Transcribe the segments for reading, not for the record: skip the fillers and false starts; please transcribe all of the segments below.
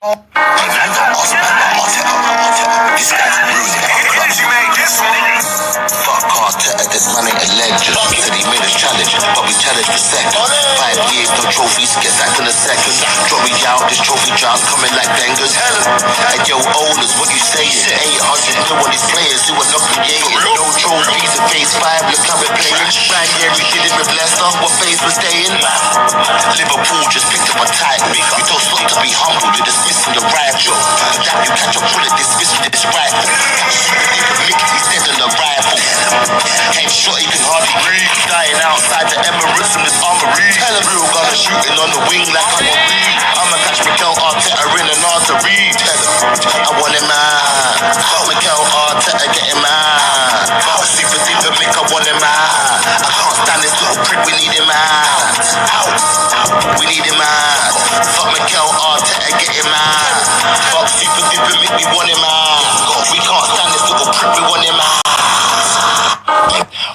This guy's bruising. Fuck Arteta, this man ain't a legend. Said he made us challenge, but we challenged for second. 5 years, no trophies, get sacked in a second. Drop me out, this trophy job's coming like bangers. And yo, olders, what you saying? 800 know all these players who are not creating. No trophies in phase 5, look how we're playing. Ranieri did it with Leicester, what phase was they in? Liverpool just picked up a title. We told Slot to be humble, you're dismissing the rival. For that, you catch a bullet, dismiss with this rifle. Mickey's dead on arrival. Ain't shot, he can hardly breathe. Dying outside the Emirates from this armory. Tell him real gunner shooting on the wing like I'm a reed. I'ma catch Mikel Arteta in an artery. Tell him I want him out. Fuck Mikel Arteta, get him out. Super deeper, Mick, I want him out. I can't stand this little prick, we need him out. We need him out. Fuck Mikel Arteta, get him out. Fuck super duper, Mick, we want him out. We can't stand this little prick, we want him out.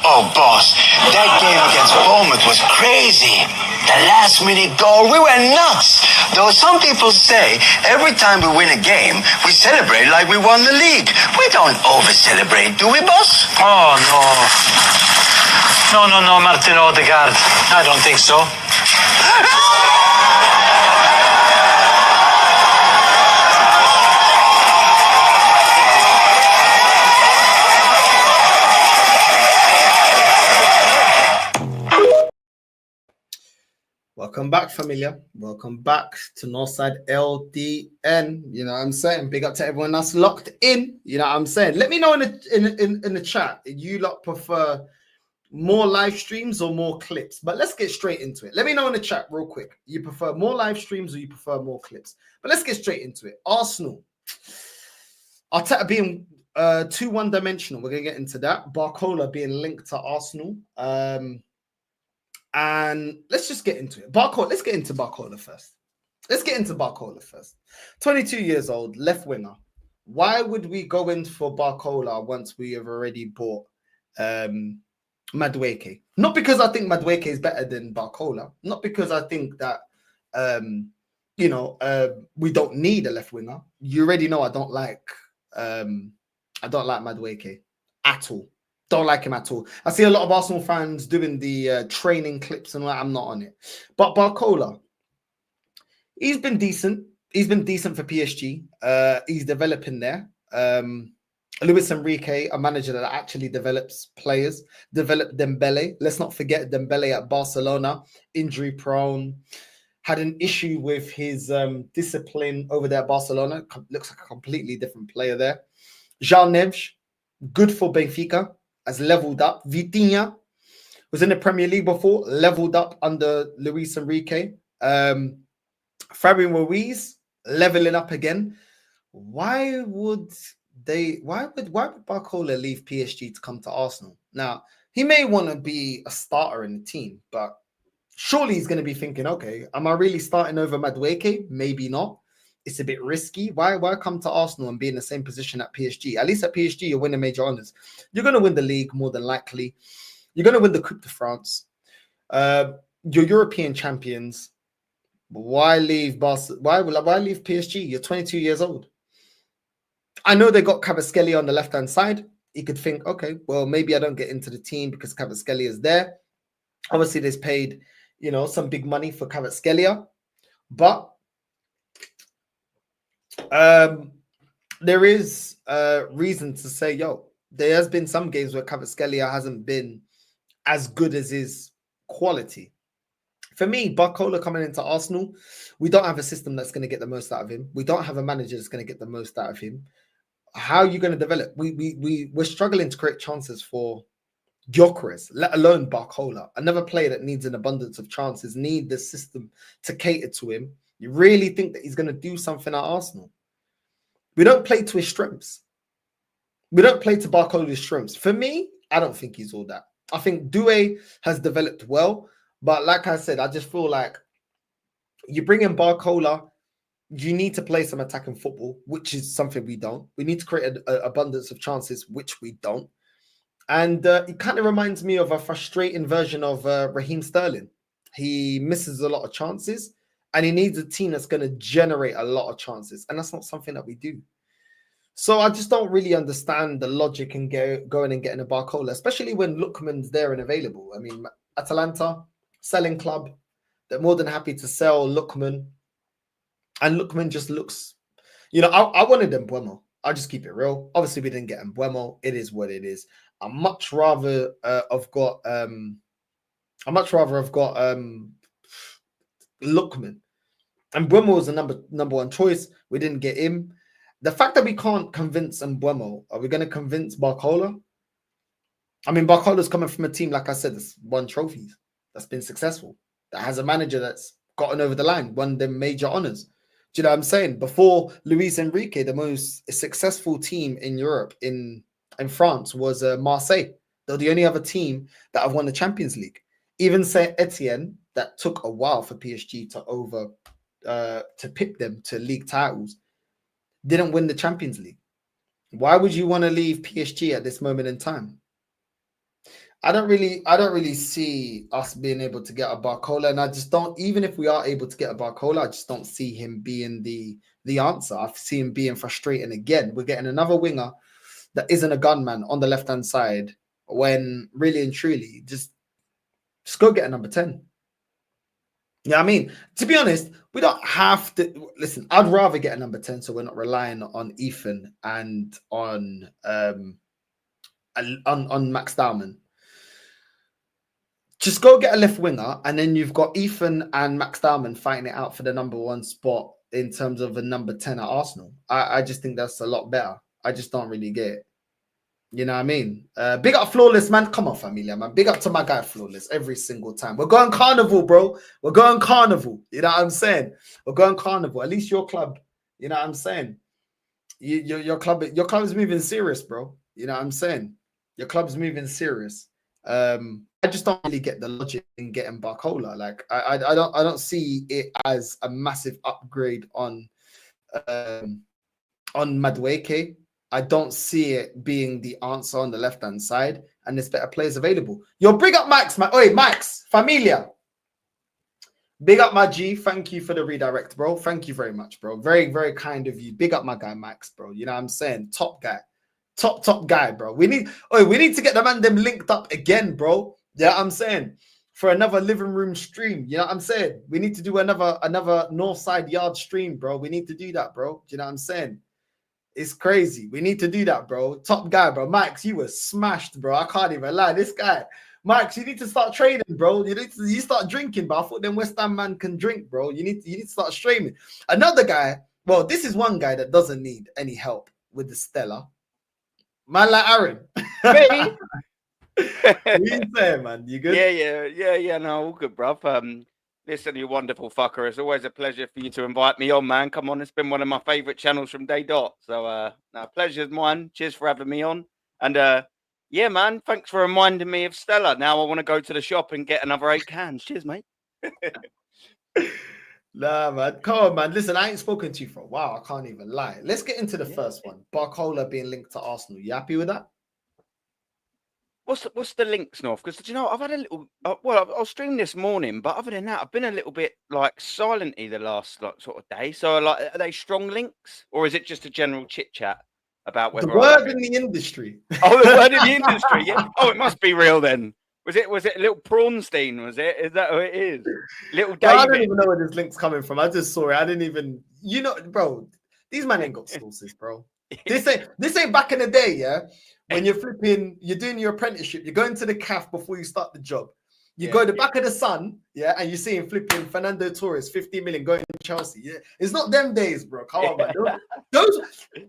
Oh, boss, that game against Bournemouth was crazy. The last minute goal, we were nuts. Though some people say every time we win a game, we celebrate like we won the league. We don't over-celebrate, do we, boss? Oh, no. No, Martin Odegaard. I don't think so. Welcome back, familia. Welcome back to Northside LDN. You know what I'm saying? Big up to everyone that's locked in. You know what I'm saying? Let me know in the chat. You lot prefer more live streams or more clips? But let's get straight into it. Let me know in the chat real quick. You prefer more live streams or you prefer more clips? But let's get straight into it. Arsenal. Arteta being too one-dimensional. We're going to get into that. Barcola being linked to Arsenal. And let's just get into it. Barcola, let's get into Barcola first. 22 years old, left winger. Why would we go in for Barcola once we have already bought Madueke? Not because I think Madueke is better than Barcola. Not because I think that, we don't need a left winger. You already know I don't like Madueke at all. Don't like him at all. I see a lot of Arsenal fans doing the training clips and I'm not on it. But Barcola, he's been decent. He's been decent for PSG. He's developing there. Luis Enrique, a manager that actually develops players, developed Dembele. Let's not forget Dembele at Barcelona, injury prone, had an issue with his discipline over there at Barcelona. Looks like a completely different player there. João Neves, good for Benfica. Has leveled up. Vitinha was in the Premier League before, leveled up under Luis Enrique. Fabian Ruiz leveling up again. Why would Barcola leave PSG to come to Arsenal? Now, he may want to be a starter in the team, but surely he's going to be thinking, okay, am I really starting over Madueke? Maybe not. It's a bit risky. Why come to Arsenal and be in the same position at PSG? At least at PSG, you're winning major honors. You're going to win the league more than likely. You're going to win the Coupe de France. You're European champions. Why leave Barca? Why leave PSG? You're 22 years old. I know they got Kvaratskhelia on the left-hand side. You could think, okay, well, maybe I don't get into the team because Kvaratskhelia is there. Obviously, they've paid, some big money for Kvaratskhelia. But there is reason to say, there has been some games where Kvaratskhelia hasn't been as good as his quality. For me, Barcola coming into Arsenal, we don't have a system that's going to get the most out of him. We don't have a manager that's going to get the most out of him. How are you going to develop? We're struggling to create chances for Gyökeres, let alone Barcola. Another player that needs an abundance of chances, need the system to cater to him. You really think that he's going to do something at Arsenal? We don't play to his strengths. We don't play to Barcola's strengths. For me, I don't think he's all that. I think Doué has developed well, but like I said, I just feel like you bring in Barcola, you need to play some attacking football, which is something we don't. We need to create an abundance of chances, which we don't. And it kind of reminds me of a frustrating version of Raheem Sterling. He misses a lot of chances and he needs a team that's going to generate a lot of chances, and that's not something that we do. So I just don't really understand the logic in going and getting a Barcola, especially when Lookman's there and available. I mean, Atalanta, selling club, they're more than happy to sell Lookman. And Lookman just looks, I wanted Mbeumo. I'll just keep it real. Obviously, we didn't get Mbeumo. It is what it is. I much rather have got Lookman. And Mbeumo was the number one choice. We didn't get him. The fact that we can't convince Mbeumo, are we going to convince Barcola? I mean, Barcola's coming from a team, like I said, that's won trophies, that's been successful, that has a manager that's gotten over the line, won the major honors. Do you know what I'm saying? Before Luis Enrique, the most successful team in Europe, in France, was Marseille. They're the only other team that have won the Champions League. Even Saint Etienne, that took a while for PSG to pick them to league titles, didn't win the Champions League. Why would you want to leave PSG at this moment in time? I don't really see us being able to get a Barcola, and I just don't. Even if we are able to get a Barcola, I just don't see him being the answer. I see him being frustrating again. We're getting another winger that isn't a gunman on the left hand side, when really and truly, just go get a number 10. Yeah, I mean, to be honest, we don't have to listen. I'd rather get a number 10, so we're not relying on Ethan and on Max Dowman. Just go get a left winger, and then you've got Ethan and Max Dowman fighting it out for the number 1 spot in terms of a number 10 at Arsenal. I just think that's a lot better. I just don't really get it. You know what I mean? Big up Flawless, man. Come on, familia, man. Big up to my guy Flawless every single time. We're going carnival, bro. We're going carnival. You know what I'm saying? We're going carnival. At least your club, you know what I'm saying? Your club is moving serious, bro. You know what I'm saying? Your club's moving serious. I just don't really get the logic in getting Barcola. Like I don't see it as a massive upgrade on Madueke. I don't see it being the answer on the left-hand side, and there's better players available. Yo, big up Max, man. Oi, Max, familia. Big up my G. Thank you for the redirect, bro. Thank you very much, bro. Very, very kind of you. Big up my guy, Max, bro. You know what I'm saying? Top guy. Top guy, bro. We need to get the man them linked up again, bro. Yeah, you know I'm saying? For another living room stream. You know what I'm saying? We need to do another Northside Yard stream, bro. We need to do that, bro. Do you know what I'm saying? It's crazy. We need to do that, bro. Top guy, bro. Max, you were smashed, bro. I can't even lie. This guy, Max, you need to start trading, bro. You start drinking, bro. I thought them West Ham man can drink, bro. You need to start streaming. Another guy. Well, this is one guy that doesn't need any help with the Stella. Man like Aaron. Me? What you saying, man? You good? Yeah. No, all good, bruv. Listen, you wonderful fucker. It's always a pleasure for you to invite me on, man. Come on, it's been one of my favourite channels from day dot. So, pleasure's mine. Cheers for having me on. And yeah, man, thanks for reminding me of Stella. Now I want to go to the shop and get another 8 cans. Cheers, mate. Nah, man. Come on, man. Listen, I ain't spoken to you for a while. I can't even lie. Let's get into the first one. Barcola being linked to Arsenal. You happy with that? What's the links, North? Because, you know, I've had a little... I'll stream this morning, but other than that, I've been a little bit, like, silent-y the last, like, sort of day. So, like, are they strong links? Or is it just a general chit-chat about whether... The word in the industry. Oh, the word in the industry, yeah. Oh, it must be real then. Was it a little Prawnstein, was it? Is that who it is? Little David? I don't even know where this link's coming from. I just saw it. I didn't even... You know, bro, these men ain't got sources, bro. This ain't back in the day, yeah? When you're doing your apprenticeship, you're going to the CAF before you start the job. You go to the back of the Sun, yeah, and you see him flipping Fernando Torres, 50 million going to Chelsea. Yeah, it's not them days, bro. Come on, man. Those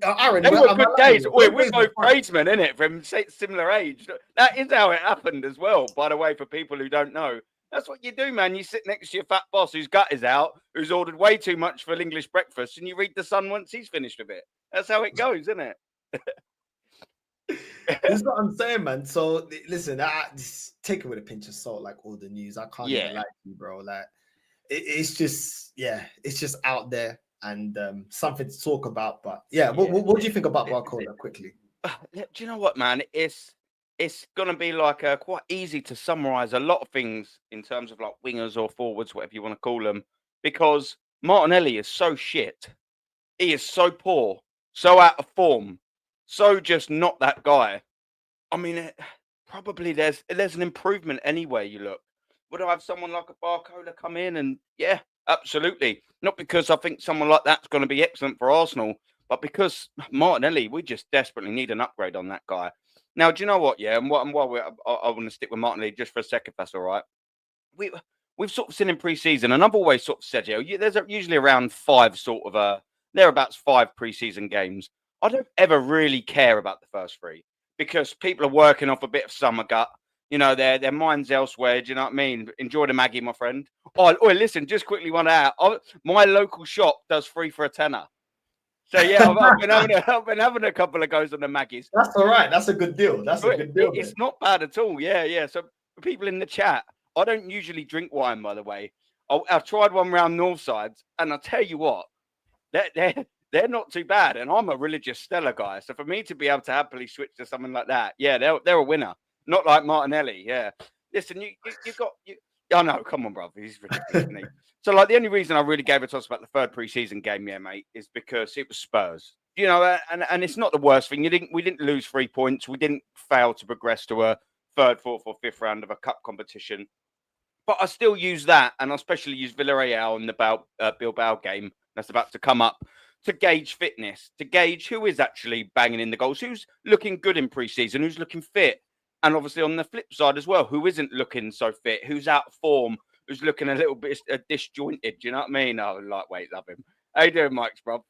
Aaron, they were good days. We're both tradesmen, innit? From similar age. That is how it happened as well, by the way, for people who don't know. That's what you do, man. You sit next to your fat boss whose gut is out, who's ordered way too much for an English breakfast, and you read the Sun once he's finished with it. That's how it goes, isn't it? This is what I'm saying, man. So listen, just take it with a pinch of salt, like all the news. I can't even lie to you, bro. Like it's just out there and something to talk about. But what do you think about Barcola quickly? Do you know what, man? It's gonna be like quite easy to summarize a lot of things in terms of like wingers or forwards, whatever you want to call them, because Martinelli is so shit. He is so poor, so out of form, so just not that guy. I mean, probably there's an improvement anywhere you look. Would I have someone like a Barcola come in? And yeah, absolutely. Not because I think someone like that's going to be excellent for Arsenal, but because Martinelli, we just desperately need an upgrade on that guy. Now, do you know what? Yeah, and while I want to stick with Martinelli just for a second, if that's all right. We've sort of seen in pre-season, and I've always sort of said, there's usually around 5 sort of thereabouts 5 pre-season games. I don't ever really care about the first 3 because people are working off a bit of summer gut. You know, their mind's elsewhere. Do you know what I mean? Enjoy the Maggie, my friend. Oh, listen, just quickly one out. My local shop does 3 for a tenner. So yeah, I've been having a couple of goes on the Maggies. That's all right. That's a good deal. That's a good deal. It's not bad at all. Yeah. So for people in the chat, I don't usually drink wine, by the way. I've tried one round Northside, and I'll tell you what, they're not too bad. And I'm a religious Stella guy, so for me to be able to happily switch to something like that, yeah, they're a winner. Not like Martinelli. Yeah, listen, you got. I know, come on, brother, he's ridiculous. So, like, the only reason I really gave a toss about the 3rd pre-season game, yeah, mate, is because it was Spurs. You know, and it's not the worst thing. We didn't lose 3 points. We didn't fail to progress to a 3rd, 4th, or 5th round of a cup competition. But I still use that, and I especially use Villarreal in the Bilbao game that's about to come up to gauge fitness, to gauge who is actually banging in the goals, who's looking good in pre-season, who's looking fit. And obviously on the flip side as well, who isn't looking so fit, who's out of form, who's looking a little bit disjointed. Do you know what I mean? Oh, lightweight, love him. How you doing, Mike's, bro?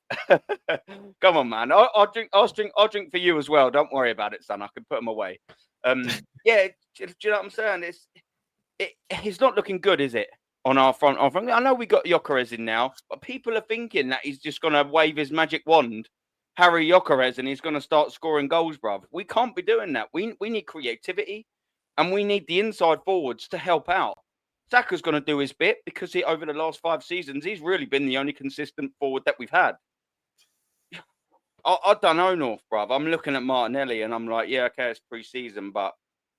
Come on, man. I'll drink for you as well. Don't worry about it, son. I can put them away. Yeah, do you know what I'm saying? It's not looking good, is it? On our front. I know we got Gyökeres in now, but people are thinking that he's just going to wave his magic wand, Harry Gyökeres, and he's going to start scoring goals, bruv. We can't be doing that. We need creativity, and we need the inside forwards to help out. Saka's going to do his bit because over the last 5 seasons, he's really been the only consistent forward that we've had. I don't know, North, bruv. I'm looking at Martinelli, and I'm like, yeah, okay, it's pre-season, but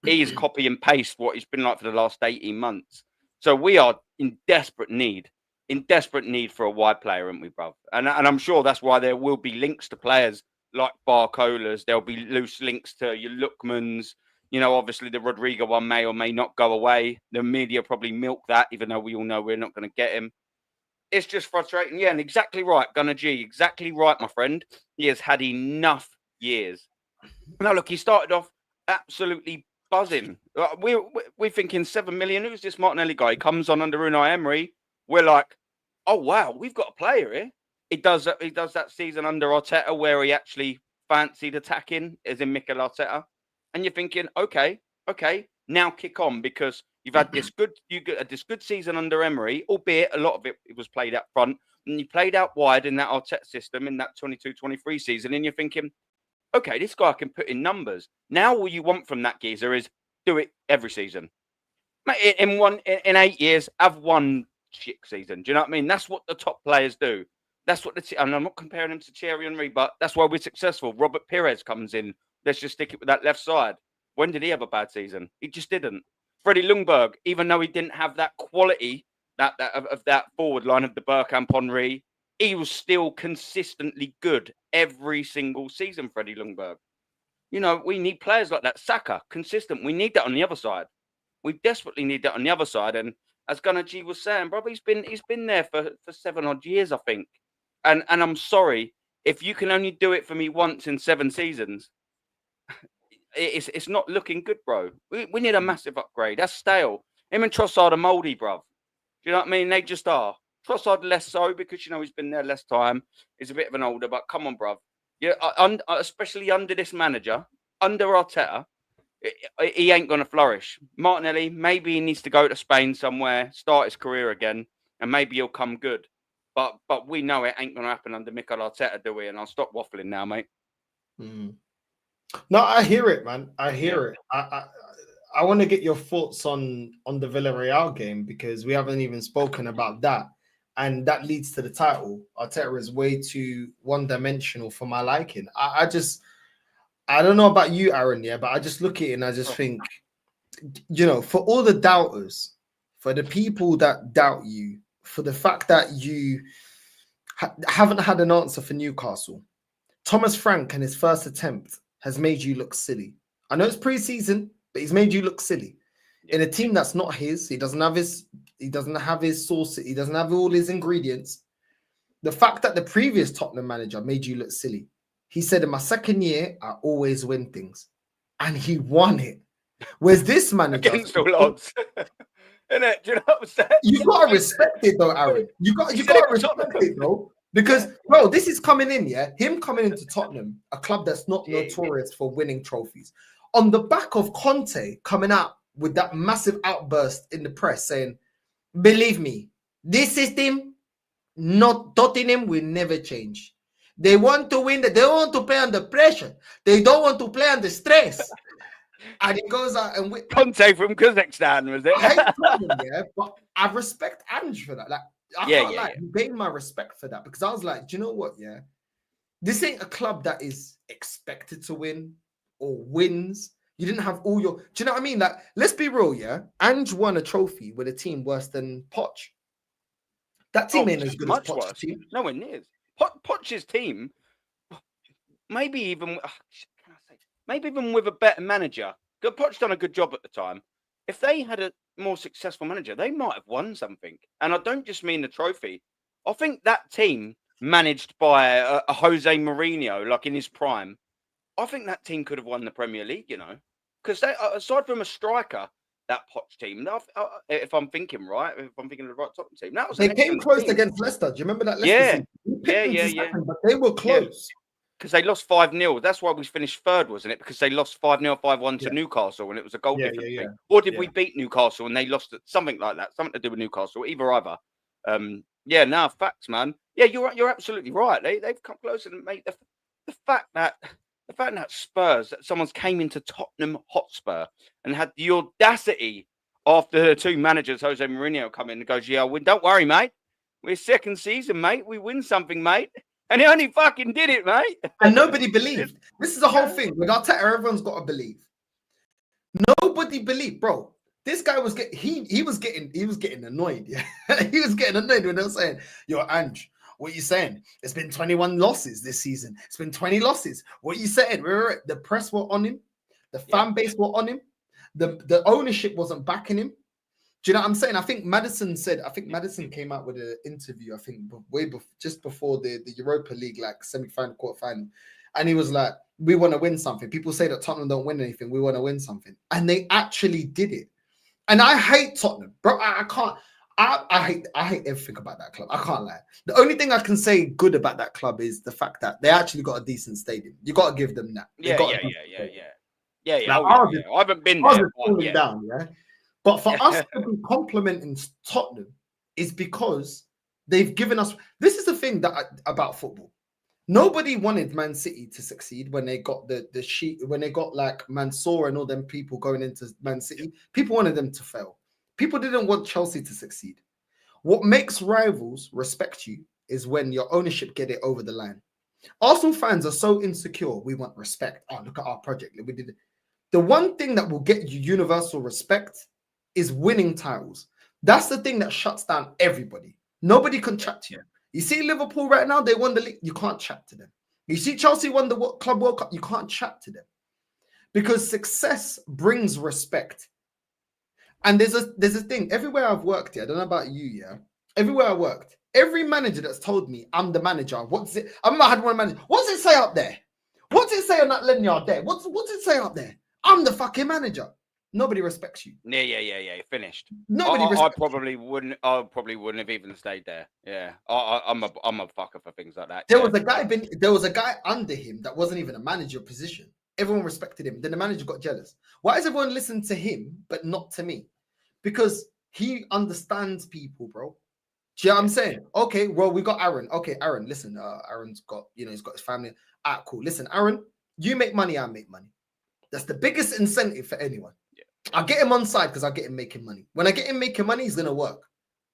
he's copy and paste what he's been like for the last 18 months. So we are in desperate need for a wide player, aren't we, bruv? And I'm sure that's why there will be links to players like Barcolas. There'll be loose links to your Lookmans. You know, obviously the Rodrigo one may or may not go away. The media probably milk that, even though we all know we're not going to get him. It's just frustrating. Yeah, and exactly right, Gunnar G. Exactly right, my friend. He has had enough years. Now, look, he started off absolutely buzzing. We're thinking 7 million. Who's this Martinelli guy? He comes on under Unai Emery. We're like, oh wow, we've got a player here. He does that season under Arteta where he actually fancied attacking, as in Mikel Arteta. And you're thinking, okay, now kick on, because you've had this good season under Emery, albeit a lot of it was played out front, and you played out wide in that Arteta system in that 22-23 season, and you're thinking, okay, this guy can put in numbers. Now all you want from that geezer is do it every season. In 8 years, have one shit season. Do you know what I mean? That's what the top players do. That's what and I'm not comparing him to Thierry Henry, but that's why we're successful. Robert Pires comes in. Let's just stick it with that left side. When did he have a bad season? He just didn't. Freddie Ljungberg, even though he didn't have that quality of that forward line of the Bergkamp Henry, he was still consistently good every single season, Freddie Ljungberg. You know, we need players like that. Saka, consistent. We need that on the other side. We desperately need that on the other side. And as Gunnar G was saying, bro, he's been there for 7 odd years, I think. And I'm sorry, if you can only do it for me once in 7 seasons, it's not looking good, bro. We need a massive upgrade. That's stale. Him and Trossard are mouldy, bro. Do you know what I mean? They just are. Trossard less so because, you know, he's been there less time. He's a bit of an older, but come on, bro. Yeah, especially under this manager, under Arteta, he ain't going to flourish. Martinelli, maybe he needs to go to Spain somewhere, start his career again, and maybe he'll come good. But we know it ain't going to happen under Mikel Arteta, do we? And I'll stop waffling now, mate. No, I hear it, man. I hear it. I want to get your thoughts on the Villarreal game, because we haven't even spoken about that. And that leads to the title. Arteta is way too one-dimensional for my liking. I don't know about you, Aaron, yeah, but I just look at it and I just think, you know, for all the doubters, for the people that doubt you for the fact that you haven't had an answer for Newcastle. Thomas Frank and his first attempt has made you look silly. I know it's pre-season, but he's made you look silly. In a team that's not his, he doesn't have his sauce, he doesn't have all his ingredients. The fact that the previous Tottenham manager made you look silly. He said, in my second year, I always win things. And he won it. Whereas this manager against all odds. Innit? Do you know what I'm saying? You gotta respect it though, Aaron. You gotta respect it, bro. Because bro, this is coming in, yeah. Him coming into Tottenham, a club that's not notorious for winning trophies. On the back of Conte coming out with that massive outburst in the press saying, believe me, this system, not Tottenham, will never change. They want to win, they want to play under pressure. They don't want to play under stress. And he goes out and Conte from Kazakhstan, was it? I hate Tottenham, yeah, but I respect Ange for that. Like, I can't lie, he gained my respect for that because I was like, do you know what? Yeah, this ain't a club that is expected to win or wins. You didn't have all your. Do you know what I mean? Like, let's be real, yeah. Ange won a trophy with a team worse than Poch. That team ain't as good as Poch's team. Nowhere near. Poch's team, maybe even. Maybe even with a better manager. Poch done a good job at the time. If they had a more successful manager, they might have won something. And I don't just mean the trophy. I think that team managed by a Jose Mourinho, like in his prime, I think that team could have won the Premier League, you know. Because aside from a striker, that Poch team, if I'm thinking right, if I'm thinking of the right Tottenham team, that was they came close against Leicester. Do you remember that Leicester season? Yeah. But they were close. Because they lost 5-0. That's why we finished third, wasn't it? Because they lost 5-0, 5-1 to Newcastle, and it was a goal difference thing. Or did we beat Newcastle and they lost it? Something like that. Something to do with Newcastle. Either. Facts, man. Yeah, you're absolutely right. They've come close and made the fact that Spurs, that someone's came into Tottenham Hotspur and had the audacity after the two managers, Jose Mourinho, come in and goes, don't worry, mate. We're second season, mate. We win something, mate. And he only fucking did it, mate. And nobody believed. This is the whole thing. With Arteta, everyone's got to believe. Nobody believed, bro. This guy was he was getting annoyed. Yeah, he was getting annoyed when they were saying, "Yo, Ange, what are you saying? It's been 21 losses this season. It's been 20 losses. What are you saying?" The press were on him, the fan base were on him, the ownership wasn't backing him. Do you know what I'm saying? I think Madison came out with an interview, I think just before the Europa League, like semi-final, quarter-final. And he was like, we want to win something. People say that Tottenham don't win anything. We want to win something. And they actually did it. And I hate Tottenham, bro. I hate everything about that club. I can't lie. The only thing I can say good about that club is the fact that they actually got a decent stadium. You got to give them that. Yeah. I haven't been there. Down, yeah. But for us to be complimenting Tottenham is because they've given us. This is the thing about football. Nobody wanted Man City to succeed when they got the sheet, when they got like Mansour and all them people going into Man City. People wanted them to fail. People didn't want Chelsea to succeed. What makes rivals respect you is when your ownership get it over the line. Arsenal fans are so insecure. We want respect. Oh, look at our project. We did it. The one thing that will get you universal respect is winning titles. That's the thing that shuts down everybody. Nobody can chat to you. You see Liverpool right now, they won the league. You can't chat to them. You see Chelsea won the Club World Cup. You can't chat to them. Because success brings respect. And there's a thing. Everywhere I've worked, I don't know about you, yeah. Everywhere I worked, every manager that's told me I'm the manager, what's it? I remember I had one manager. What's it say up there? What's it say on that lanyard there? What's it say up there? I'm the fucking manager. Nobody respects you. Yeah. Finished. Nobody. I probably wouldn't have even stayed there. Yeah, I'm a fucker for things like that. There was a guy under him that wasn't even a manager position. Everyone respected him. Then the manager got jealous. Why does everyone listen to him but not to me? Because he understands people, bro. Do you know what I'm saying? Okay, well, we got Aaron. Okay, Aaron, listen. Aaron's got, he's got his family. All right, cool. Listen, Aaron, you make money, I make money. That's the biggest incentive for anyone. I get him on side because I get him making money. When I get him making money, he's going to work.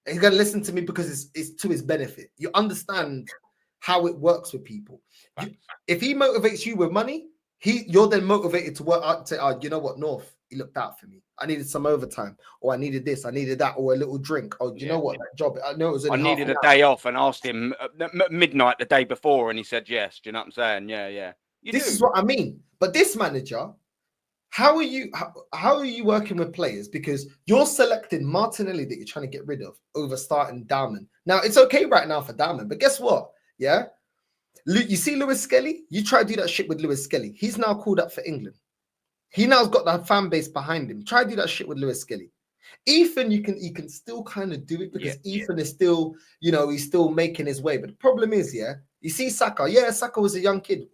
And he's going to listen to me because it's to his benefit. You understand how it works with people. If he motivates you with money, you're then motivated to work out, say, oh, you know what, North, he looked out for me. I needed some overtime, or I needed this, I needed that, or a little drink. Oh, do you know what, that job, I know it was I only needed half a an hour. day off and asked him at midnight the day before, and he said yes. Do you know what I'm saying? Yeah. This is what I mean. But this manager, how are you working with players? Because you're selecting Martinelli that you're trying to get rid of over starting Diamond. Now, it's okay right now for Diamond, but guess what? Yeah. You see Lewis Skelly? You try to do that shit with Lewis Skelly. He's now called up for England. He now's got that fan base behind him. Try to do that shit with Lewis Skelly. Ethan, you can still kind of do it because Ethan is still, he's still making his way. But the problem is, you see Saka. Yeah, Saka was a young kid.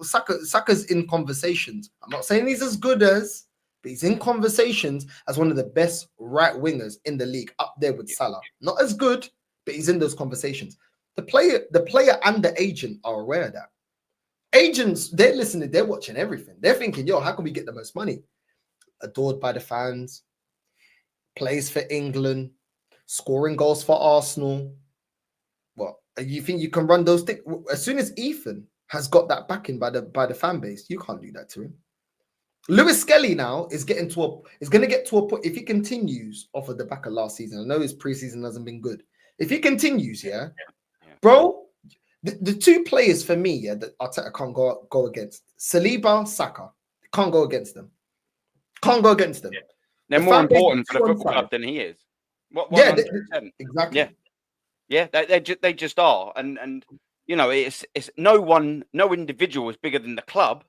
Saka's in conversations. I'm not saying he's as good as, but he's in conversations as one of the best right wingers in the league, up there with Salah. Not as good, but he's in those conversations. The player and the agent are aware of that. Agents, they're listening, they're watching everything. They're thinking, yo, how can we get the most money? Adored by the fans, plays for England, scoring goals for Arsenal. Well, you think you can run those things? As soon as Ethan has got that backing by the fan base, you can't do that to him. Lewis Skelly now is going to get to a point, if he continues off of the back of last season. I know his preseason hasn't been good. If he continues, bro, the two players for me, that Arteta can't go against, Saliba, Saka, can't go against them. Can't go against them. They're more important for the football club than he is. Exactly. Yeah, they just are, and it's no individual is bigger than the club.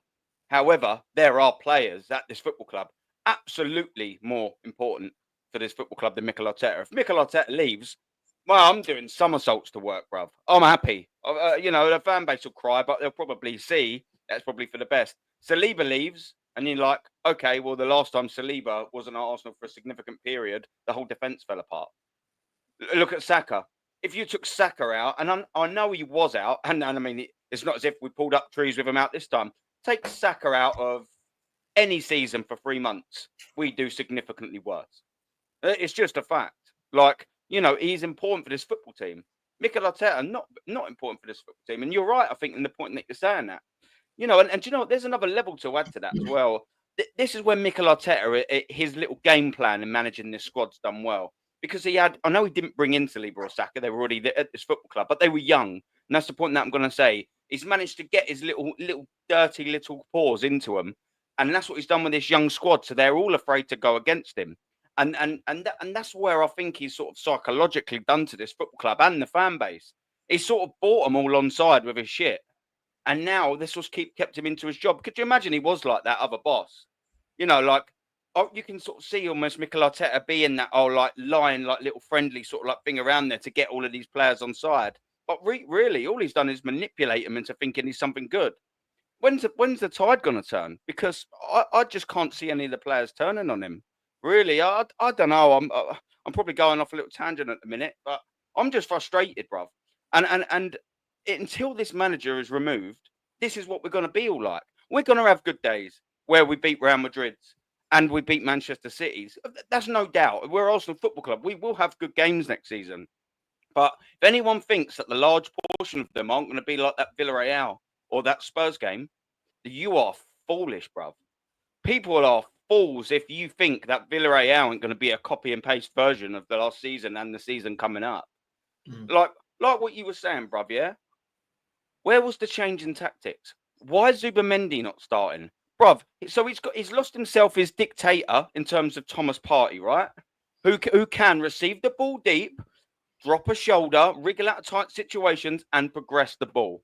However, there are players at this football club absolutely more important for this football club than Mikel Arteta. If Mikel Arteta leaves, well, I'm doing somersaults to work, bruv. I'm happy. The fan base will cry, but they'll probably see that's probably for the best. Saliba leaves, and you're like, okay, well, the last time Saliba wasn't at Arsenal for a significant period, the whole defence fell apart. Look at Saka. If you took Saka out, and I know he was out, and I mean, it's not as if we pulled up trees with him out this time. Take Saka out of any season for 3 months, we do significantly worse. It's just a fact. Like, he's important for this football team. Mikel Arteta, not important for this football team. And you're right, I think, in the point that you're saying that. And there's another level to add to that as well. This is where Mikel Arteta, his little game plan in managing this squad's done well. Because I know he didn't bring in Saliba or Saka. They were already at this football club, but they were young. And that's the point that I'm going to say. He's managed to get his little dirty little paws into them. And that's what he's done with this young squad. So they're all afraid to go against him. And that's where I think he's sort of psychologically done to this football club and the fan base. He's sort of bought them all on side with his shit. And now this was kept him into his job. Could you imagine he was like that other boss? You can sort of see almost Mikel Arteta being that lying little friendly sort of thing around there to get all of these players on side. But really, all he's done is manipulate him into thinking he's something good. When's the tide going to turn? Because I just can't see any of the players turning on him. Really, I don't know. I'm probably going off a little tangent at the minute, but I'm just frustrated, bruv. And until this manager is removed, this is what we're going to be all like. We're going to have good days where we beat Real Madrid's and we beat Manchester City's. That's no doubt. We're Arsenal Football Club. We will have good games next season. But if anyone thinks that the large portion of them aren't going to be like that Villarreal or that Spurs game, you are foolish, bruv. People are fools if you think that Villarreal ain't going to be a copy and paste version of the last season and the season coming up. Like what you were saying, bruv, yeah? Where was the change in tactics? Why is Zubamendi not starting? Bruv, so he's lost himself his dictator in terms of Thomas Partey, right? Who can receive the ball deep, drop a shoulder, wriggle out of tight situations, and progress the ball.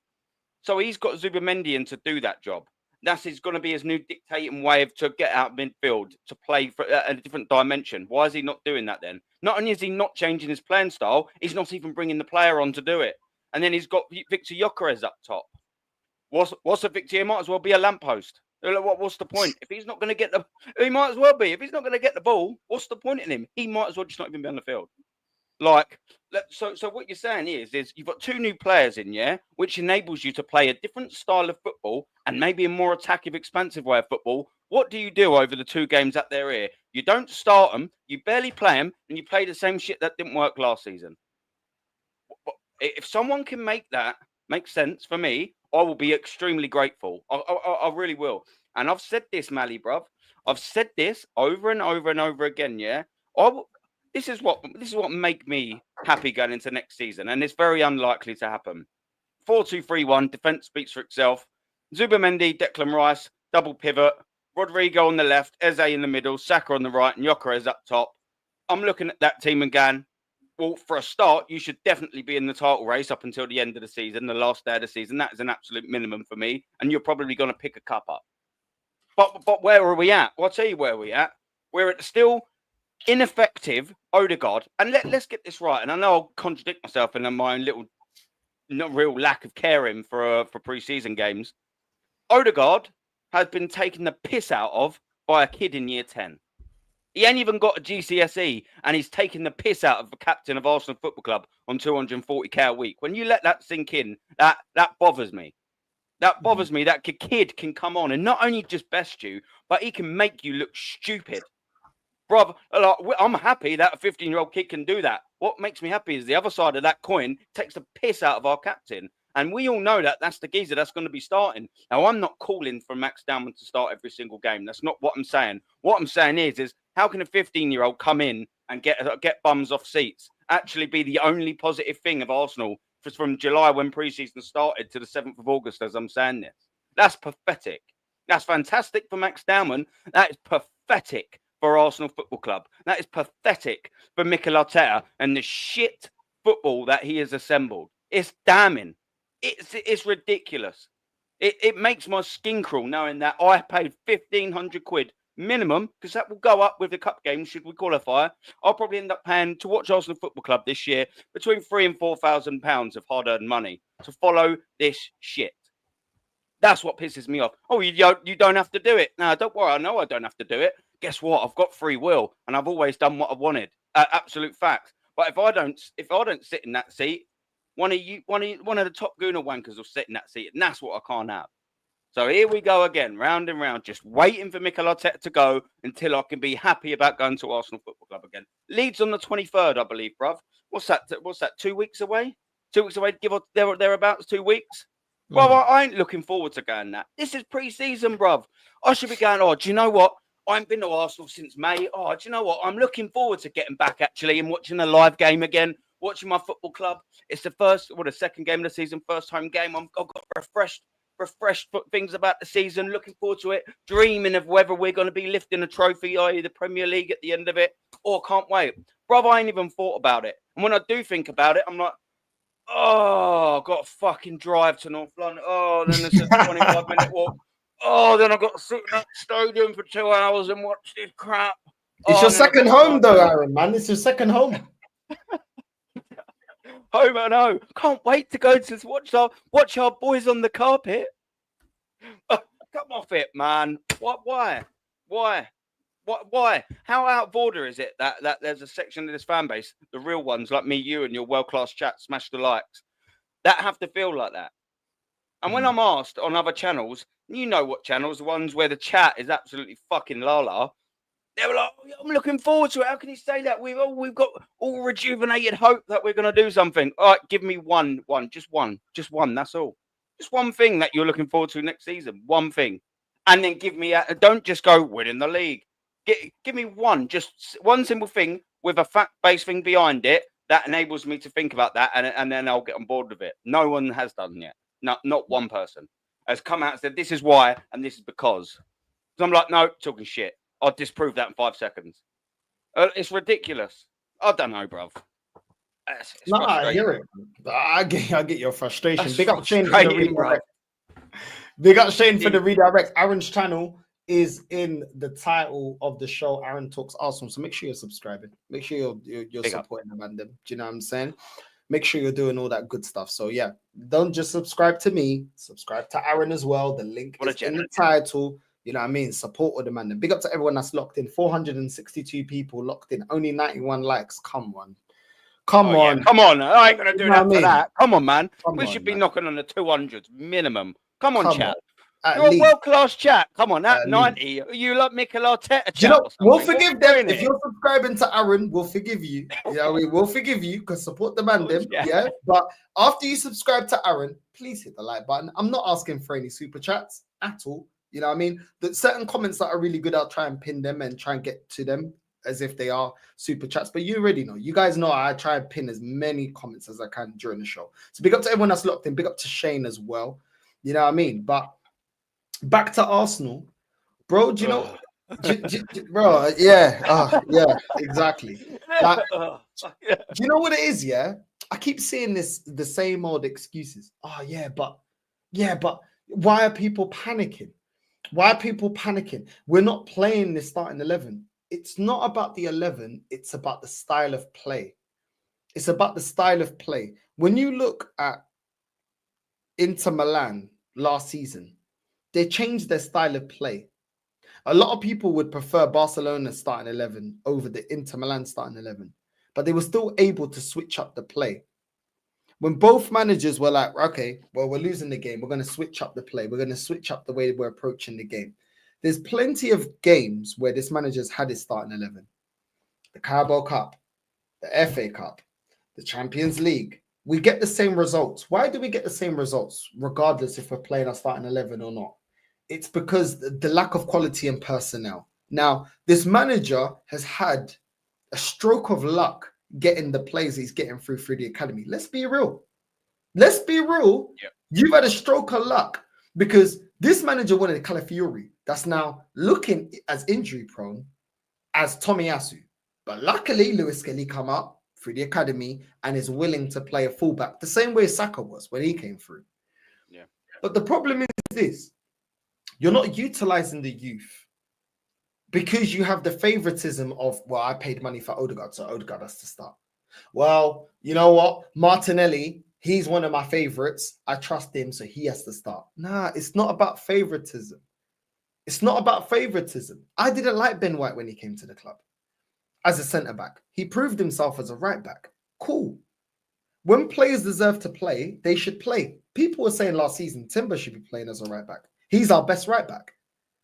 So he's got Zubamendi in to do that job. That's going to be his new dictating way to get out midfield, to play for a different dimension. Why is he not doing that then? Not only is he not changing his playing style, he's not even bringing the player on to do it. And then he's got Victor Gyökeres up top. What's a Victor? He might as well be a lamppost. What's the point? If he's not going to get he might as well be. If he's not going to get the ball, what's the point in him? He might as well just not even be on the field. So what you're saying is you've got 2 new players in, which enables you to play a different style of football and maybe a more attacking, expansive way of football. What do you do over the 2 games that they're here? You don't start them, you barely play them, and you play the same shit that didn't work last season. If someone can make that make sense for me, I will be extremely grateful. I really will. And I've said this, Mally, bruv. I've said this over and over and over again. Yeah, this is what make me happy going into next season, and it's very unlikely to happen. 4-2-3-1, defense speaks for itself. Zubamendi, Declan Rice, double pivot. Rodrigo on the left, Eze in the middle, Saka on the right, and Gyökeres up top. I'm looking at that team and going, well, for a start, you should definitely be in the title race up until the end of the season, the last day of the season. That is an absolute minimum for me, and you're probably going to pick a cup up. But where are we at? Well, I'll tell you where we're at. We're at still ineffective Odegaard. And let's get this right. And I know I'll contradict myself in my own little, not real lack of caring for pre-season games. Odegaard has been taken the piss out of by a kid in year 10. He ain't even got a GCSE, and he's taking the piss out of the captain of Arsenal Football Club on 240k a week. When you let that sink in, that bothers me. That bothers me. That kid can come on and not only just best you, but he can make you look stupid. Bruv, I'm happy that a 15-year-old kid can do that. What makes me happy is the other side of that coin takes the piss out of our captain. And we all know that that's the geezer that's going to be starting. Now, I'm not calling for Max Downman to start every single game. That's not what I'm saying. What I'm saying is how can a 15-year-old come in and get bums off seats? Actually be the only positive thing of Arsenal from July when pre-season started to the 7th of August as I'm saying this. That's pathetic. That's fantastic for Max Downman. That is pathetic for Arsenal Football Club. That is pathetic for Mikel Arteta and the shit football that he has assembled. It's damning. It's ridiculous. It makes my skin crawl knowing that I paid 1,500 quid minimum, because that will go up with the cup game should we qualify. I'll probably end up paying to watch Arsenal Football Club this year between £3,000 and £4,000 of hard-earned money to follow this shit. That's what pisses me off. Oh, you don't have to do it. No, don't worry. I know I don't have to do it. Guess what? I've got free will, and I've always done what I wanted. Absolute fact. But if I don't sit in that seat, one of the top Gooner wankers will sit in that seat, and that's what I can't have. So here we go again, round and round, just waiting for Mikel Arteta to go until I can be happy about going to Arsenal Football Club again. Leeds on the 23rd, I believe, bruv. What's that? 2 weeks away? 2 weeks away, give or thereabouts, 2 weeks? Well, I ain't looking forward to going that. This is pre-season, bruv. I should be going, do you know what? I haven't been to Arsenal since May. Do you know what? I'm looking forward to getting back, actually, and watching a live game again, watching my football club. It's the second game of the season, first home game. I've got refreshed things about the season, looking forward to it, dreaming of whether we're going to be lifting a trophy, i.e. the Premier League at the end of it, or can't wait. Bruv, I ain't even thought about it. And when I do think about it, I'm like, I've got to fucking drive to North London. Then it's a 25-minute walk. Then I've got to sit in that stadium for 2 hours and watch this crap. It's your second home, though, Aaron, man. It's your second home. Home and home. Can't wait to go to watch our boys on the carpet. Come off it, man. What? Why? How out of order is it that there's a section of this fan base, the real ones like me, you, and your world-class chat, smash the likes, that have to feel like that? And when I'm asked on other channels, you know what channels, the ones where the chat is absolutely fucking la-la, they were like, I'm looking forward to it. How can you say that? We've got all rejuvenated hope that we're going to do something. All right, give me just one. That's all. Just one thing that you're looking forward to next season. One thing. And then give me, don't just go winning the league. Give me just one simple thing with a fact-based thing behind it that enables me to think about that, and then I'll get on board with it. No one has done yet. Not one person has come out and said, this is why, and this is because. So I'm like, no, talking shit. I'll disprove that in 5 seconds. It's ridiculous. I don't know, bruv. No, I hear it. I get your frustration. Big up Shane for the redirect. Big up Shane for the redirect. Aaron's channel is in the title of the show. Aaron Talks Arsenal. So make sure you're subscribing. Make sure you're supporting the man. Do you know what I'm saying? Make sure you're doing all that good stuff. So yeah, don't just subscribe to me. Subscribe to Aaron as well. The link is in the title. You know what I mean? Support with the man. And big up to everyone that's locked in. 462 people locked in. Only 91 likes. Come on. Come on. Yeah. Come on. I ain't going to do that for that. Come on, man. We should be knocking on the 200s minimum. Come on, chat. At You're a least. world-class chat. Come on, at At 90, you like Mikel Arteta chat Do you know, or something. we'll forgive What them are you if doing you're subscribing to Aaron. We'll forgive you. Yeah, we will forgive you because support the man, them. Yeah. Yeah, but after you subscribe to Aaron, please hit the like button. I'm not asking for any super chats at all. You know what I mean? That certain comments that are really good, I'll try and pin them and try and get to them as if they are super chats. But you already know. You guys know I try and pin as many comments as I can during the show. So big up to everyone that's locked in. Big up to Shane as well. You know what I mean? But back to Arsenal, bro. Do you know? Bro, yeah, exactly. Like, do you know what it is? Yeah, I keep seeing the same old excuses. Oh, yeah, but why are people panicking? Why are people panicking? We're not playing the starting 11. It's not about the 11. It's about the style of play. It's about the style of play. When you look at Inter Milan last season, they changed their style of play. A lot of people would prefer Barcelona's starting 11 over the Inter Milan starting 11, but they were still able to switch up the play. When both managers were like, okay, well, we're losing the game. We're going to switch up the play. We're going to switch up the way we're approaching the game. There's plenty of games where this manager's had his starting 11. The Carabao Cup, the FA Cup, the Champions League. We get the same results. Why do we get the same results, regardless if we're playing our starting 11 or not? It's because the lack of quality and personnel. Now, this manager has had a stroke of luck getting the players he's getting through the academy. Let's be real. Let's be real. Yep. You've had a stroke of luck because this manager wanted Calafiori that's now looking as injury prone as Tomiyasu. But luckily, Lewis Kelly come up through the academy and is willing to play a fullback the same way Saka was when he came through. Yeah. But the problem is this. You're not utilizing the youth because you have the favoritism of, well, I paid money for Odegaard, so Odegaard has to start. Well, you know what? Martinelli, he's one of my favorites. I trust him, so he has to start. Nah, it's not about favoritism. It's not about favoritism. I didn't like Ben White when he came to the club as a centre-back. He proved himself as a right-back. Cool. When players deserve to play, they should play. People were saying last season, Timber should be playing as a right-back. He's our best right-back.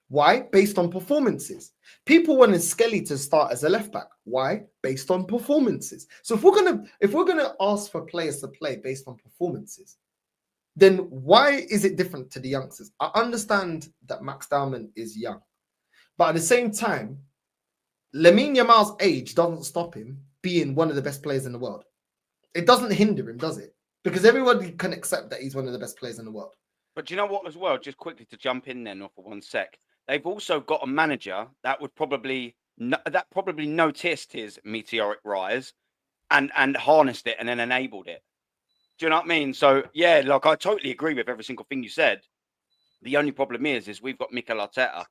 Why? Based on performances. People wanted Skelly to start as a left-back. Why? Based on performances. So if we're gonna ask for players to play based on performances, then why is it different to the youngsters? I understand that Max Dowman is young, but at the same time, Lamine Yamal's age doesn't stop him being one of the best players in the world. It doesn't hinder him, does it? Because everybody can accept that he's one of the best players in the world. But do you know what as well? Just quickly to jump in then for 1 sec. They've also got a manager that would probably noticed his meteoric rise and harnessed it and then enabled it. Do you know what I mean? So yeah, like I totally agree with every single thing you said. The only problem is we've got Mikel Arteta,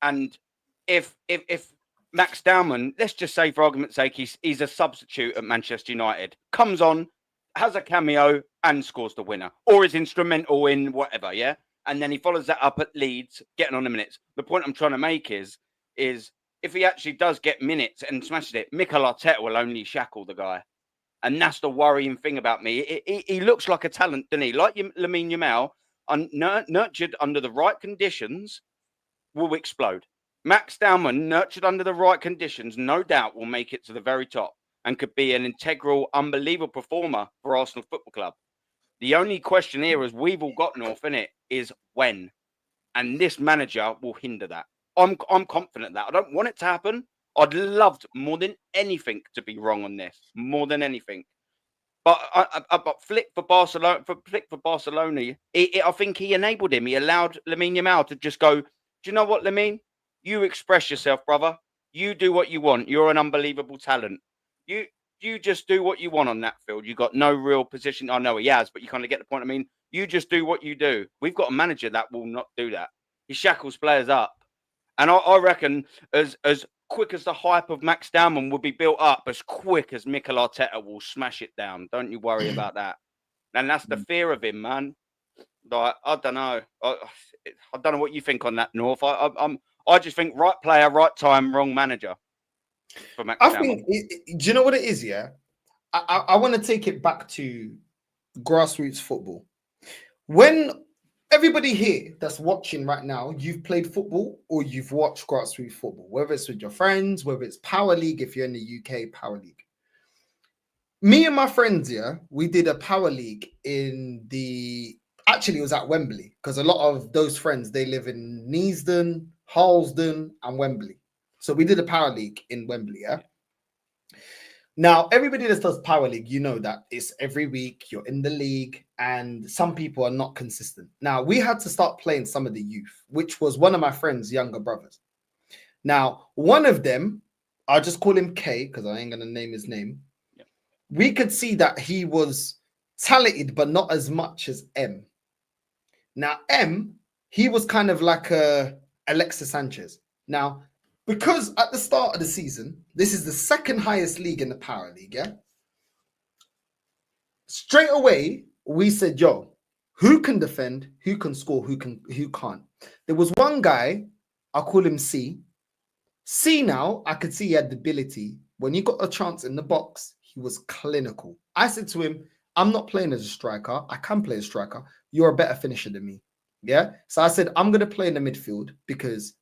and if Max Dowman, let's just say for argument's sake, he's a substitute at Manchester United, comes on, has a cameo and scores the winner, or is instrumental in whatever, yeah? And then he follows that up at Leeds, getting on the minutes. The point I'm trying to make is if he actually does get minutes and smashes it, Mikel Arteta will only shackle the guy. And that's the worrying thing about me. He looks like a talent, doesn't he? Like Lamine Yamal, nurtured under the right conditions, will explode. Max Dowman, nurtured under the right conditions, no doubt will make it to the very top and could be an integral, unbelievable performer for Arsenal Football Club. The only question here, as we've all got North in it, is when. And this manager will hinder that. I'm confident that. I don't want it to happen. I'd love more than anything to be wrong on this, more than anything. But Flick for Barcelona, I think he enabled him. He allowed Lamine Yamal to just go, do you know what, Lamine? You express yourself, brother. You do what you want. You're an unbelievable talent. You just do what you want on that field. You got no real position. I know he has, but you kind of get the point. I mean, you just do what you do. We've got a manager that will not do that. He shackles players up. And I reckon as quick as the hype of Max Dowman will be built up, as quick as Mikel Arteta will smash it down. Don't you worry about that. And that's the fear of him, man. Like, I don't know. I don't know what you think on that, North. I just think right player, right time, wrong manager. For Max Dowman. Do you know what it is? Yeah, I want to take it back to grassroots football. When everybody here that's watching right now, you've played football or you've watched grassroots football, whether it's with your friends, whether it's Power League, if you're in the UK, Power League. Me and my friends, yeah, we did a Power League actually it was at Wembley, because a lot of those friends, they live in Neasden, Harlesden, and Wembley. So we did a Power League in Wembley, yeah. Now, everybody that does Power League, you know that it's every week, you're in the league, and some people are not consistent. Now, we had to start playing some of the youth, which was one of my friend's younger brothers. Now, one of them, I'll just call him K, because I ain't going to name his name. Yep. We could see that he was talented, but not as much as M. Now, M, he was kind of like a Alexis Sanchez. Now, because at the start of the season, this is the second highest league in the Power League, yeah? Straight away, we said, yo, who can defend, who can score, who can't? There was one guy, I'll call him C. C now, I could see he had the ability. When he got a chance in the box, he was clinical. I said to him, I'm not playing as a striker. I can play as a striker. You're a better finisher than me. Yeah? So I said, I'm going to play in the midfield because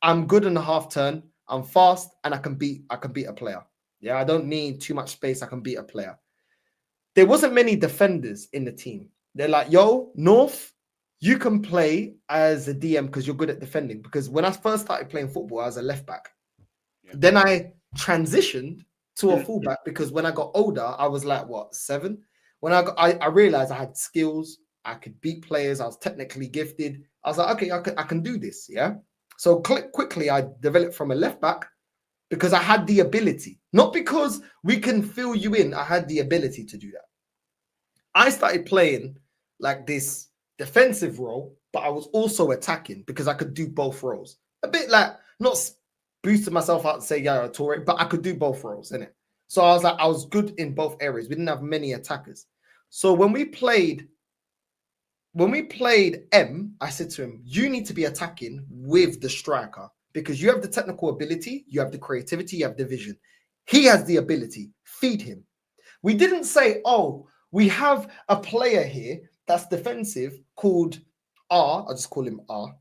I'm good in the half turn. I'm fast and I can beat a player. Yeah, I don't need too much space. I can beat a player. There wasn't many defenders in the team. They're like, yo, North, you can play as a DM because you're good at defending. Because when I first started playing football, I was a left back. Yeah. Then I transitioned to a fullback because when I got older, I was like, what, 7? When I realized I had skills. I could beat players. I was technically gifted. I was like, okay, I can do this. Yeah. So quickly, I developed from a left back because I had the ability, not because we can fill you in. I had the ability to do that. I started playing like this defensive role, but I was also attacking because I could do both roles. A bit like not boosting myself out and say, yeah, I'm Toure, but I could do both roles, innit? So I was like, I was good in both areas. We didn't have many attackers. So when we played M, I said to him, you need to be attacking with the striker because you have the technical ability, you have the creativity, you have the vision. He has the ability. Feed him. We didn't say, oh, we have a player here that's defensive called R. I'll just call him R.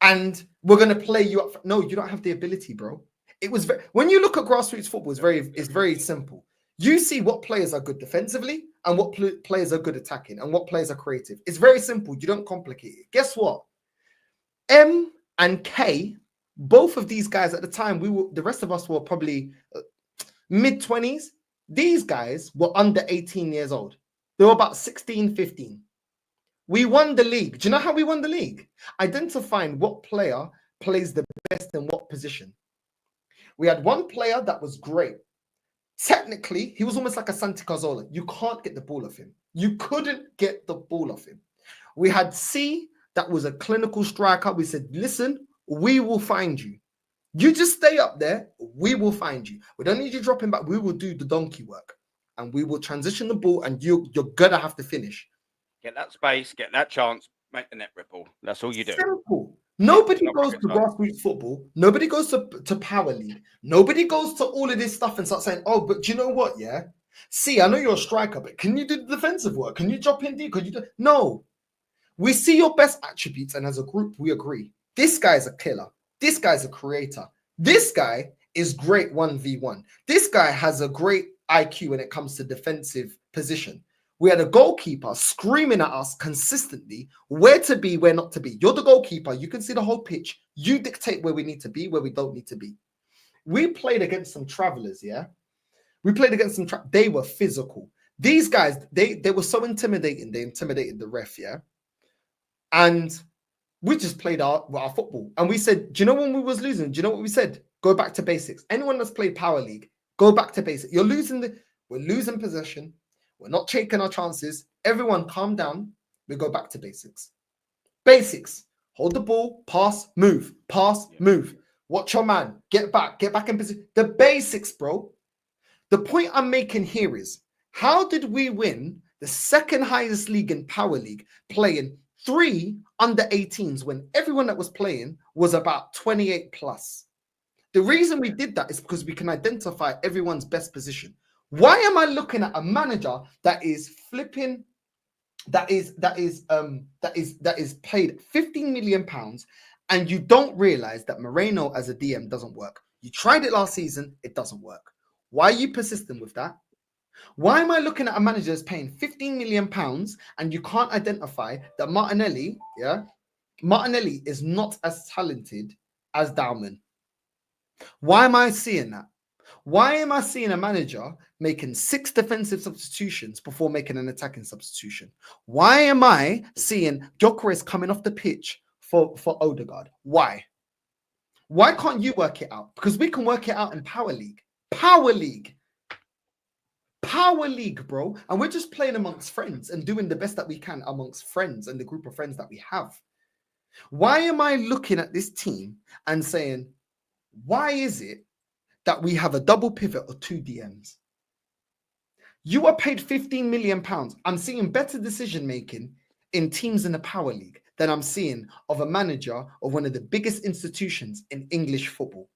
And we're going to play you up. No, you don't have the ability, bro. It was when you look at grassroots football, it's very simple. You see what players are good defensively and what players are good attacking and what players are creative. It's very simple. You don't complicate it. Guess what? M and K, both of these guys at the time, the rest of us were probably mid-20s. These guys were under 18 years old. They were about 16, 15. We won the league. Do you know how we won the league? Identifying what player plays the best in what position. We had one player that was great. Technically, he was almost like a Santi Cazorla. You can't get the ball off him. You couldn't get the ball off him. We had C, that was a clinical striker. We said, listen, we will find you. You just stay up there. We will find you. We don't need you dropping back. We will do the donkey work. And we will transition the ball, and you're going to have to finish. Get that space, get that chance, make the net ripple. That's all you do. Simple. Nobody goes to grassroots football. Nobody goes to Power League. Nobody goes to all of this stuff and start saying, oh, but do you know what, yeah? See, I know you're a striker, but can you do the defensive work? Can you drop in deep? Can you do... No. We see your best attributes, and as a group, we agree. This guy's a killer. This guy's a creator. This guy is great 1v1. This guy has a great IQ when it comes to defensive position. We had a goalkeeper screaming at us consistently where to be, where not to be. You're the goalkeeper. You can see the whole pitch. You dictate where we need to be, where we don't need to be. We played against some travelers, yeah? We played against some... They were physical. These guys, they were so intimidating. They intimidated the ref, yeah? And we just played our football. And we said, do you know when we was losing? Do you know what we said? Go back to basics. Anyone that's played Power League, go back to basics. We're losing possession. We're not taking our chances. Everyone calm down. We go back to basics. Basics. Hold the ball, pass, move, move. Watch your man. Get back in position. The basics, bro. The point I'm making here is, how did we win the second highest league in Power League playing 3 under 18s when everyone that was playing was about 28 plus? The reason we did that is because we can identify everyone's best position. Why am I looking at a manager that is flipping that is paid £15 million, and you don't realize that Moreno as a DM doesn't work. You tried it last season, it doesn't work. Why are you persistent with that? Why am I looking at a manager that's paying £15 million and you can't identify that Martinelli is not as talented as Dalman? Why am I seeing that? Why am I seeing a manager making 6 defensive substitutions before making an attacking substitution? Why am I seeing Gyökeres coming off the pitch for Odegaard? Why? Why can't you work it out? Because we can work it out in Power League. Power League, bro. And we're just playing amongst friends and doing the best that we can amongst friends and the group of friends that we have. Why am I looking at this team and saying, why is it that we have a double pivot or 2 DMs? You are paid £15 million. I'm seeing better decision making in teams in the Power League than I'm seeing of a manager of one of the biggest institutions in English football.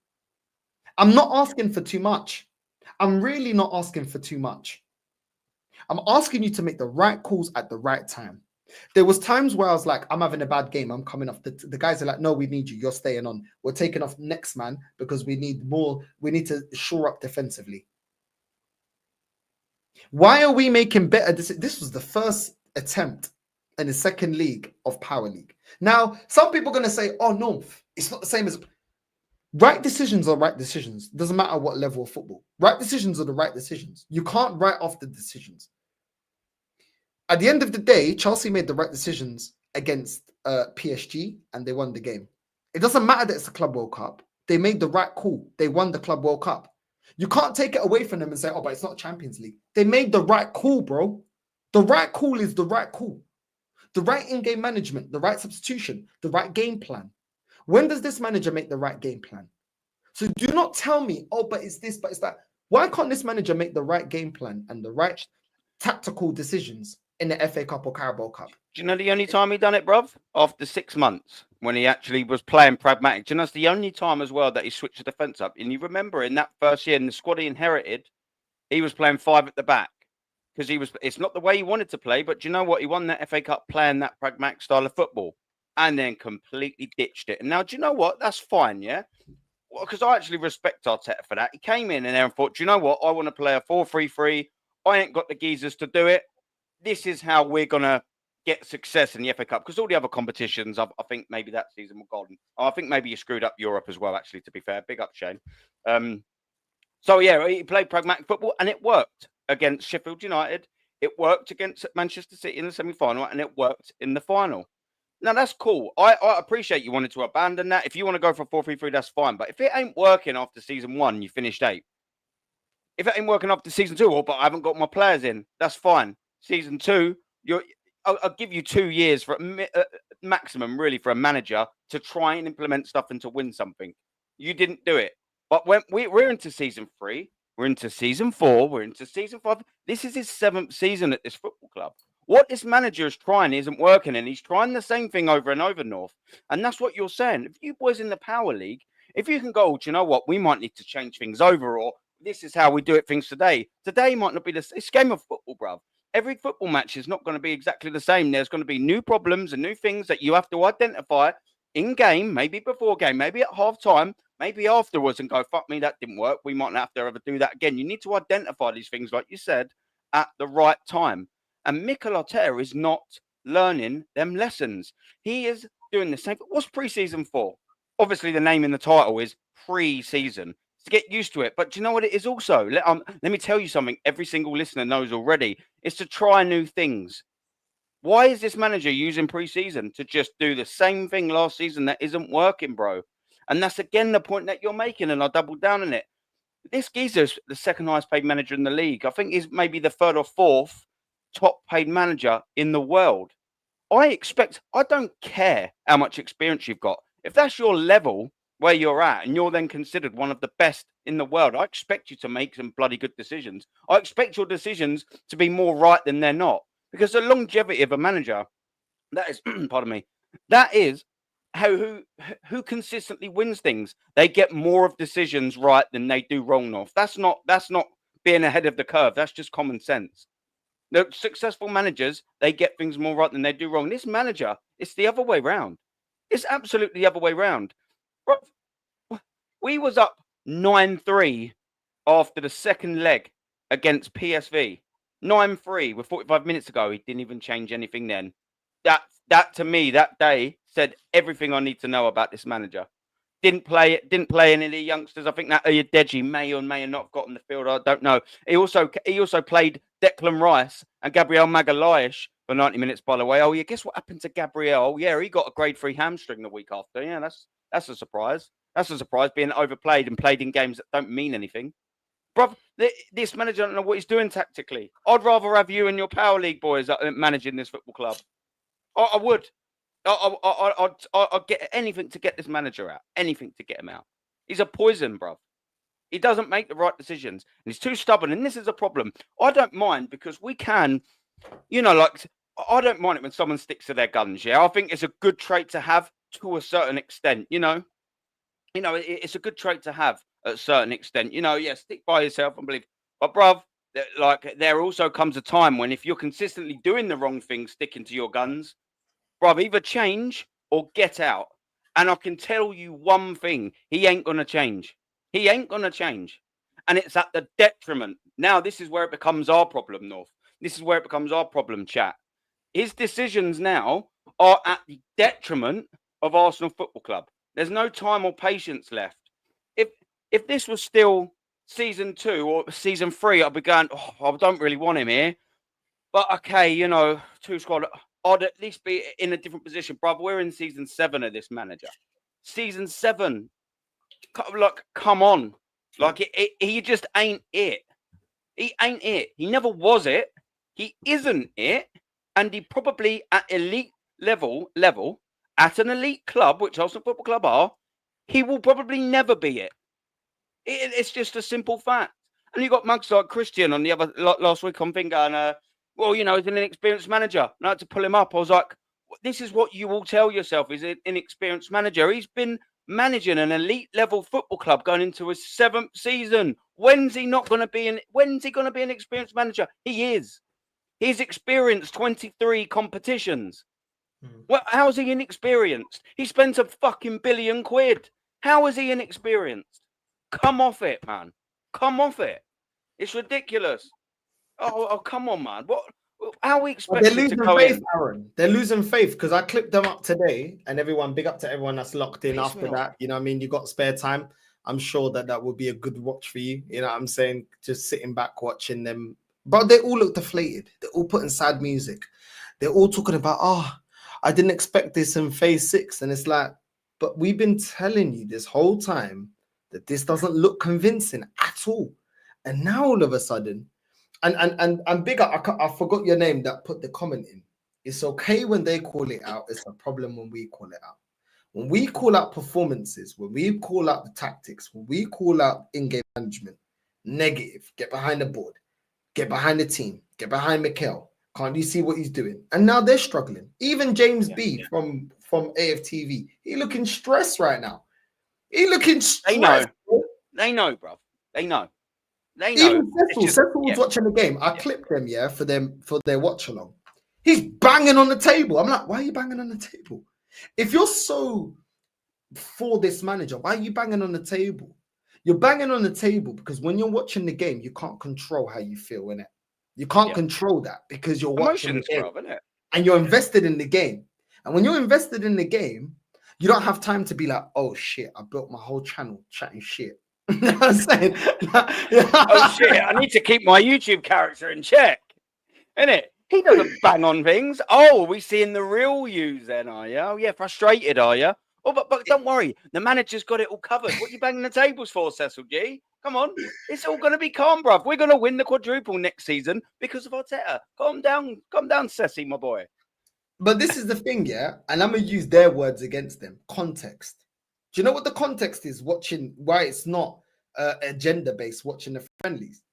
I'm not asking for too much. I'm really not asking for too much. I'm asking you to make the right calls at the right time. There was times where I was like, I'm having a bad game. I'm coming off. The guys are like, no, we need you. You're staying on. We're taking off next man because we need more. We need to shore up defensively. Why are we making better decisions? This was the first attempt in the second league of Power League. Now, some people are going to say, oh, no, it's not the same as... Right decisions are right decisions. Doesn't matter what level of football. Right decisions are the right decisions. You can't write off the decisions. At the end of the day, Chelsea made the right decisions against PSG and they won the game. It doesn't matter that it's the Club World Cup. They made the right call. They won the Club World Cup. You can't take it away from them and say, oh, but it's not Champions League. They made the right call, bro. The right call is the right call. The right in-game management, the right substitution, the right game plan. When does this manager make the right game plan? So do not tell me, oh, but it's this, but it's that. Why can't this manager make the right game plan and the right tactical decisions in the FA Cup or Carabao Cup? Do you know the only time he done it, bruv? After 6 months, when he actually was playing pragmatic. Do you know that's the only time as well that he switched the defence up? And you remember in that first year in the squad he inherited, he was playing 5 at the back. Because it's not the way he wanted to play, but do you know what? He won that FA Cup playing that pragmatic style of football and then completely ditched it. And now, do you know what? That's fine, yeah? Well, because I actually respect Arteta for that. He came in there and thought, do you know what? I want to play a 4-3-3. I ain't got the geezers to do it. This is how we're going to get success in the FA Cup. Because all the other competitions, I think maybe that season were gone. I think maybe you screwed up Europe as well, actually, to be fair. Big up, Shane. So, yeah, he played pragmatic football and it worked against Sheffield United. It worked against Manchester City in the semi-final and it worked in the final. Now, that's cool. I appreciate you wanted to abandon that. If you want to go for 4-3-3, that's fine. But if it ain't working after season 1, you finished 8th. If it ain't working after season 2, but I haven't got my players in, that's fine. Season 2, I'll give you 2 years for maximum, really, for a manager to try and implement stuff and to win something. You didn't do it. But when we're into season 3, we're into season 4, we're into season 5. This is his 7th season at this football club. What this manager is trying isn't working, and he's trying the same thing over and over, North. And that's what you're saying. If you boys in the Power League, if you can go, do you know what? We might need to change things over, or this is how we do it things today. Today might not be it's game of football, bruv. Every football match is not going to be exactly the same. There's going to be new problems and new things that you have to identify in game, maybe before game, maybe at half time, maybe afterwards, and go, fuck me, that didn't work. We might not have to ever do that again. You need to identify these things, like you said, at the right time. And Mikel Arteta is not learning them lessons. He is doing the same. What's pre-season for? Obviously, the name in the title is pre-season. To get used to it. But do you know what it is also? Let me tell you something every single listener knows already. It's to try new things. Why is this manager using pre-season to just do the same thing last season that isn't working, bro? And that's, again, the point that you're making, and I double down on it. This geezer's the second highest paid manager in the league. I think he's maybe the 3rd or 4th top paid manager in the world. I don't care how much experience you've got. If that's your level where you're at and you're then considered one of the best in the world, I expect you to make some bloody good decisions. I expect your decisions to be more right than they're not. Because the longevity of a manager, that is, pardon me, that is who consistently wins things. They get more of decisions right than they do wrong, North. That's not being ahead of the curve. That's just common sense. The successful managers, they get things more right than they do wrong. This manager, it's the other way round. It's absolutely the other way round. We was up 9-3 after the second leg against PSV. 9-3 with 45 minutes ago. He didn't even change anything then. That to me, that day said everything I need to know about this manager. Didn't play any of the youngsters. I think that Odegaard may or may not have got on the field. I don't know. He also played Declan Rice and Gabriel Magalhaes for 90 minutes, by the way. Oh, yeah, guess what happened to Gabriel? Yeah, he got a grade 3 hamstring the week after. Yeah, that's a surprise. That's a surprise, being overplayed and played in games that don't mean anything. Bruv, this manager don't know what he's doing tactically. I'd rather have you and your Power League boys managing this football club. I would. I'd get anything to get this manager out. Anything to get him out. He's a poison, bruv. He doesn't make the right decisions. And he's too stubborn. And this is a problem. I don't mind because we can, I don't mind it when someone sticks to their guns, yeah? I think it's a good trait to have to a certain extent, it's a good trait to have at a certain extent. Stick by yourself and believe. But, bruv, there also comes a time when if you're consistently doing the wrong thing, sticking to your guns, bruv, either change or get out. And I can tell you one thing, he ain't going to change. He ain't going to change. And it's at the detriment. Now, this is where it becomes our problem, North. This is where it becomes our problem, chat. His decisions now are at the detriment of Arsenal Football Club. There's no time or patience left. If this was still season 2 or season 3, I'd be going, I don't really want him here. But okay, 2 squad, I'd at least be in a different position. Bruv, we're in season 7 of this manager. Season 7. Come on. He just ain't it. He ain't it. He never was it. He isn't it. And he probably at elite level, at an elite club, which Arsenal Football Club are, he will probably never be it. It's just a simple fact. And you got mugs like Christian on the other last week on Finger, and he's an inexperienced manager. And I had to pull him up. I was like, this is what you will tell yourself: is an inexperienced manager. He's been managing an elite level football club going into his 7th season. When's he going to be an experienced manager? He is. He's experienced 23 competitions. Well, how is he inexperienced? He spent a fucking £1 billion. How is he inexperienced? Come off it, man. Come off it. It's ridiculous. Oh, come on, man. What? How are we expected to go in? Aaron. They're losing faith because I clipped them up today, and everyone, big up to everyone that's locked in after that. You know what I mean? You got spare time. I'm sure that would be a good watch for you. You know what I'm saying? Just sitting back watching them. But they all look deflated. They're all putting sad music. They're all talking about, I didn't expect this in phase 6. And it's like, but we've been telling you this whole time that this doesn't look convincing at all. And now all of a sudden, and big up, I forgot your name that put the comment in. It's okay when they call it out. It's a problem when we call it out. When we call out performances, when we call out the tactics, when we call out in-game management, negative, get behind the board, get behind the team, get behind Mikel. Can't you see what he's doing? And now they're struggling. Even James B from AFTV, he looking stressed right now. He looking stressed. They know, bro. They know. Even Cecil was watching the game. I clipped them, for their watch along. He's banging on the table. I'm like, why are you banging on the table? If you're so for this manager, why are you banging on the table? You're banging on the table because when you're watching the game, you can't control how you feel, innit? You can't control that because you're watching the game, and you're invested in the game. And when you're invested in the game, you don't have time to be like, oh shit, I built my whole channel chatting shit. You know what I'm saying? Oh shit, I need to keep my YouTube character in check. Innit? He doesn't bang on things. Oh, are we seeing the real yous then, are you? Oh yeah, frustrated, are you? Oh, but don't worry, the manager's got it all covered. What are you banging the tables for, Cecil G? Come on, it's all going to be calm, bruv. We're going to win the quadruple next season because of Arteta. Calm down, Ceci, my boy. But this is the thing, and I'm going to use their words against them. Context. Do you know what the context is watching, why it's not agenda-based watching the friendlies?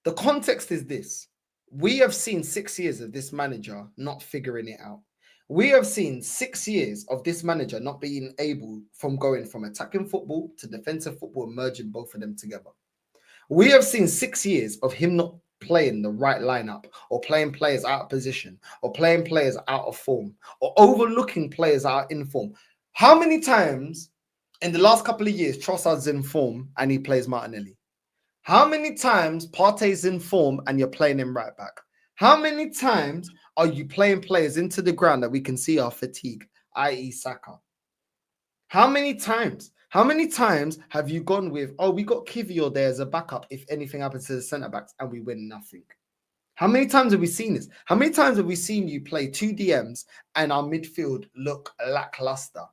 The context is this. We have seen 6 years of this manager not figuring it out. We have seen 6 years of this manager not being able from going from attacking football to defensive football, merging both of them together. We have seen 6 years of him not playing the right lineup, or playing players out of position, or playing players out of form, or overlooking players out in form. How many times in the last couple of years Trossard's in form and he plays Martinelli? How many times Partey's in form and you're playing him right back? How many times are you playing players into the ground that we can see are fatigue, i.e. Saka? How many times? How many times have you gone with, oh, we got Kivior there as a backup if anything happens to the centre-backs and we win nothing? How many times have we seen this? How many times have we seen you play 2 DMs and our midfield look lackluster?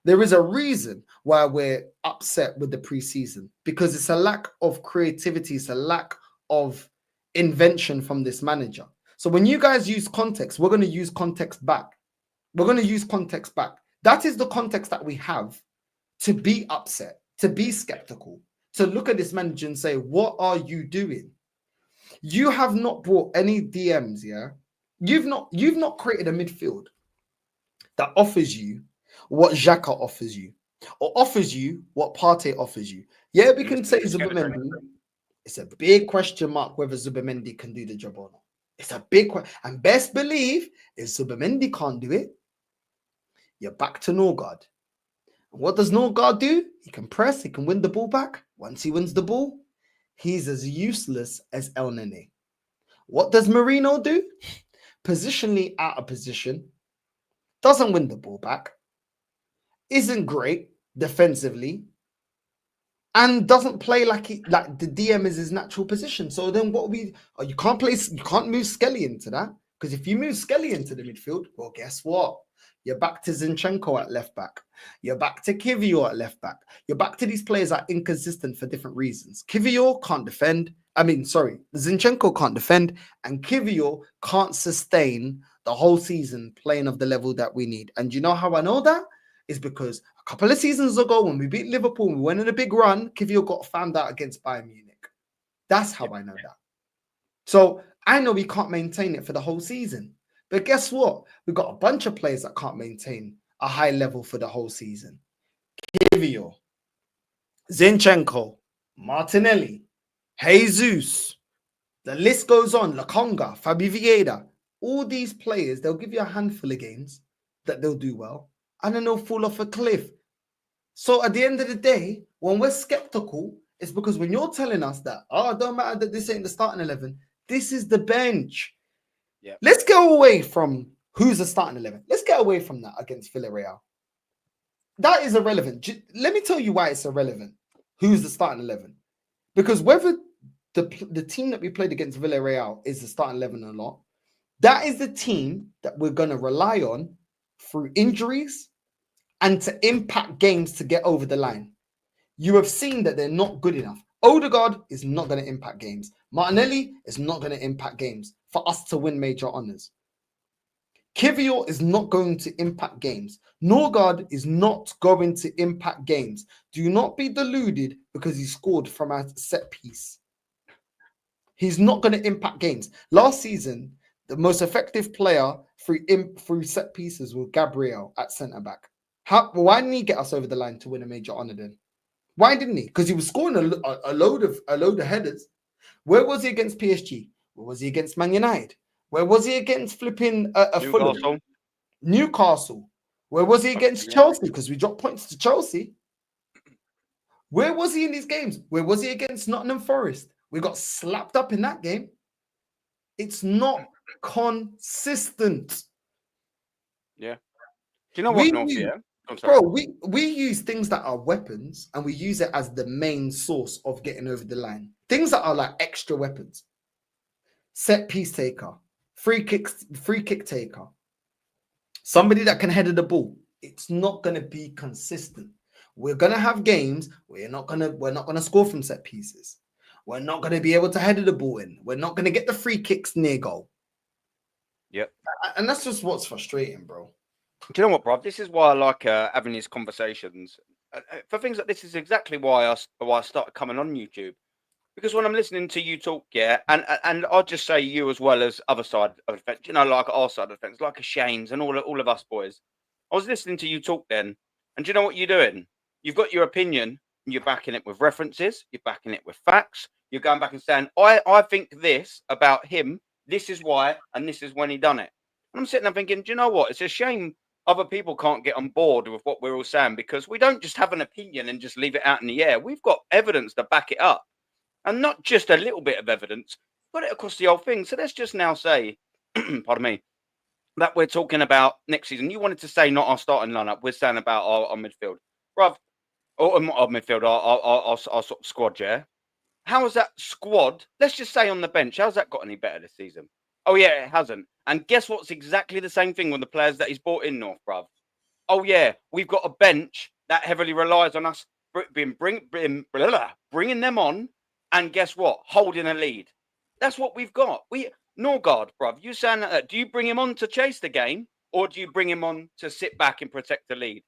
There is a reason why we're upset with the preseason, because it's a lack of creativity. It's a lack of invention from this manager. So when you guys use context, we're going to use context back. We're going to use context back. That is the context that we have to be upset, to be skeptical, to look at this manager and say, what are you doing? You have not brought any DMs, yeah? You've not created a midfield that offers you what Xhaka offers you, or offers you what Partey offers you. Yeah, we can say Zubimendi. It's a big question mark whether Zubimendi can do the job or not. It's a big question. And best believe if Zubimendi can't do it, you're back to Norgard. And what does Norgard do? He can press, he can win the ball back. Once he wins the ball, he's as useless as El Nene. What does Marino do? Positionally out of position, doesn't win the ball back, isn't great defensively, and doesn't play like the DM is his natural position. So then you can't move Skelly into that, because if you move Skelly into the midfield, well, guess what? You're back to Zinchenko at left back. You're back to Kivior at left back. You're back to these players that are inconsistent for different reasons. Kivior can't defend. Zinchenko can't defend, and Kivior can't sustain the whole season playing of the level that we need. And you know how I know that? Is because a couple of seasons ago when we beat Liverpool, we went on a big run, Kivior got found out against Bayern Munich. That's how I know that. So I know we can't maintain it for the whole season. But guess what? We've got a bunch of players that can't maintain a high level for the whole season. Kivior, Zinchenko, Martinelli, Jesus, the list goes on, Lokonga, Fabi Vieira. All these players, they'll give you a handful of games that they'll do well, and then they'll fall off a cliff. So at the end of the day, when we're skeptical, it's because when you're telling us that, it don't matter that this ain't the starting 11, this is the bench. Yeah. Let's go away from who's the starting 11. Let's get away from that against Villarreal. That is irrelevant. Let me tell you why it's irrelevant. Who's the starting 11? Because whether the team that we played against Villarreal is the starting 11 or not, that is the team that we're going to rely on through injuries and to impact games to get over the line. You have seen that they're not good enough. Odegaard is not going to impact games. Martinelli is not going to impact games for us to win major honours. Kivior is not going to impact games. Norgard is not going to impact games. Do not be deluded because he scored from a set piece. He's not going to impact games. Last season, the most effective player through set pieces was Gabriel at centre-back. Why didn't he get us over the line to win a major honour then? Why didn't he? Because he was scoring a load of headers. Where was he against PSG? Where was he against Man United? Where was he against flipping Fulham? Newcastle. Where was he against Chelsea? Because we dropped points to Chelsea. Where was he in these games? Where was he against Nottingham Forest? We got slapped up in that game. It's not consistent. Yeah. Do you know what, we use things that are weapons and we use it as the main source of getting over the line. Things that are like extra weapons. Set piece taker, free kick taker, somebody that can header the ball. It's not going to be consistent. We're going to have games where we're not going to score from set pieces. We're not going to be able to header the ball in. We're not going to get the free kicks near goal. Yep. And that's just what's frustrating, bro. Do you know what, bro? This is why I like having these conversations. For things like this is exactly why I started coming on YouTube. Because when I'm listening to you talk, and I'll just say you as well as other side of the fence, like our side of the fence, like a Shane's and all of us boys. I was listening to you talk then, and do you know what you're doing? You've got your opinion, and you're backing it with references, you're backing it with facts, you're going back and saying, I think this about him, this is why, and this is when he done it. And I'm sitting there thinking, do you know what? It's a shame other people can't get on board with what we're all saying, because we don't just have an opinion and just leave it out in the air. We've got evidence to back it up, and not just a little bit of evidence. Got it across the whole thing. So let's just now say, pardon me, that we're talking about next season. You wanted to say not our starting lineup. We're saying about our midfield, bruv, or our midfield, our sort of squad. Yeah, how has that squad? Let's just say on the bench. How's that got any better this season? Oh yeah, it hasn't. And guess what's exactly the same thing with the players that he's brought in, North, bruv. Oh yeah, we've got a bench that heavily relies on us bringing them on, and guess what? Holding a lead. That's what we've got. Norgard, bruv, you saying that? Do you bring him on to chase the game, or do you bring him on to sit back and protect the lead?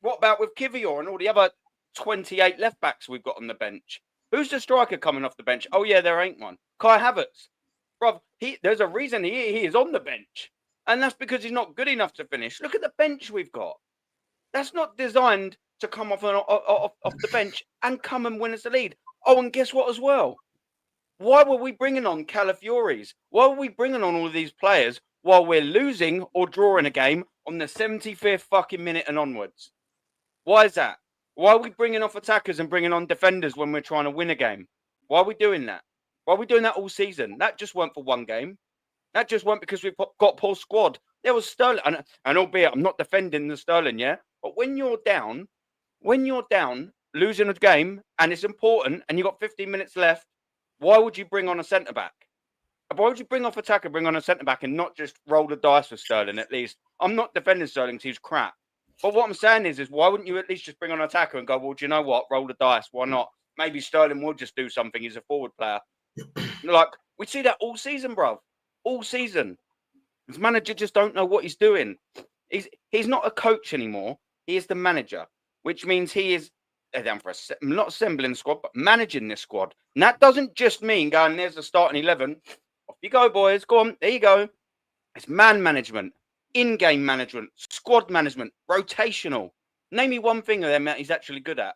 What about with Kivior and all the other 28 left backs we've got on the bench? Who's the striker coming off the bench? Oh yeah, there ain't one. Kai Havertz, bruv. There's a reason he is on the bench, and that's because he's not good enough to finish. Look at the bench we've got. That's not designed to come off the bench and come and win us the lead. Oh, and guess what as well? Why were we bringing on Calafiores? Why were we bringing on all of these players while we're losing or drawing a game on the 75th fucking minute and onwards? Why is that? Why are we bringing off attackers and bringing on defenders when we're trying to win a game? Why are we doing that? Why are we doing that all season? That just weren't for one game. That just weren't because we've got poor squad. There was Sterling, and albeit I'm not defending the Sterling, yeah? But when you're down, losing a game, and it's important, and you've got 15 minutes left, why would you bring on a centre-back? Why would you bring off attacker, bring on a centre-back, and not just roll the dice with Sterling, at least? I'm not defending Sterling because he's crap. But what I'm saying is why wouldn't you at least just bring on an attacker and go, well, do you know what? Roll the dice. Why not? Maybe Sterling will just do something. He's a forward player. Like, we see that all season, bruv. All season. His manager just don't know what he's doing. He's not a coach anymore. He is the manager, which means he is down for not assembling the squad, but managing this squad. And that doesn't just mean going, there's the starting 11. Off you go, boys. Go on. There you go. It's man management, in-game management, squad management, rotational. Name me one thing of them that he's actually good at.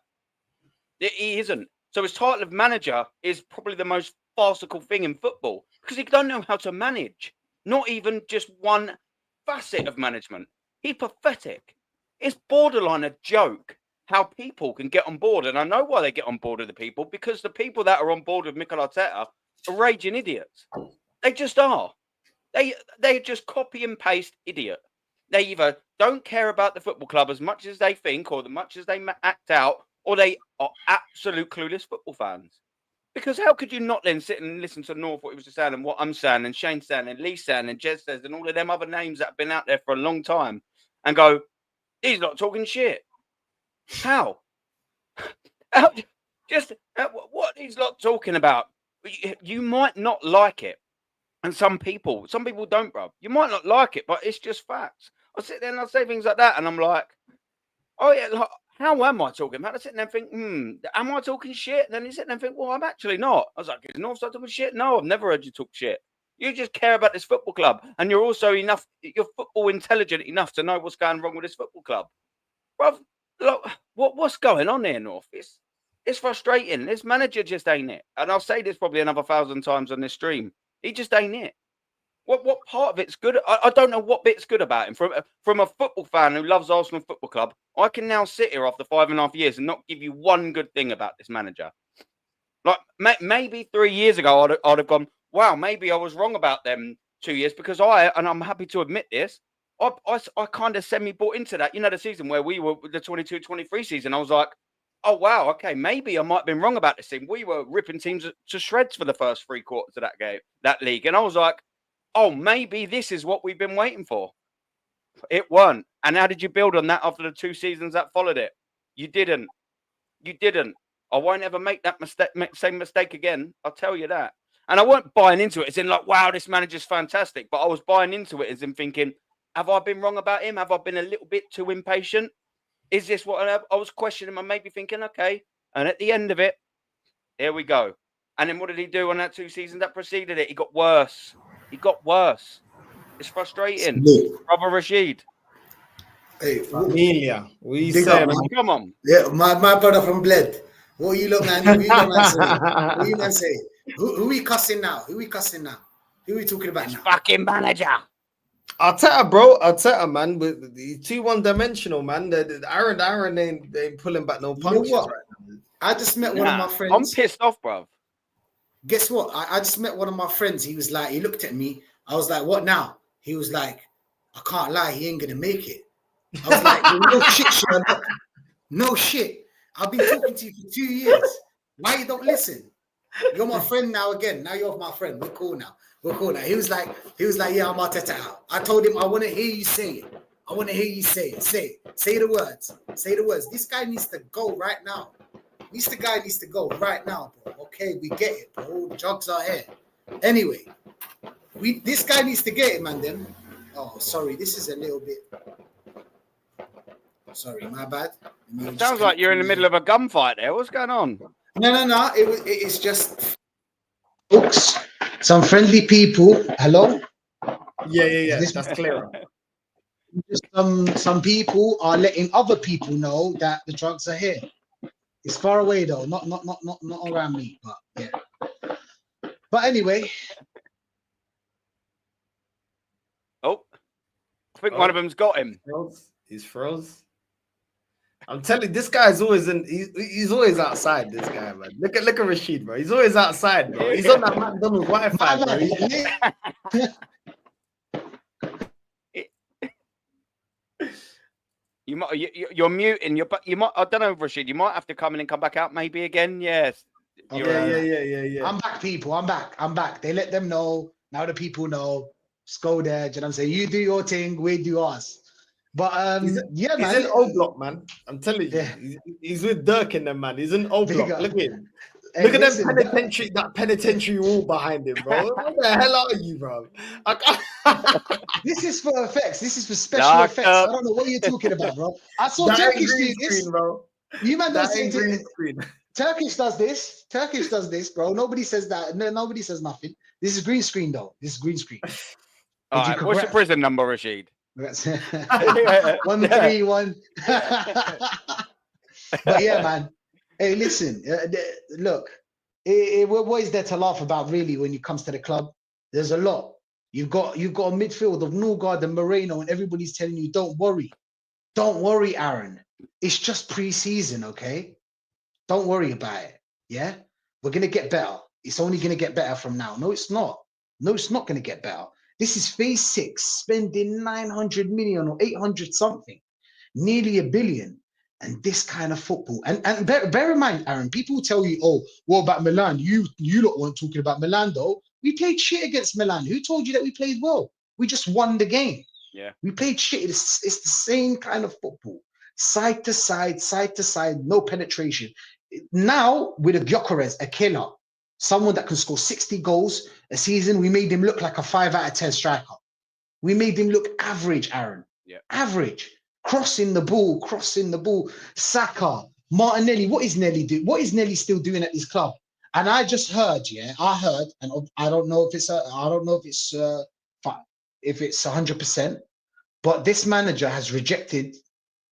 He isn't. So his title of manager is probably the most farcical thing in football because he don't know how to manage. Not even just one facet of management. He's pathetic. It's borderline a joke how people can get on board. And I know why they get on board with the people, because the people that are on board with Mikel Arteta are raging idiots. They just are. They just copy and paste idiot. They either don't care about the football club as much as they think or as much as they act out, or they are absolute clueless football fans. Because how could you not then sit and listen to North, what he was just saying, and what I'm saying, and Shane saying, and Lee saying, and Jez says, and all of them other names that have been out there for a long time, and go, he's not talking shit. How? What he's not talking about? You might not like it, and some people don't, bro. You might not like it, but it's just facts. I sit there and I say things like that, and I'm like, oh yeah, like, how am I talking about? I sit there and think, am I talking shit? And then you sit there and think, well, I'm actually not. I was like, is North talking shit? No, I've never heard you talk shit. You just care about this football club, and you're also you're football intelligent enough to know what's going wrong with this football club, bro. Look, what's going on here, North? It's frustrating. This manager just ain't it. And I'll say this probably another 1,000 times on this stream. He just ain't it. What part of it's good? I don't know what bit's good about him. From a football fan who loves Arsenal Football Club, I can now sit here after 5.5 years and not give you one good thing about this manager. Like maybe 3 years ago, I'd have gone, wow, maybe I was wrong about them 2 years, because and I'm happy to admit this, I kind of semi-bought into that. You know, the season where we were, the 22-23 season, I was like, oh, wow, okay, maybe I might have been wrong about this team. We were ripping teams to shreds for the first 3 quarters of that game, that league. And I was like, oh, maybe this is what we've been waiting for. It weren't. And how did you build on that after the 2 seasons that followed it? You didn't. I won't ever make that same mistake again. I'll tell you that. And I weren't buying into it as in like, wow, this manager's fantastic. But I was buying into it as in thinking, have I been wrong about him? Have I been a little bit too impatient? Is this what I was questioning? I may be thinking, okay. And at the end of it, here we go. And then what did he do on that 2 seasons that preceded it? He got worse. It's frustrating. Brother Rachid. Hey, Familia. We Big say, up, man. Come on. Yeah, my brother from Bled. What you look, man? What you look, man? Say? What you man say? Who we cussing now? Who we cussing now? Who we talking about now? Fucking manager. Arteta, bro. Arteta, man. With the 2 1-dimensional, man. The Aaron ain't pulling back no You know punches what? right now. I just met one of my friends. I'm pissed off, bruv. Guess what? I just met one of my friends. He was like, he looked at me. I was like, what now? He was like, I can't lie, he ain't gonna make it. I was like, no shit, Sherlock. No shit. I've been talking to you for 2 years. Why you don't listen? You're my friend now again. Now you're my friend. We're cool now. He was like, yeah, I'm Arteta out. I told him I want to hear you say it. I want to hear you say it. Say it. Say the words. Say the words. This guy needs to go right now. This guy needs to go right now, bro. Okay, we get it, bro. The jugs are here. Anyway, this guy needs to get it, man. Then. Oh, sorry. This is a little bit. Sorry, my bad. It sounds like you're in the middle of a gunfight there. What's going on? No. It's just folks. Some friendly people. Hello. Yeah. That's clearer. Just some people are letting other people know that the drugs are here. It's far away though, not around me, but yeah. But anyway. Oh, I think one of them's got him. He's froze. I'm telling you, this guy's always he's always outside, this guy, man. Look at Rachid, bro. He's always outside, bro. He's on that McDonald's Wi-Fi, bro. You're muting. You might. I don't know, Rachid. You might have to come in and come back out, maybe again. Yes. Yeah. I'm back, people. I'm back. They let them know. Now the people know. Just go there. You know what I'm saying? You do your thing, we do ours. But yeah, man. He's in O Block, man. I'm telling you. Yeah. He's with Dirk in them, man. He's in O Block. Look at him. Hey, Look at listen, that penitentiary wall behind him, bro. What the hell are you, bro? This is for effects. This is for special effects. I don't know what you're talking about, bro. I saw Turkish do this, bro. You man don't say green screen. Turkish does this, bro. Nobody says that. No, nobody says nothing. This is green screen, though. This is green screen. All right, what's your prison number, Rachid? That's 131. But yeah, man. Hey, listen. Look, we're always there to laugh about. Really, when it comes to the club, there's a lot. You've got a midfield of Norgard and Moreno, and everybody's telling you, don't worry, Aaron. It's just pre-season, okay? Don't worry about it. Yeah, we're gonna get better. It's only gonna get better from now. No, it's not. No, it's not gonna get better. This is phase 6, spending 900 million or 800 something, nearly $1 billion, and this kind of football. And bear in mind, Aaron, people tell you, oh, what about Milan? You lot weren't talking about Milan, though. We played shit against Milan. Who told you that we played well? We just won the game. Yeah. We played shit. It's the same kind of football. Side to side, no penetration. Now, with a Gyökeres, a killer, someone that can score 60 goals a season, we made him look like a 5 out of 10 striker. We made him look average, Aaron. Yeah. Average. Crossing the ball. Saka, Martinelli. What is Nelly doing? What is Nelly still doing at this club? And I just heard, and I don't know if it's 100%, but this manager has rejected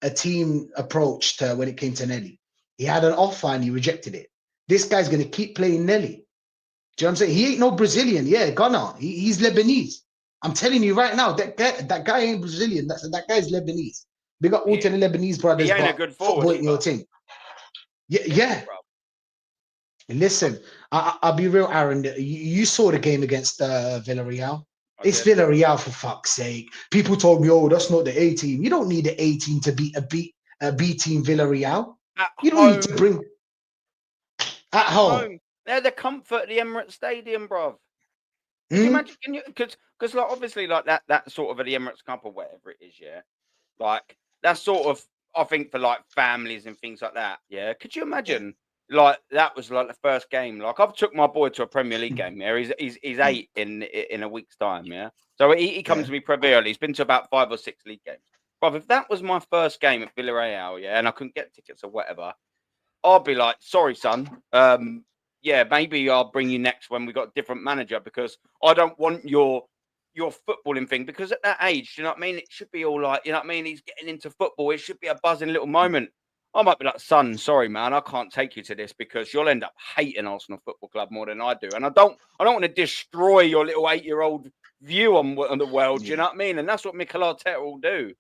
a team approach to when it came to Nelly. He had an offer and he rejected it. This guy's going to keep playing Nelly. Do you know what I'm saying? He ain't no Brazilian. Yeah, Ghana. He's Lebanese. I'm telling you right now, that guy ain't Brazilian. That guy's Lebanese. Big up all to the Lebanese brothers. He ain't a good forward in your team. Yeah. Listen, I'll be real, Aaron. You saw the game against Villarreal. It's Villarreal, for fuck's sake. People told me, oh, that's not the A team. You don't need the A team to beat a B team Villarreal. You don't need to bring at home. They're the comfort of the Emirates Stadium, bruv. Can you imagine? Because like obviously like that sort of at the Emirates Cup or whatever it is, yeah. Like that's sort of I think for like families and things like that, yeah. Could you imagine? Like that was like the first game. Like I've took my boy to a Premier League game. Yeah, he's 8 in a week's time. Yeah, so he comes to me pretty early. He's been to about 5 or 6 league games. But if that was my first game at Villarreal, yeah, and I couldn't get tickets or whatever, I'd be like, sorry, son. Yeah, maybe I'll bring you next when we got a different manager because I don't want your footballing thing. Because at that age, you know what I mean? It should be all like, you know what I mean? He's getting into football. It should be a buzzing little moment. I might be like, son, sorry, man, I can't take you to this because you'll end up hating Arsenal Football Club more than I do. And I don't want to destroy your little 8-year-old view on the world. Do you know what I mean? And that's what Mikel Arteta will do.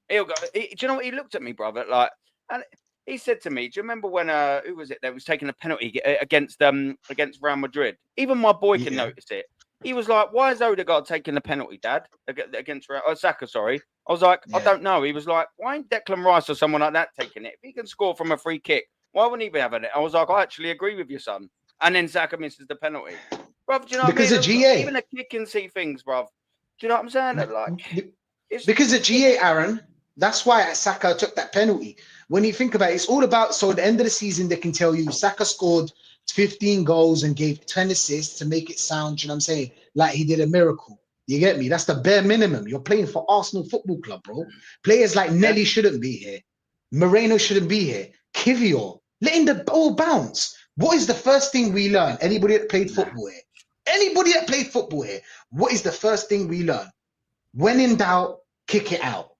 He'll go. Do you know what he looked at me, brother? Like, and he said to me, "Do you remember when who was it that was taking a penalty against Real Madrid? Even my boy can notice it. He was like, "Why is Odegaard taking the penalty, Dad, against Saka?" Sorry, I was like, "I don't know." He was like, "Why ain't Declan Rice or someone like that taking it? If he can score from a free kick, why wouldn't he be having it?" I was like, "I actually agree with you, son." And then Saka misses the penalty, bro. Do you know Because what I mean? of GA. Even the kick can see things, bro. Do you know what I'm saying? Like, because of GA, Aaron. That's why Saka took that penalty. When you think about it, it's all about, so at the end of the season, they can tell you Saka scored 15 goals and gave 10 assists to make it sound, you know what I'm saying, like he did a miracle. You get me? That's the bare minimum. You're playing for Arsenal Football Club, bro. Players like Nelly shouldn't be here. Moreno shouldn't be here. Kivior, letting the ball bounce. What is the first thing we learn? Anybody that played football here? Anybody that played football here? What is the first thing we learn? When in doubt, kick it out.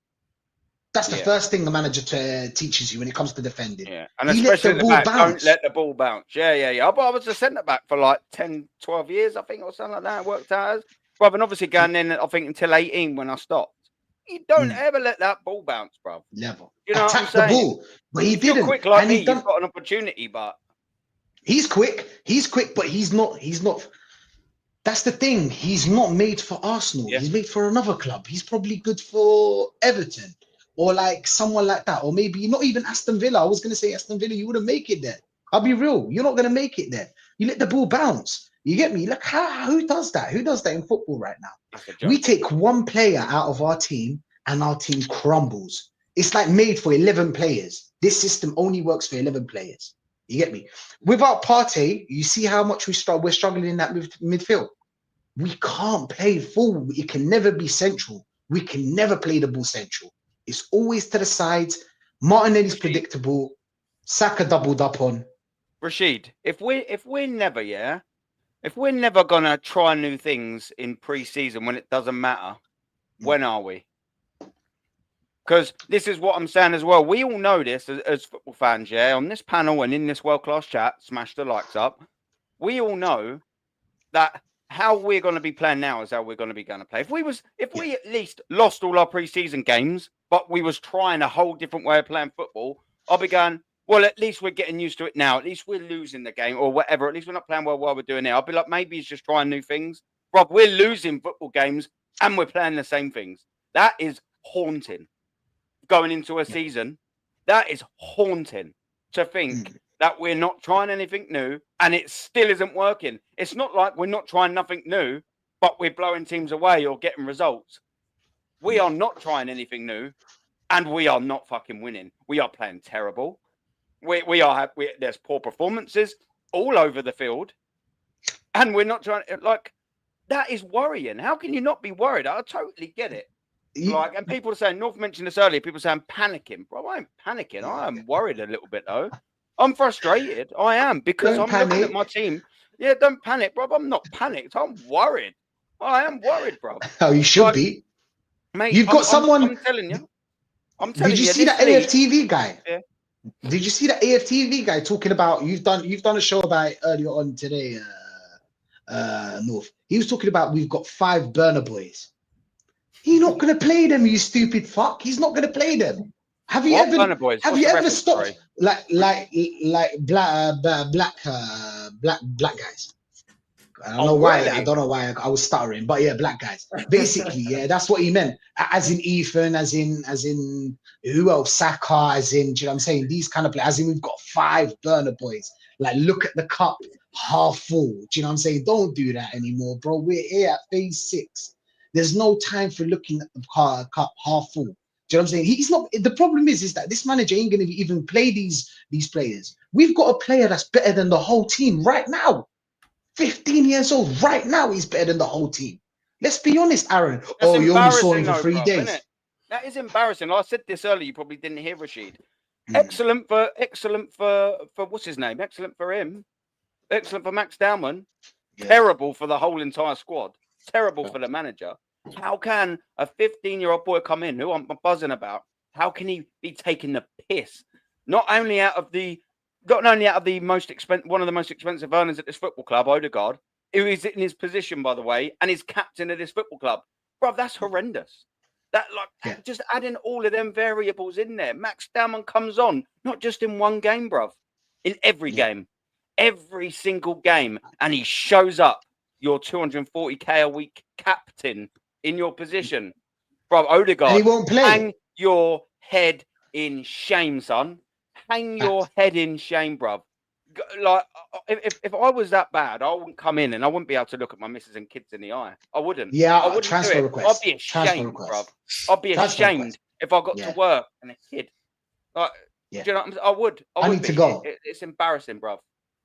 That's the first thing the manager teaches you when it comes to defending. Yeah, and He especially let the at the ball back, bounce. don't let the ball bounce. Yeah. But I was a centre back for like 10, 12 years, I think, or something like that. It worked out as. Bruv, and obviously going in, I think, until 18 when I stopped. You don't ever let that ball bounce, bruv. Level. You know Attack what I'm the saying? ball. But he If you're didn't. quick like And me, he's done. you've got an opportunity, but He's quick, but he's not. That's the thing. He's not made for Arsenal. Yeah. He's made for another club. He's probably good for Everton or like someone like that. Or maybe not even Aston Villa. I was going to say Aston Villa, you wouldn't make it there. I'll be real. You're not going to make it there. You let the ball bounce. You get me? Look, who does that? Who does that in football right now? it's a joke. We take one player out of our team and our team crumbles. It's like made for 11 players. This system only works for 11 players. You get me? Without Partey, you see how much we're struggling in that midfield. We can't play full. It can never be central. We can never play the ball central. It's always to the sides. Martinelli's predictable. Saka doubled up on. Rachid, if we're never gonna try new things in pre-season when it doesn't matter, when are we? Because this is what I'm saying as well. We all know this as football fans, yeah. On this panel and in this world-class chat, smash the likes up. We all know that how we're going to be playing now is how we're going to play. If we at least lost all our pre-season games, but we was trying a whole different way of playing football, I'll be going, well, at least we're getting used to it now. At least we're losing the game or whatever. At least we're not playing well while we're doing it. I'll be like, maybe he's just trying new things. Rob, we're losing football games and we're playing the same things. That is haunting. Going into a season, that is haunting to think that we're not trying anything new and it still isn't working. It's not like we're not trying nothing new, but we're blowing teams away or getting results. We are not trying anything new and we are not fucking winning. We are playing terrible. There's poor performances all over the field and we're not trying, like, that is worrying. How can you not be worried? I totally get it. And people are saying, North mentioned this earlier, people saying panicking. Bro, I ain't panicking. I am worried a little bit, though. I'm frustrated. I am, because I'm looking at my team. Yeah, don't panic, bro. I'm not panicked. I'm worried. I am worried, bro. Oh, you should be. Mate, You've got someone. I'm telling you. Did you see that AFTV guy? Yeah. Did you see that AFTV guy talking about, you've done a show about it earlier on today, North. He was talking about we've got 5 burner boys. He's not going to play them, you stupid fuck. He's not going to play them. Have you ever stopped like black guys? I don't know why. Really? I don't know why I was stuttering, but yeah, black guys. Basically, yeah, that's what he meant. As in Ethan, as in who else? Saka, as in, do you know what I'm saying? These kind of players. As in, we've got 5 burner boys. Like, look at the cup half full. Do you know what I'm saying? Don't do that anymore, bro. We're here at phase 6. There's no time for looking at the cup half full. Do you know what I'm saying? He's not. The problem is that this manager ain't going to even play these players. We've got a player that's better than the whole team right now. 15 years old right now, he's better than the whole team. Let's be honest, Aaron. That's you only saw him for 3 days. Isn't it? That is embarrassing. I said this earlier. You probably didn't hear Rachid. Excellent for what's his name? Excellent for him. Excellent for Max Dowman. Yeah. Terrible for the whole entire squad. Terrible for the manager. How can a 15-year-old boy come in, who I'm buzzing about, how can he be taking the piss Not only out of the one of the most expensive earners at this football club, Odegaard, who is in his position, by the way, and is captain of this football club. Bro, that's horrendous. Just adding all of them variables in there. Max Dowman comes on, not just in one game, bruv. In every game. Every single game. And he shows up, your 240k a week captain in your position. Bro, Odegaard, and he won't play. Hang your head in shame, son. Hang your head in shame, bruv. Like, if I was that bad, I wouldn't come in and I wouldn't be able to look at my missus and kids in the eye. I wouldn't. Yeah, I wouldn't transfer request. I'd be ashamed, bruv. I'd be ashamed if I got to work and a kid. Like, do you know what I would. I need to go. It's embarrassing, bruv.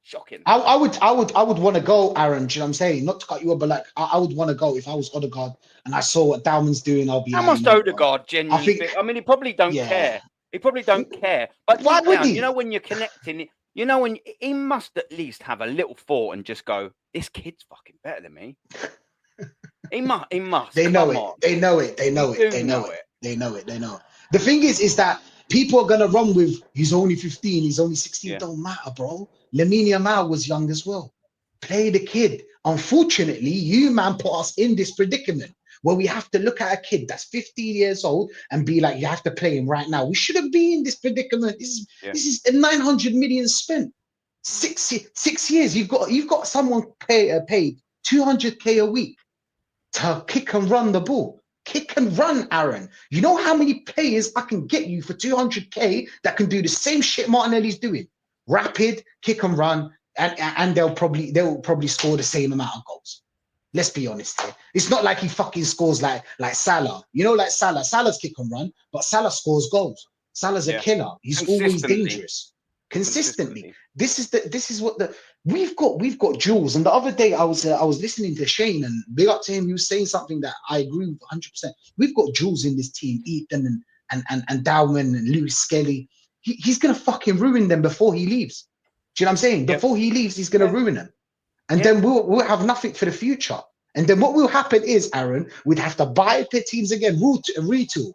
Shocking. I would want to go, Aaron. Do you know what I'm saying? Not to cut you up, but like I would want to go if I was Odegaard and I saw what Dowman's doing. I'll be. How much Odegaard genuinely? I mean, he probably don't care. He probably don't care. But why would he? You know, when you're connecting, you know, when he must at least have a little thought and just go, "This kid's fucking better than me." He must. They know it. They know it. They know it. They know it. They know it. They know it. The thing is that people are gonna run with. He's only 15. He's only 16. Don't matter, bro. Lamine Yamal was young as well. Play the kid. Unfortunately, you man put us in this predicament where we have to look at a kid that's 15 years old and be like, you have to play him right now. We shouldn't be in this predicament. This is 900 million spent. 6 years. You've got someone paid 200k a week to kick and run the ball. Kick and run, Aaron. You know how many players I can get you for 200k that can do the same shit Martinelli's doing? Rapid, kick and run, and they'll probably score the same amount of goals. Let's be honest here. It's not like he fucking scores like Salah. You know, like Salah. Salah's kick and run, but Salah scores goals. Salah's a killer. He's always dangerous. Consistently. This is what we've got jewels. And the other day I was listening to Shane and big up to him. He was saying something that I agree with 100%. We've got jewels in this team, Ethan and Dowman and Lewis Skelly. He's gonna fucking ruin them before he leaves. Do you know what I'm saying? Before he leaves, he's gonna ruin them. And then we'll have nothing for the future. And then what will happen is, Aaron, we'd have to buy the teams again, retool.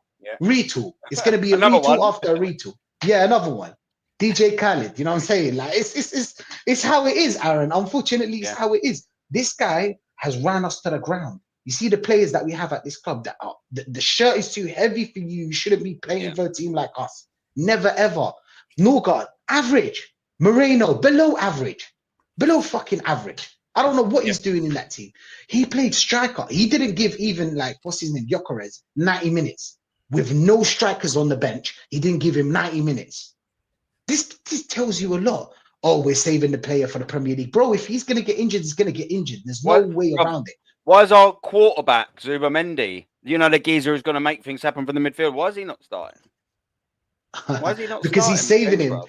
It's gonna be a retool after a retool. Yeah, another one. DJ Khaled, you know what I'm saying? Like it's how it is, Aaron. Unfortunately, it's how it is. This guy has ran us to the ground. You see the players that we have at this club that are the shirt is too heavy for you. You shouldn't be playing for a team like us. Never ever. Norgard, average. Moreno, below average. Below fucking average. I don't know what he's doing in that team. He played striker. He didn't give even like, what's his name? Gyökeres, 90 minutes. With no strikers on the bench, he didn't give him 90 minutes. This tells you a lot. Oh, we're saving the player for the Premier League. Bro, if he's going to get injured, he's going to get injured. There's no way around it. Why is our quarterback, Zubamendi, you know, the geezer who's going to make things happen from the midfield? Why is he not starting? Why is he not because starting? He's saving him. Bro?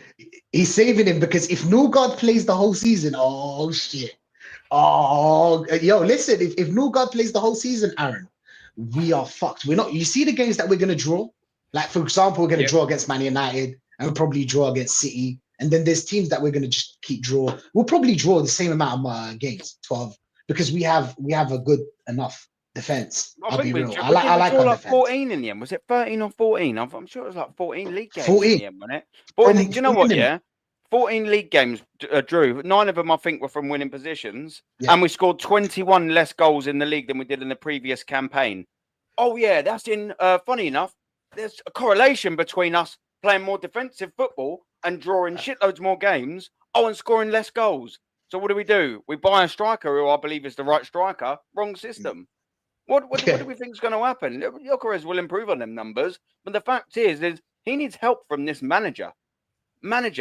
He's saving him because if Norgard plays the whole season, oh, shit. Oh, yo, listen, if Norgard plays the whole season, Aaron, we are fucked. We're not. You see the games that we're going to draw? Like, for example, we're going to draw against Man United and we'll probably draw against City. And then there's teams that we're going to just keep draw. We'll probably draw the same amount of games, 12, because we have a good enough defense. I'll be real. I like our defense. 14 in the end. Was it 13 or 14? I'm sure it was like 14 league games 14. In the end, wasn't it? 14, do you know what, yeah? 14 league games, Drew. 9 of them, I think, were from winning positions. Yeah. And we scored 21 less goals in the league than we did in the previous campaign. Oh, yeah, that's in, funny enough, there's a correlation between us playing more defensive football and drawing shitloads more games, and scoring less goals. So what do? We buy a striker who I believe is the right striker. Wrong system. What do we think is going to happen? Gyökeres will improve on them numbers, but the fact is he needs help from this manager, and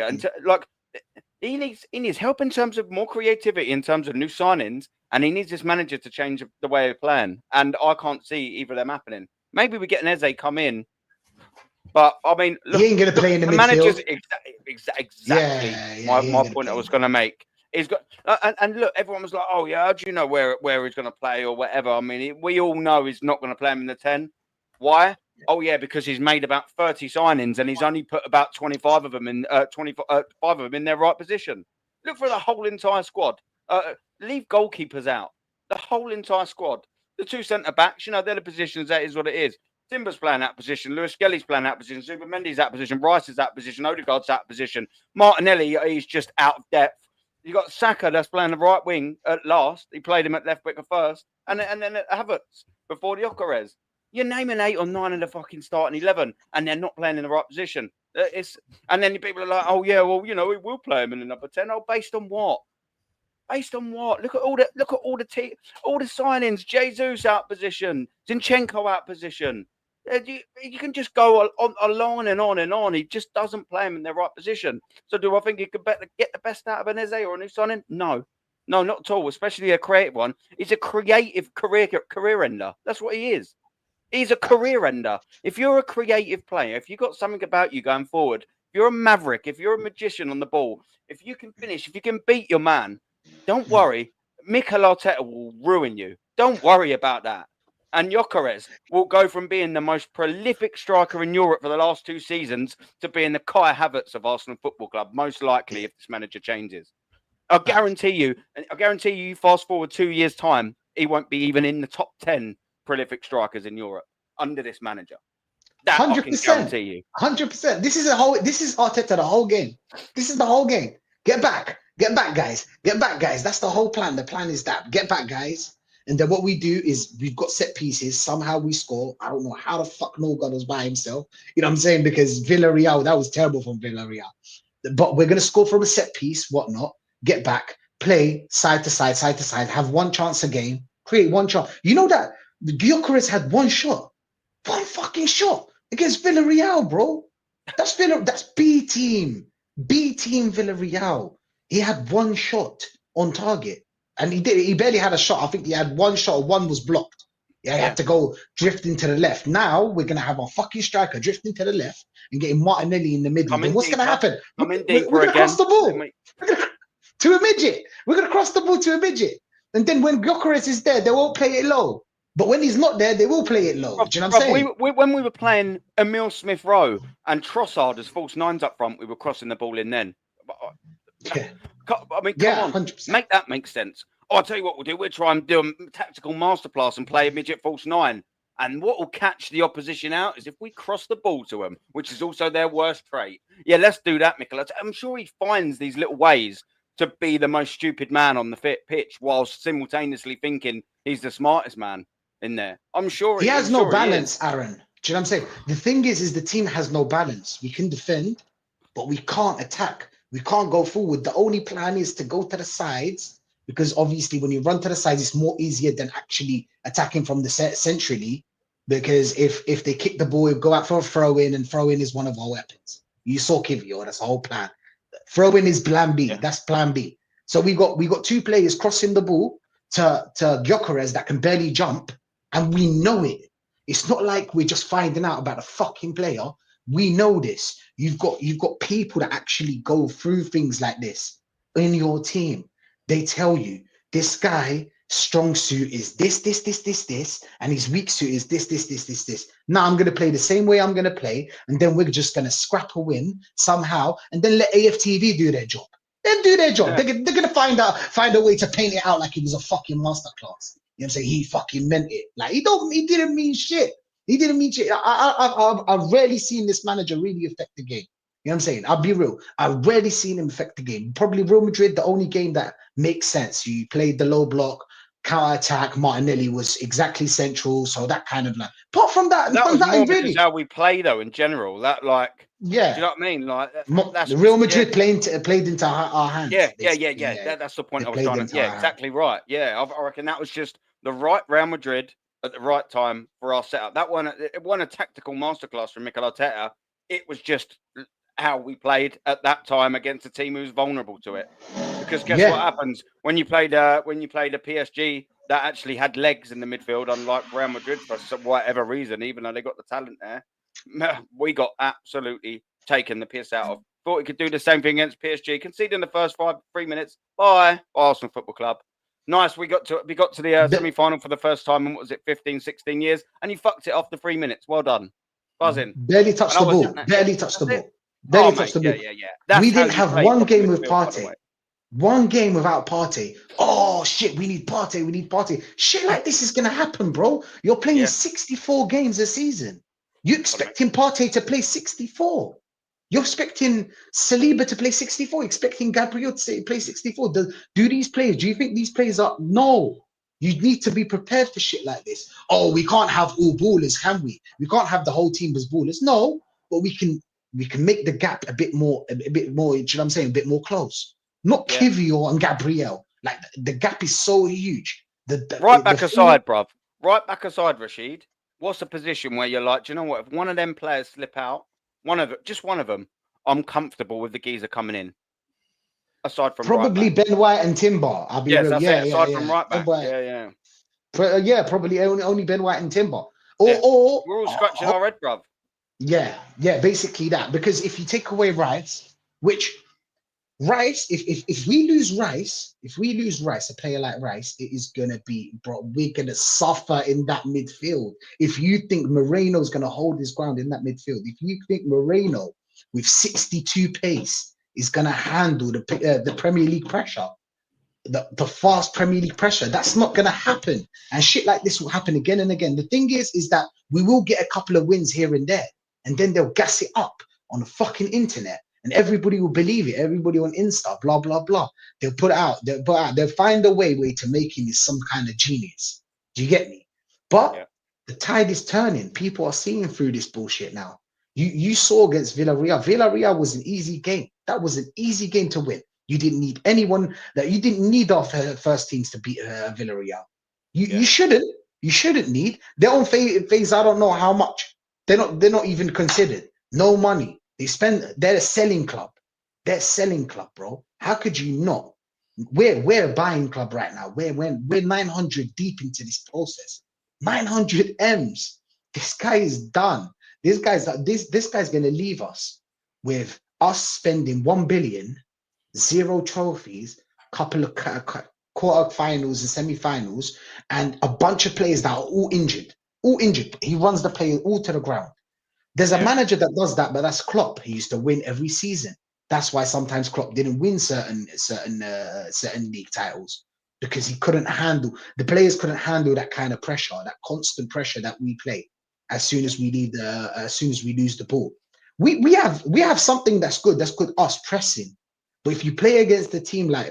he needs help in terms of more creativity, in terms of new signings, and he needs this manager to change the way of playing. And I can't see either of them happening. Maybe we get an Eze come in, but I mean, look, he ain't going to play in the midfield. Manager's exactly my point I was going to make. He's got and look, everyone was like, "Oh yeah, how do you know where he's going to play or whatever?" I mean, we all know he's not going to play him in the 10. Why? Oh yeah, because he's made about 30 signings and he's only put about 25 of them in 5 of them in their right position. Look for the whole entire squad. Leave goalkeepers out. The whole entire squad. The 2 centre backs, you know, they're the positions. That is what it is. Timber's playing that position. Lewis Skelly's playing that position. Zubimendi's that position. Rice is that position. Odegaard's that position. Martinelli, he's just out of depth. You got Saka that's playing the right wing at last. He played him at left winger first, and then at Havertz before the Gyökeres. You're naming 8 or 9 in the fucking starting 11, and they're not playing in the right position. And then people are like, oh yeah, well we will play him in the number 10. Oh, based on what? Based on what? Look at all the signings. Jesus out position. Zinchenko out position. You can just go on and on and on. He just doesn't play him in the right position. So do I think he could get the best out of an Eze or a new signing? No, not at all. Especially a creative one. He's a creative career ender. That's what he is. He's a career ender. If you're a creative player, if you've got something about you going forward, if you're a maverick, if you're a magician on the ball, if you can finish, if you can beat your man, don't worry. Mikel Arteta will ruin you. Don't worry about that. And Gyökeres will go from being the most prolific striker in Europe for the last 2 seasons to being the Kai Havertz of Arsenal Football Club, most likely if this manager changes. I guarantee you, fast forward 2 years' time, he won't be even in the top 10 prolific strikers in Europe under this manager. That 100%. I can guarantee you. 100%. This is Arteta the whole game. This is the whole game. Get back, guys. Get back, guys. That's the whole plan. The plan is that get back, guys. And then what we do is we've got set pieces. Somehow we score. I don't know how the fuck Odegaard was by himself. You know what I'm saying? Because Villarreal, that was terrible from Villarreal. But we're going to score from a set piece, whatnot. Get back, play side to side, have one chance a game, create one shot. You know that Gyökeres had one fucking shot against Villarreal, bro. That's B team Villarreal. He had one shot on target. And he barely had a shot. I think he had one shot, one was blocked. He had to go drifting to the left. Now we're going to have a fucking striker drifting to the left and getting Martinelli in the middle. And what's going to happen? We're going to cross the ball to a midget. We're going to cross the ball to a midget. And then when Gyökeres is there, they won't play it low. But when he's not there, they will play it low. Do you know what I'm saying? When we were playing Emile Smith-Rowe and Trossard as false nines up front, we were crossing the ball in then. Yeah. I mean, come on, 100%. make that make sense. I'll tell you what we'll do. We'll try and do a tactical masterclass and play a midget false 9. And what will catch the opposition out is if we cross the ball to them, which is also their worst trait. Yeah, let's do that, Mikel. I'm sure he finds these little ways to be the most stupid man on the pitch whilst simultaneously thinking he's the smartest man in there. I'm sure he has no balance, Aaron. Do you know what I'm saying? The thing is the team has no balance. We can defend, but we can't attack. We can't go forward. The only plan is to go to the sides, because obviously when you run to the sides, it's more easier than actually attacking from the centrally. Because if they kick the ball, we go out for a throw-in, and throw-in is one of our weapons. You saw Kivio, that's the whole plan. Throw-in is plan B. Yeah. That's plan B. So we got 2 players crossing the ball to Gyökeres that can barely jump, and we know it. It's not like we're just finding out about a fucking player. We know this. You've got people that actually go through things like this in your team. They tell you this guy strong suit is this, and his weak suit is this. Now I'm gonna play the same way I'm gonna play, and then we're just gonna scrap a win somehow, and then let AFTV do their job. Then do their job. Yeah. They're gonna find a way to paint it out like it was a fucking masterclass. You know what I'm saying? He fucking meant it. Like he didn't mean shit. He didn't mean shit. I've rarely seen this manager really affect the game. You know what I'm saying? I'll be real. I've rarely seen him affect the game. Probably Real Madrid, the only game that makes sense. You played the low block, counter-attack. Martinelli was exactly central, so that kind of like. Apart from that, that was more really. How we play though in general. That like, yeah. Do you know what I mean? Like that's Real Madrid played into our hands. Yeah. That's the point I was trying to. Yeah, exactly right. Yeah, I reckon that was just the right Real Madrid at the right time for our setup. That one, it wasn't a tactical masterclass from Mikel Arteta. It was just how we played at that time against a team who was vulnerable to it. Because guess what happens when you played a PSG that actually had legs in the midfield, unlike Real Madrid for whatever reason, even though they got the talent there, we got absolutely taken the piss out of. Thought we could do the same thing against PSG, conceding the first 3 minutes. Bye, Arsenal Football Club. Nice, we got to the semi-final for the first time in, what was it, 15, 16 years, and you fucked it off the 3 minutes. Well done. Buzzing. Barely touched the ball. Barely touched the ball. Yeah. We didn't have one game with Partey. One game without Partey. Oh shit, we need Partey. We need Partey. Shit like this is gonna happen, bro. You're playing Yeah. 64 games a season. You expecting Partey to play 64. You're expecting Saliba to play 64, expecting Gabriel to play 64. Do these players, do you think these players are? No. You need to be prepared for shit like this. Oh, we can't have all ballers, can we? We can't have the whole team as ballers. No, but we can make the gap a bit more, you know what I'm saying, a bit more close. Not Yeah. Kivio and Gabriel. Like the gap is so huge. Right back aside, bruv. Right back aside, Rachid. What's a position where you're like, do you know what? If one of them players slip out, just one of them, I'm comfortable with the geezer coming in. Aside from Probably right back. Ben White and Timber. I'll be Yes, real. that's Yeah, it. yeah, Aside yeah. from right Ben back. White. Yeah. Yeah, probably only Ben White and Timber. Yeah. Or We're all scratching our head, bruv. yeah, basically that. Because if you take away Rice, which Rice, if we lose Rice, a player like Rice, it is gonna be, bro, we're gonna suffer in that midfield. If you think Moreno's gonna hold his ground in that midfield, if you think Moreno with 62 pace is gonna handle the Premier League pressure, the fast Premier League pressure, that's not gonna happen. And shit like this will happen again and again. The thing is that we will get a couple of wins here and there, and then they'll gas it up on the fucking internet. And everybody will believe it. Everybody on Insta, blah, blah, blah. They'll put it out. They'll find a way to make him some kind of genius. Do you get me? But Yeah. the tide is turning. People are seeing through this bullshit now. You saw against Villarreal. Villarreal was an easy game. That was an easy game to win. You didn't need anyone. That you didn't need our first teams to beat Villarreal. You shouldn't. You shouldn't need. Their own phase. I don't know how much. They're not even considered. No money. They're a selling club. They're a selling club, bro. How could you not? We're a buying club right now. We're 900 deep into this process. 900 M's. This guy is done. This guy's gonna leave us with us spending 1 billion, 0 trophies, couple of quarterfinals and semi-finals, and a bunch of players that are all injured. All injured. He runs the players all to the ground. There's a manager that does that, but that's Klopp. He used to win every season. That's why sometimes Klopp didn't win certain league titles, because the players couldn't handle that kind of pressure, that constant pressure that we play. As soon as we lose the ball, we have something that's good. That's good, us pressing. But if you play against a team like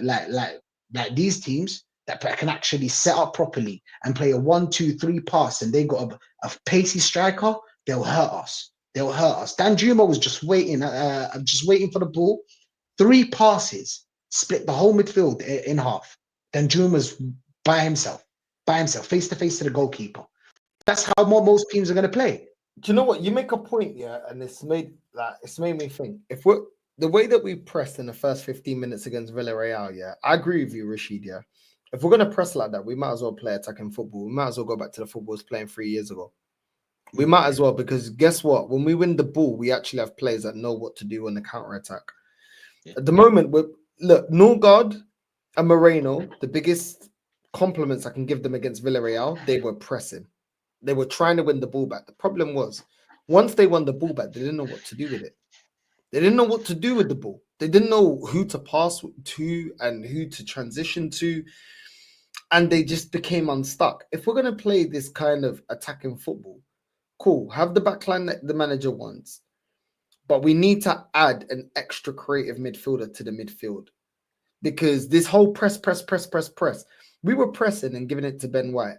these teams that can actually set up properly and play a 1-2-3 pass, and they got a pacey striker, they'll hurt us. They'll hurt us. Danjuma was just waiting for the ball. 3 passes, split the whole midfield in half. Danjuma's by himself, face to face to the goalkeeper. That's how most teams are going to play. Do you know what? You make a point, yeah, and it's made me think. If we're the way that we pressed in the first 15 minutes against Villarreal, yeah, I agree with you, Rachid. Yeah, if we're gonna press like that, we might as well play attacking football. We might as well go back to the football we was playing 3 years ago. We might as well, because guess what? When we win the ball, we actually have players that know what to do on the counter attack. At the moment, look, Norgard and Moreno, the biggest compliments I can give them against Villarreal, they were pressing. They were trying to win the ball back. The problem was, once they won the ball back, they didn't know what to do with it. They didn't know what to do with the ball. They didn't know who to pass to and who to transition to. And they just became unstuck. If we're going to play this kind of attacking football, cool, have the backline that the manager wants. But we need to add an extra creative midfielder to the midfield. Because this whole press, we were pressing and giving it to Ben White.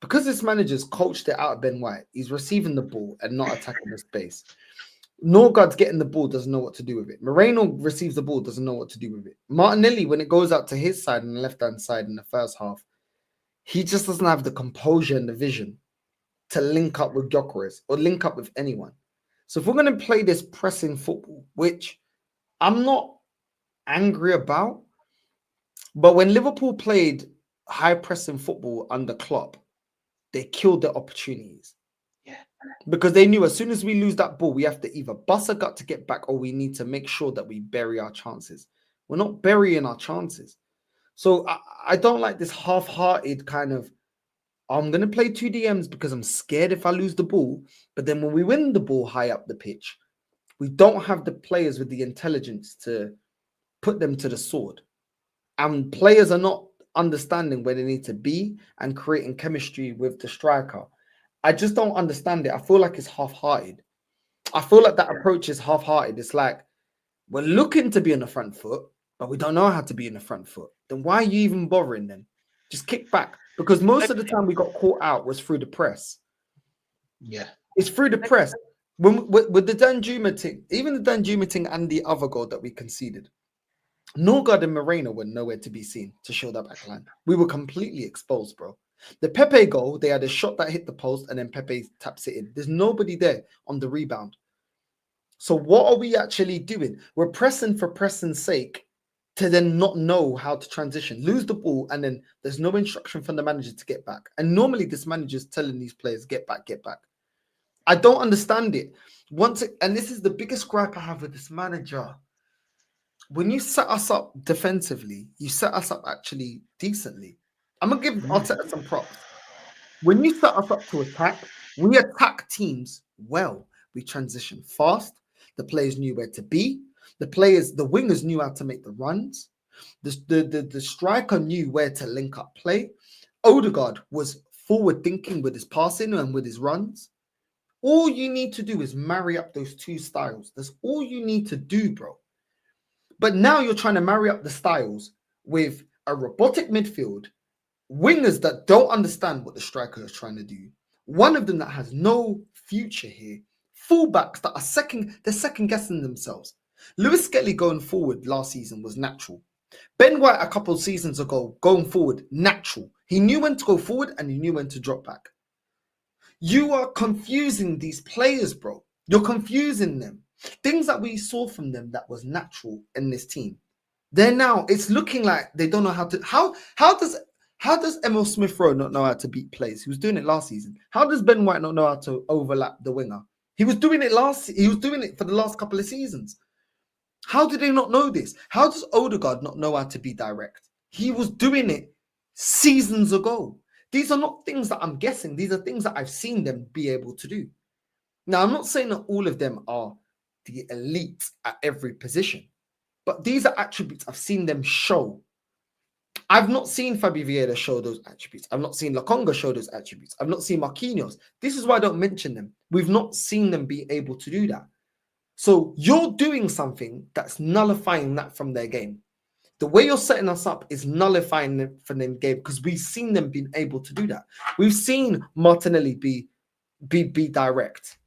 Because this manager's coached it out of Ben White, he's receiving the ball and not attacking the space. Norgard's getting the ball, doesn't know what to do with it. Moreno receives the ball, doesn't know what to do with it. Martinelli, when it goes out to his side on the left-hand side in the first half, he just doesn't have the composure and the vision to link up with Gyökeres or link up with anyone. So if we're going to play this pressing football, which I'm not angry about, but when Liverpool played high pressing football under Klopp, they killed their opportunities. Yeah. Because they knew as soon as we lose that ball, we have to either bust a gut to get back, or we need to make sure that we bury our chances. We're not burying our chances. So I don't like this half-hearted kind of, I'm going to play 2 DMs because I'm scared if I lose the ball. But then when we win the ball high up the pitch, we don't have the players with the intelligence to put them to the sword. and players are not understanding where they need to be and creating chemistry with the striker. I just don't understand it. I feel like it's half-hearted. I feel like that approach is half-hearted. It's like we're looking to be on the front foot, but we don't know how to be in the front foot. Then why are you even bothering them? Just kick back. Because most of the time we got caught out was through the press. Yeah. It's through the press. With the Danjuma thing, even the Danjuma thing and the other goal that we conceded, Norgard and Moreno were nowhere to be seen to show that back line. We were completely exposed, bro. The Pepe goal, they had a shot that hit the post and then Pepe taps it in. There's nobody there on the rebound. So what are we actually doing? We're pressing for pressing's sake to then not know how to transition, lose the ball, and then there's no instruction from the manager to get back. And normally this manager's telling these players, get back, get back. I don't understand it. And this is the biggest gripe I have with this manager. When you set us up defensively, you set us up actually decently. I'm going to give Arteta some props. When you set us up to attack, we attack teams well. We transition fast. The players knew where to be. The wingers knew how to make the runs. The striker knew where to link up play. Odegaard was forward thinking with his passing and with his runs. All you need to do is marry up those two styles. That's all you need to do, bro. But now you're trying to marry up the styles with a robotic midfield, wingers that don't understand what the striker is trying to do. One of them that has no future here. Fullbacks that are second guessing themselves. Lewis Skelly going forward last season was natural. Ben White a couple of seasons ago going forward, natural. He knew when to go forward and he knew when to drop back. You are confusing these players, bro. You're confusing them. Things that we saw from them that was natural in this team. It's looking like they don't know how to. How does Emil Smith Rowe not know how to beat plays? He was doing it last season. How does Ben White not know how to overlap the winger? He was doing it for the last couple of seasons. How do they not know this? How does Odegaard not know how to be direct? He was doing it seasons ago. These are not things that I'm guessing. These are things that I've seen them be able to do. Now, I'm not saying that all of them are the elite at every position, but these are attributes I've seen them show. I've not seen Fabi Vieira show those attributes. I've not seen Lokonga show those attributes. I've not seen Marquinhos. This is why I don't mention them. We've not seen them be able to do that. So you're doing something that's nullifying that from their game. The way you're setting us up is nullifying it from their game because we've seen them being able to do that. We've seen Martinelli be direct.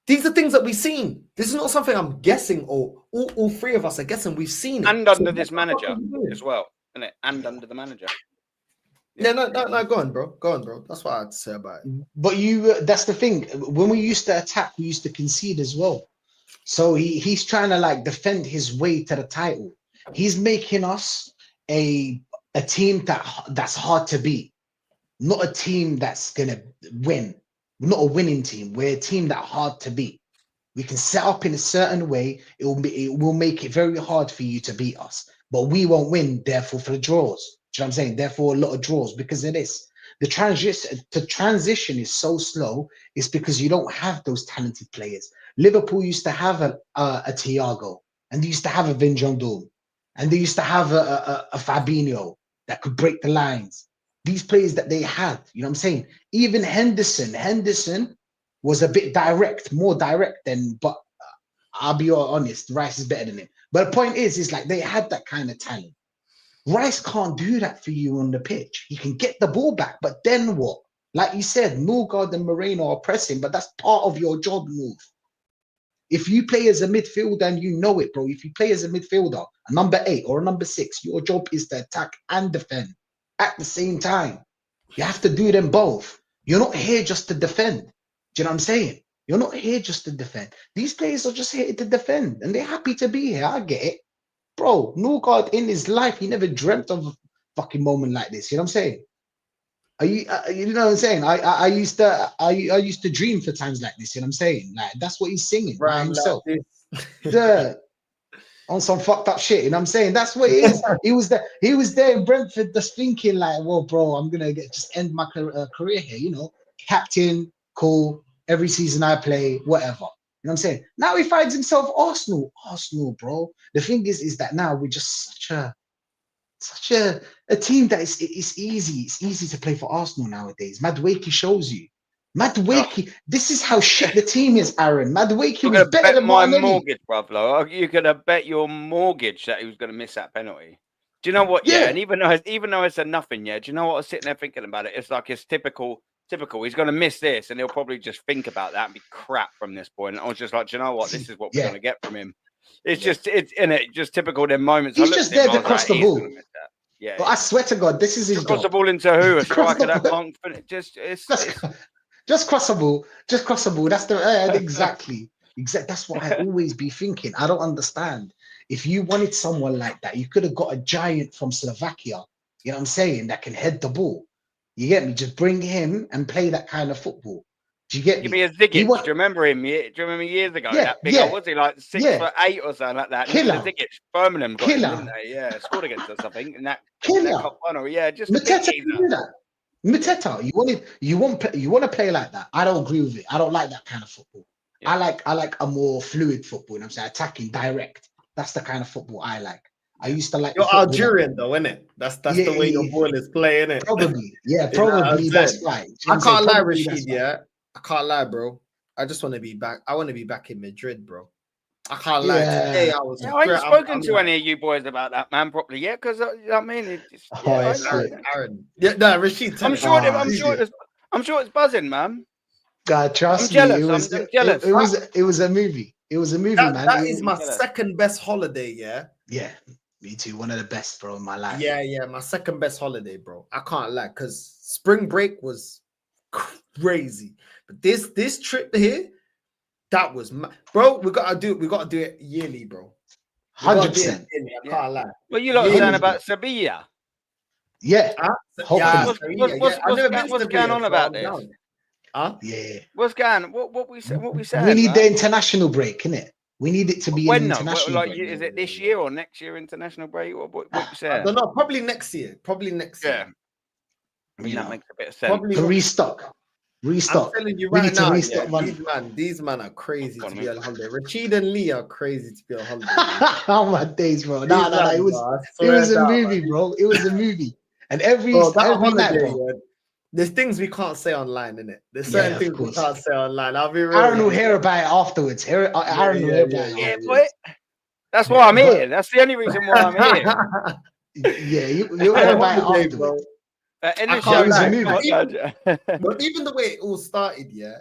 These are things that we've seen. This is not something I'm guessing or all three of us are guessing. We've seen it. And under this manager as well, isn't it? And under the manager. Yeah, no, go on, bro. Go on, bro. That's what I had to say about it. But that's the thing. When we used to attack, we used to concede as well. So he's trying to like defend his way to the title. He's making us a team that's hard to beat, not a team that's gonna win. We're not a winning team. We're a team that's hard to beat. We can set up in a certain way. It will make it very hard for you to beat us, but we won't win. Therefore, for the draws, do you know what I'm saying? Therefore, a lot of draws because of this. The transition is so slow. It's because you don't have those talented players. Liverpool used to have a Thiago, and they used to have a Vinjandum, and they used to have a Fabinho that could break the lines. These players that they had, you know what I'm saying? Even Henderson was a bit more direct than, but I'll be honest, Rice is better than him. But the point is like they had that kind of talent. Rice can't do that for you on the pitch. He can get the ball back, but then what? Like you said, Norgard and Moreno are pressing, but that's part of your job move. If you play as a midfielder and you know it, bro, if you play as a midfielder, a number 8 or a number 6, your job is to attack and defend at the same time. You have to do them both. You're not here just to defend. Do you know what I'm saying? You're not here just to defend. These players are just here to defend, and they're happy to be here. I get it. Bro, Norgard in his life, he never dreamt of a fucking moment like this. You know what I'm saying? You know what I'm saying? I used to dream for times like this. You know what I'm saying? Like that's what he's singing by himself. Like on some fucked up shit. You know what I'm saying? That's what it is. He was there in Brentford, just thinking like, well, bro, I'm gonna just end my career here. You know, captain, cool. Every season I play, whatever. You know what I'm saying? Now he finds himself Arsenal, bro. The thing is that now we're just such a such a team that it's easy. It's easy to play for Arsenal nowadays. Madueke shows you. Madueke, this is how shit the team is, Aaron. Madueke You're was gonna better bet than my Martinelli. mortgage, brother. You're gonna bet your mortgage that he was gonna miss that penalty. Do you know what? Yeah, Yeah. and even though it's a nothing, yeah. Do you know what? I was sitting there thinking about it. It's like it's typical. He's gonna miss this, and he'll probably just think about that and be crap from this point. And I was just like, do you know what? This is what we're gonna get from him. It's just just typical. Them moments. He's I looked just at him, there I to was cross like, the he's ball. gonna miss that. Yeah. But I swear to God, this is his Just cross the job. ball into who? A Cross striker the that ball. can't finish. Just cross the ball. Just cross the ball. That's the exactly. That's what I always be thinking. I don't understand. If you wanted someone like that, you could have got a giant from Slovakia. You know what I'm saying? That can head the ball. You get me? Just bring him and play that kind of football. Do you get Give me? me a Ziggett. He Do you remember him? Do you remember years ago? Yeah, That big yeah, old, was he like 6'8" or something like that? Killer. Nicola Ziggett, Birmingham got him, Killer. didn't they? Yeah, scored against us, I think, in that Killer. cup final. Yeah, just a big Mateta geezer. can do that. Mateta, you want to play like that. I don't agree with it. I don't like that kind of football. Yeah. I like a more fluid football. You know what I'm saying? Attacking, direct. That's the kind of football I like. I used to like. You're Algerian though, isn't it? That's Yeah, the way yeah, your ball is playing it. Probably, yeah, You know what I'm probably that's saying? right. I can't lie, Probably Rachid. that's right. Yeah, I can't lie, bro. I just want to be back. I want to be back in Madrid, bro. I can't lie. Yeah. Today I was. I ain't I'm spoken to like, any of you boys about that, man, properly yet, because you know what I mean, it's Oh, yeah, it's I know. good. Aaron. Yeah, no, Rachid. I'm tell sure. him. I'm sure it's buzzing, man. God, trust I'm jealous. me, it was I'm jealous. it was a movie. It was a movie, man. That It is was- my jealous. second best holiday. Yeah. yeah, me too. One of the best, bro, in my life. Yeah, my second best holiday, bro. I can't lie, because spring break was crazy, but this trip here, that was bro. We gotta do it yearly, bro. 100%. I can't lie. Well, you lot are Yeah. saying about Sevilla. Yeah, Hopefully. What's going on about this? Huh? yeah. What's going? What we saying? We need the international break, innit? We need it to be When an though? international Like, break. is it this year or next year international break? What you I saying? don't know. Probably next year. Yeah. I mean, You that know, makes a bit of sense. Probably. to restock. I'm telling you We right need to now, restock money. these man are crazy to Pardon be me? on holiday. Rachid and Lee are crazy to be on holiday. Oh my days, bro. These No. lads, It was bro, I it swear was a down, movie, man. bro. It was a movie. And every Bro, that night, holiday, bro. yeah, there's things we can't say online, innit? There's Yeah, certain of things we course. can't say online. I'll be real. Aaron will with you. hear about it afterwards. Aaron will hear about it Yeah, afterwards. boy. That's why I'm here. That's the only reason why I'm here. Yeah, you'll hear about it Holiday, afterwards. In I the can't show, lie. But even the way it all started, yeah,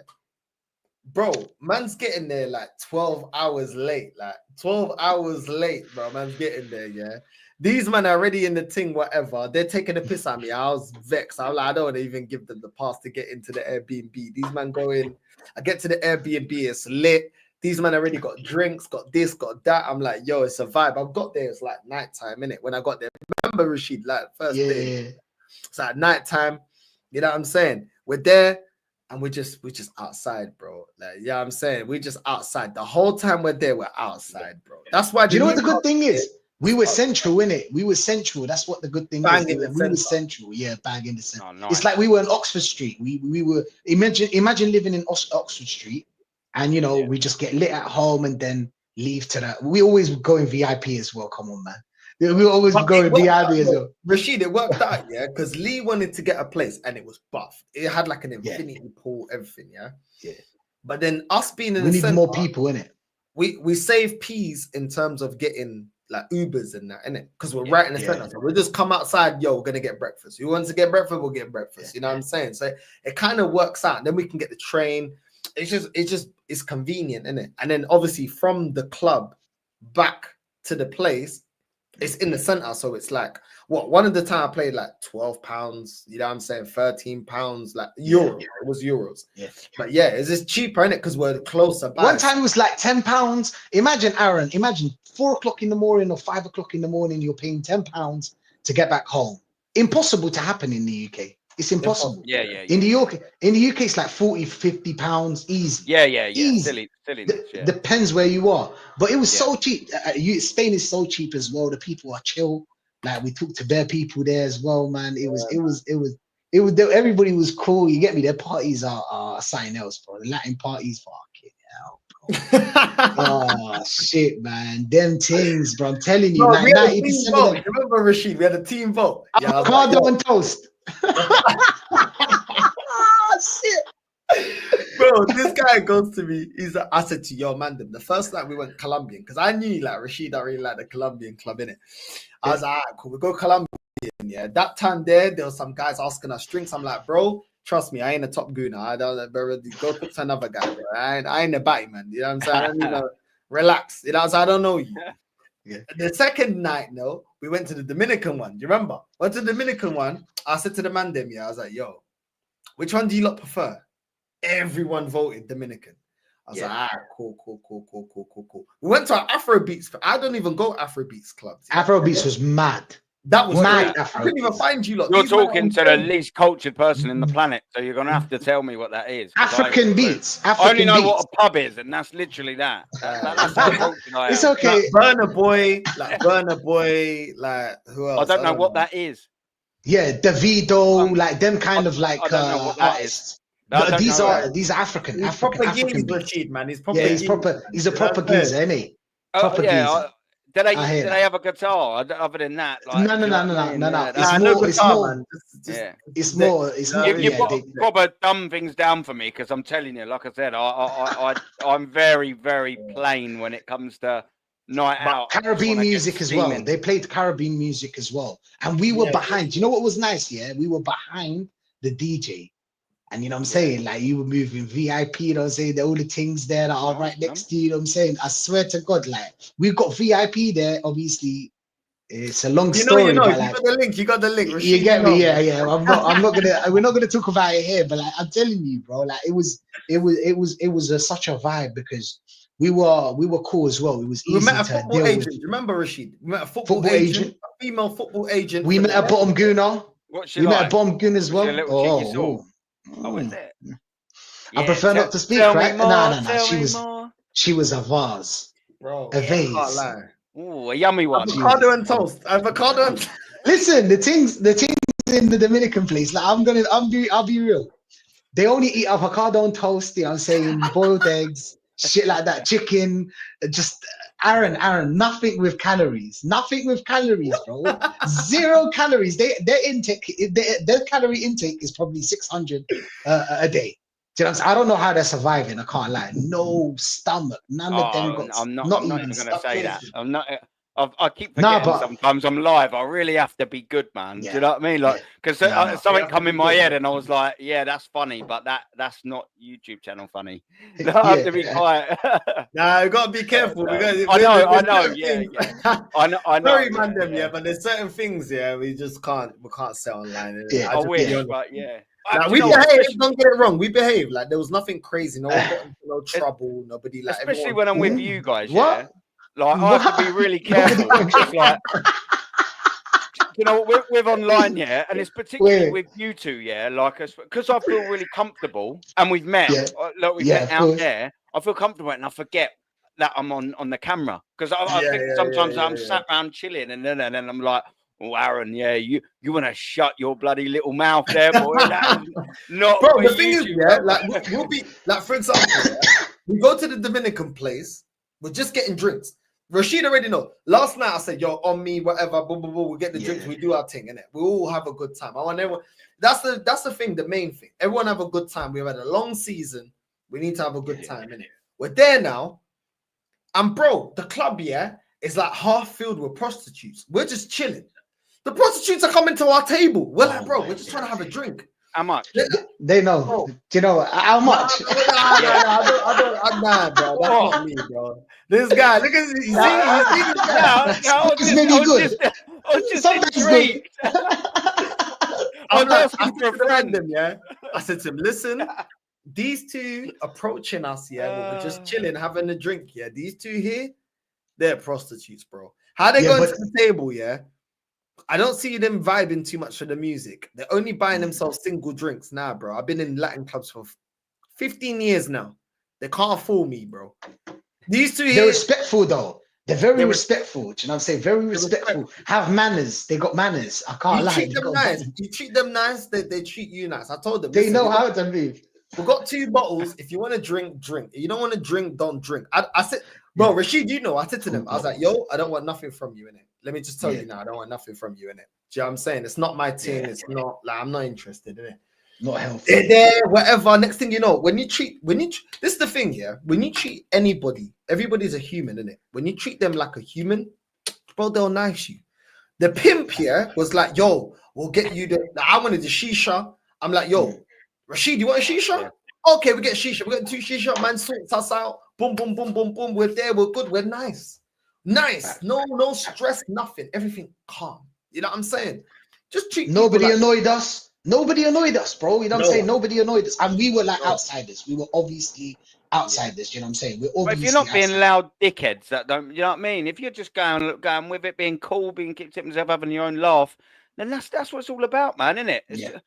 bro, man's getting there like 12 hours late. Like 12 hours late, bro. Man's getting there, yeah. These men are already in the thing, whatever. They're taking a piss at me. I was vexed. I'm like, I don't want to even give them the pass to get into the Airbnb. These men go in. I get to the Airbnb, it's lit. These men already got drinks, got this, got that. I'm like, yo, it's a vibe. I've got there, it's like nighttime, innit? When I got there, remember Rachid, like first day. It's at nighttime. You know what I'm saying? We're there and we're just outside, bro. Like, yeah, I'm saying we're just outside. The whole time we're there, we're outside, bro. That's why. Do you know what the good thing is? We were central, innit? We were central. That's what the good thing is. We were central. Yeah, bang in the center. Oh, nice. It's like we were in Oxford Street. We were imagine living in Oxford Street, and you know we just get lit at home and then leave to that. We always go in VIP as well. Come on, man. We always go in VIP as well. Rachid, it worked out, yeah, because Lee wanted to get a place and it was buffed. It had like an infinity pool, everything, yeah. But then us being in we the need center, more people in it. We save peas in terms of getting like Ubers and that, innit? Because we're right in the center. So we'll just come outside, yo, we're gonna get breakfast. Who wants to get breakfast? We'll get breakfast. You know what I'm saying? So it kind of works out. Then we can get the train. It's convenient, innit? And then obviously from the club back to the place, it's in the center. So it's like one of the time I played like £12, you know what I'm saying? £13, like euro. It was euros. But yeah, it's just cheaper, innit? Because we're closer by. One time it was like £10. Imagine, Aaron, 4 o'clock in the morning or 5 o'clock in the morning, you're paying £10 to get back home. Impossible to happen in the UK. It's impossible. Yeah. In the UK, it's like £40-50 easy. Yeah. Easy. Silly. Depends where you are. But it was so cheap. Spain is so cheap as well. The people are chill. Like we talked to bare people there as well, man. It was everybody was cool. You get me? Their parties are something else, bro. The Latin parties, fucking hell, bro. Oh shit, man. Them things, bro. I'm telling you, Bro, we had a 90% team of vote. them. You remember Rashid? We had a team vote. Yeah, I was like, Avocado yo. and toast. Ah, shit. Bro, this guy goes to me. I said to yo, man, the first night we went Colombian, because I knew like Rashid, I really like the Colombian club, innit? I was like, all right, cool, we go Colombian. Yeah, that time there was some guys asking us drinks. I'm like, bro, trust me, I ain't a top gooner. I don't, bro, go talk to another guy, bro. I ain't a batty, man. You know what I'm saying? I don't, relax. You know what I'm saying? I don't know you. Yeah. The second night, no, we went to the Dominican one. Do you remember? Went to the Dominican one. I said to the man them, yeah, I was like, yo, which one do you lot prefer? Everyone voted Dominican. I was like, all right, cool. We went to an Afrobeats. I don't even go Afrobeats clubs. Yeah. Afrobeats was mad. That was Mad great. I couldn't even Afrobeats. find you lot. You're These men talking on to the film. least cultured person in the planet, so you're gonna have to tell me what that is. 'cause I ain't African got a clue. beats. I only African know beats. what a pub is, and that's literally that. That's how cultured I am. It's okay. Like Burner Boy, like who else? I don't know what that is. Yeah, Davido, like them kind of like I don't know what that is. artists. I don't These know are that. these are African He's proper African geezer, beats. Rashid, man. He's Yeah, he's geezer, proper. man. He's a You know proper what I'm geezer, saying? isn't he? Proper geezer. Do they I hear do that. they have a guitar other than that? Like, No. do you know what I mean? No. Yeah, It's Nah, more. no It's guitar, more. man. yeah. It's more. It's You know more. what I mean? You've Yeah, got to proper dumb things down for me because I'm telling you, like I said, I'm very, very plain when it comes to night But out. I just Caribbean wanna get music as well. steaming. They played Caribbean music as well, and we were behind. You know what was nice? Yeah, we were behind the DJ. And you know what I'm saying? Like you were moving VIP, you know what I'm saying? All the things there that are right next to you, you know what I'm saying? I swear to God, like we've got VIP there. Obviously, it's a long story, but like you got the link. You got the link. you Rashid, get me? man. Yeah. I'm not gonna we're not gonna talk about it here, but like I'm telling you, bro, like it was such a vibe because we were cool as well. It was We easy met a to football deal agent. with. You remember Rashid? We met a football, Football agent, agent. a female football agent. We for met the a bottom gooner. What's she We met a like? bottom goon as Was she a well. little cheeky sort? Oh, is Mm. it? I Yeah, prefer not to speak, tell right? me more, No. tell me more. She was a vase, Bro, a I can't vase. lie. Ooh, a yummy one. Avocado and toast. Avocado and Listen, the things in the Dominican place. Like I'll be real. They only eat avocado on toast. You know what I'm saying? Boiled eggs, shit like that, chicken. Just Aaron, nothing with calories. Nothing with calories, bro. 0 calories. Their calorie intake is probably 600 a day. Do you know what I'm saying? I don't know how they're surviving. I can't lie. No stomach. None of them got. I'm not Not even even going to say that. Stop I'm not. I keep Nah, forgetting but sometimes I'm live. I really have to be good, man. Do yeah, you know what I mean? Like, because No. You something have to come be in my good, head, man. and I was like, "Yeah, that's funny," but that's not YouTube channel funny. I Yeah. have to be quiet. Nah, you gotta be careful. I Because know. Yeah. I know. Sorry, man, but there's certain things, we just can't say online. Yeah. I Just wish, be honest. but yeah. Like, Do we you know what? behave. Don't get it wrong. We behave. Like there was nothing crazy. No one got into no trouble. Nobody like. Especially Everyone, when I'm with you guys, What? yeah. Like I have to be really careful because, like, you know, we're online, yeah, and it's particularly Wait. with you two, yeah. Like, because I feel really comfortable, and we've met. Yeah. Look, we've Yeah, met of out course. there. I feel comfortable, and I forget that I'm on the camera because I Yeah, think yeah, sometimes yeah, I'm sat around chilling, and then I'm like, "Oh, Aaron, yeah, you want to shut your bloody little mouth there, boy? That is not bro. for The thing is, YouTube, yeah, bro." like we'll be like, for example, yeah, we go to the Dominican place. We're just getting drinks. Rashid already know. Last night I said, "Yo, on me, whatever, boom, boom, boom. We get the drinks. Yeah. We do our thing, innit? We all have a good time. I want everyone. That's the thing. The main thing. Everyone have a good time. We've had a long season. We need to have a good time, innit? We're there now. And bro, the club, yeah, is like half filled with prostitutes. We're just chilling. The prostitutes are coming to our table. We're like, bro, we're just trying to have a drink. How much? They know. Oh. Do you know how much? Nah, bro. That's not me, bro. This guy, look at this. You see this guy? It's maybe good. I was just Sometimes intrigued. I'm like, asking I for said a to the friend. random, yeah. I said to him, listen, these two approaching us, we're just chilling, having a drink, yeah. These two here, they're prostitutes, bro. How they going to the table, yeah? I don't see them vibing too much for the music. They're only buying themselves single drinks now, bro. I've been in Latin clubs for 15 years now. They can't fool me, bro. These two here, They're respectful though. They're very respectful. Do you know what I'm saying? Very respectful. Have manners. They got manners. I can't lie. treat them nice. You treat them nice, they treat you nice. I told them. They know how to move. We've got 2 bottles. If you want to drink, drink. If you don't want to drink, don't drink. I said, bro, Rachid, you know, I said to them, I was like, yo, I don't want nothing from you in it. Let me just tell you now, I don't want nothing from you in it. Do you know what I'm saying? It's not my team. It's not like I'm not interested in it. Not healthy. There, whatever. Next thing you know, this is the thing, yeah. When you treat anybody, everybody's a human, isn't it? When you treat them like a human, bro, they'll knife you. The pimp here was like, yo, we'll get you I wanted the shisha. I'm like, yo, Rachid, you want a shisha? Yeah. Okay, we get shisha. We got 2 shisha. Man sorts us out. Boom, boom, boom, boom, boom. We're there. We're good. We're nice. Nice. No stress, nothing. Everything calm. You know what I'm saying? Just treat nobody annoyed us. Nobody annoyed us, bro. You know what I'm saying? Nobody annoyed us. And we were like outsiders. We were obviously outsiders. You know what I'm saying? We're obviously. But if you're not being loud dickheads that don't, you know what I mean? If you're just going with it, being cool, being tipping yourself, having your own laugh, then that's what it's all about, man, isn't it? Yeah.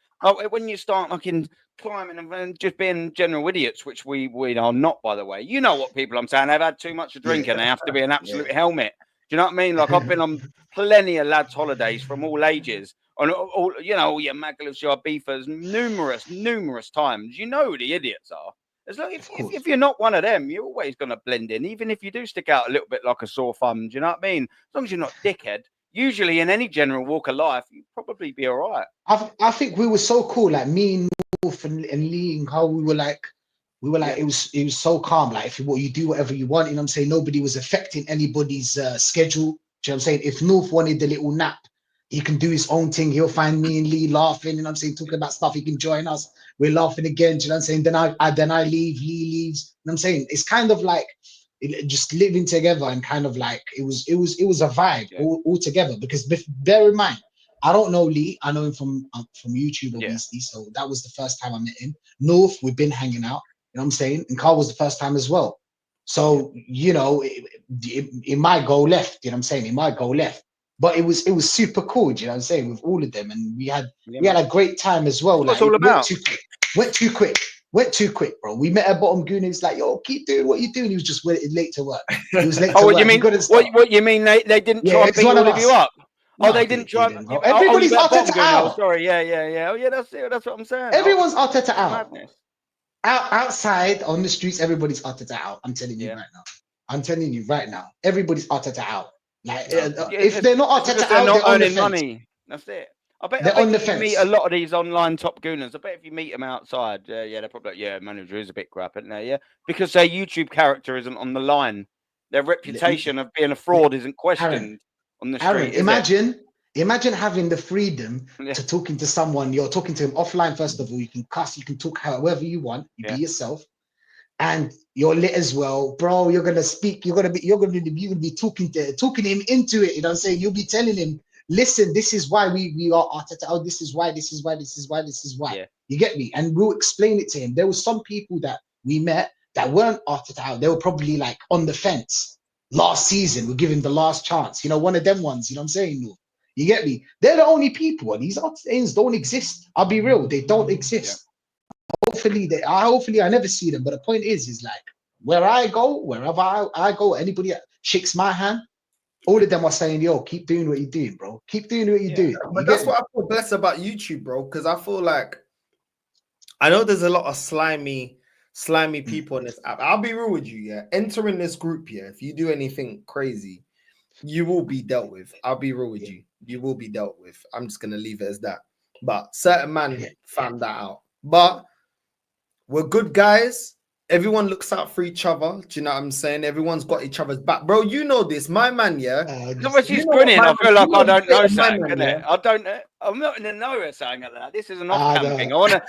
When you start fucking climbing and just being general idiots, which we are not, by the way. You know what people I'm saying? They've had too much to drink and they have to be an absolute helmet. Do you know what I mean? Like I've been on plenty of lads' holidays from all ages. On all, you know, all your Magalufs, your beefers, numerous times. You know who the idiots are. As long if you're not one of them, you're always going to blend in, even if you do stick out a little bit like a sore thumb. Do you know what I mean? As long as you're not dickhead, usually in any general walk of life, you'd probably be all right. I think we were so cool, like me and Wolf and Lee, and how we were like, it was so calm. Like if you do whatever you want, you know what I'm saying? Nobody was affecting anybody's schedule. Do you know what I'm saying? If North wanted the little nap, he can do his own thing. He'll find me and Lee laughing, you know what I'm saying, talking about stuff. He can join us. We're laughing again, do you know what I'm saying? Then I leave, Lee leaves. You know what I'm saying? It's kind of like just living together, and kind of like it was a vibe all together. Because bear in mind, I don't know Lee. I know him from YouTube, obviously. So that was the first time I met him. North, we've been hanging out. You know what I'm saying? And Carl was the first time as well. So, you know, it might go left. You know what I'm saying? It might go left. But it was super cool, you know what I'm saying, with all of them. And we had a great time as well. What's like, all about? Went too quick, bro. We met at bottom goon. He was like, yo, keep doing what you're doing. He was just late to work. He was late to work. What you mean they didn't try and beat all of you up? No, they didn't try. Everybody's Arteta out. Sorry, yeah. Oh, yeah, that's it. That's what I'm saying. Everyone's Arteta out. Outside on the streets, everybody's Arteta out. I'm telling you right now. Everybody's Arteta out. Like, if they're not Arteta out, they're not earning money. That's it. I bet if you meet a lot of these online top gooners, I bet if you meet them outside, they're probably like, manager is a bit crap, isn't there? Yeah, because their YouTube character isn't on the line. Their reputation of being a fraud isn't questioned on the street. Imagine having the freedom to talking to someone. You're talking to him offline. First of all, you can cuss, you can talk however you want. You be yourself. And you're lit as well, bro. You're gonna speak. You're gonna be talking him into it. You know what I'm saying? You'll be telling him, listen, this is why we are Arteta. Oh, this is why. Yeah. You get me? And we'll explain it to him. There were some people that we met that weren't Arteta out. They were probably like on the fence last season. We're giving the last chance. You know, one of them ones. You know what I'm saying? No. You get me? They're the only people, and these things don't exist. I'll be real. They don't exist. Hopefully I never see them. But the point is like wherever I go, anybody that shakes my hand, all of them are saying, yo, keep doing what you're doing, bro. Keep doing what you're doing. But that's what I feel blessed about YouTube, bro, because I feel like I know there's a lot of slimy people on this app. I'll be real with you, yeah. Entering this group, yeah, if you do anything crazy, you will be dealt with. I'll be real with you. You will be dealt with. I'm just gonna leave it as that. But certain man found that out. But we're good guys. Everyone looks out for each other. Do you know what I'm saying? Everyone's got each other's back. Bro, you know this. My man, she's grinning. I feel like I don't know something. I'm not in the know of saying that. This is an off-camping. I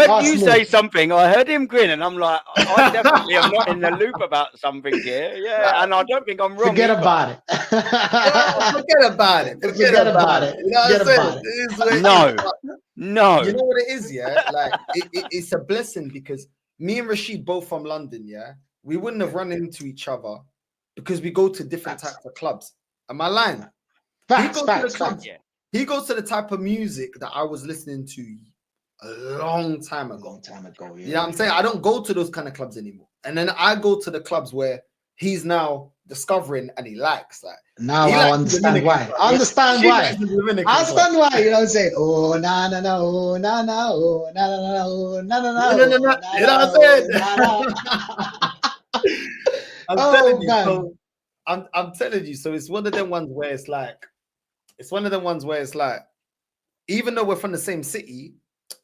heard you say something. I heard him grin, and I'm like, I definitely am not in the loop about something here. Yeah, and I don't think I'm wrong. Forget about it. Forget about it. Forget about it. You know what I'm saying? No. You know what it is, yeah? Like, it's a blessing because me and Rachid both from London, yeah? We wouldn't have run into each other because we go to different types of clubs. Am I lying? He goes to the type of music that I was listening to a long time ago. Yeah. You know what I'm saying? I don't go to those kind of clubs anymore. And then I go to the clubs where he's now discovering and he likes. Like Now he I likes understand Dominican, why. bro. I understand She why. likes the Dominican, I bro. understand why. You know what I'm saying? Oh na na na, oh na na, oh na na na, oh na na na, No, no, no, oh no. na You know na, what I'm oh na na. saying? I'm telling Oh you. man. So I'm telling you. So it's one of them ones where it's like, even though we're from the same city,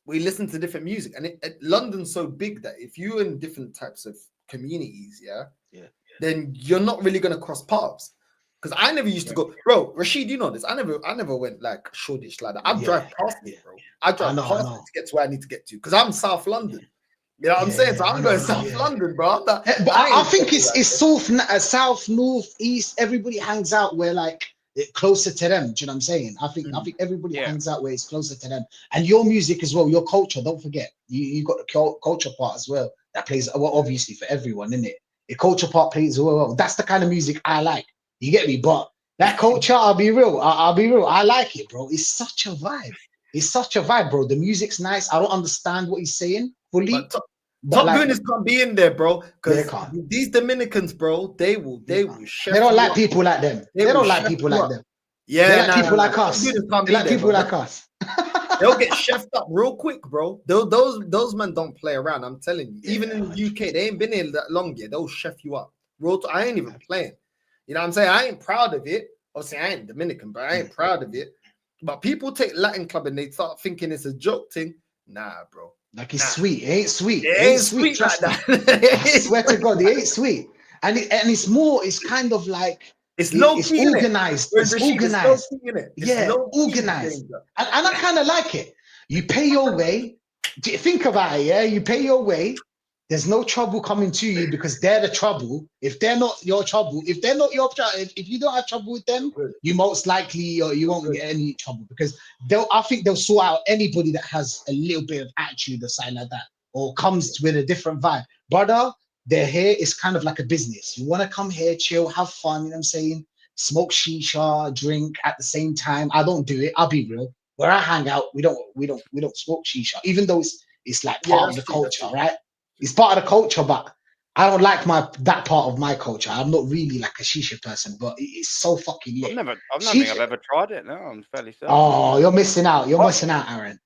we listen to different music, and London's so big that if you're in different types of communities, then you're not really gonna cross paths. Because I never used to go, bro. Rachid, you know this. I never went like Shoreditch like that. I drive past it, bro. I drive past it to get to where I need to get to. Because I'm South London. You know what I'm saying? So I'm going South London, bro. I'm not, But I think it's south, north, east. Everybody hangs out where like closer to them. Do you know what I'm saying? I think everybody hangs out where it's closer to them. And your music as well, your culture. Don't forget, you got the culture part as well. That plays well, obviously for everyone, isn't it? The culture part plays well. That's the kind of music I like. You get me? But that culture, I'll be real. I'll be real. I like it, bro. It's such a vibe. It's such a vibe, bro. The music's nice. I don't understand what he's saying fully. But But Top Gooners can't be in there, bro. Because they can't. these Dominicans, bro, they will chef They don't you like up. people like them. They don't like people like them. Yeah, they like people like us. They like people like us. They'll get chefed up real quick, bro. Those men don't play around. I'm telling you. Even in the UK, they ain't been here that long yet. They'll chef you up. I ain't even playing. You know what I'm saying? I ain't proud of it. Obviously, I ain't Dominican, but I ain't proud of it. But people take Latin club and they start thinking it's a joke thing. Nah, bro. Like it's sweet. It ain't sweet. It ain't sweet like that. I swear to God, it ain't sweet. And it's more, it's kind of like it's low it's key, organized. It's organized. Yeah, organized. And I kind of like it. You pay your way. Think about it, yeah. You pay your way. There's no trouble coming to you because they're the trouble. If they're not your trouble, if you don't have trouble with them, you most likely you won't get any trouble because I think they'll sort out anybody that has a little bit of attitude or something like that or comes with a different vibe. Brother, they're here. It's kind of like a business. You want to come here, chill, have fun. You know what I'm saying? Smoke shisha, drink at the same time. I don't do it. I'll be real. Where I hang out, we don't smoke shisha, even though it's like part of the culture, right? It's part of the culture, but I don't like that part of my culture. I'm not really like a shisha person, but it's so fucking lit. I don't think I've ever tried it. No, I'm fairly certain. Oh, you're missing out. You're missing out, Aaron.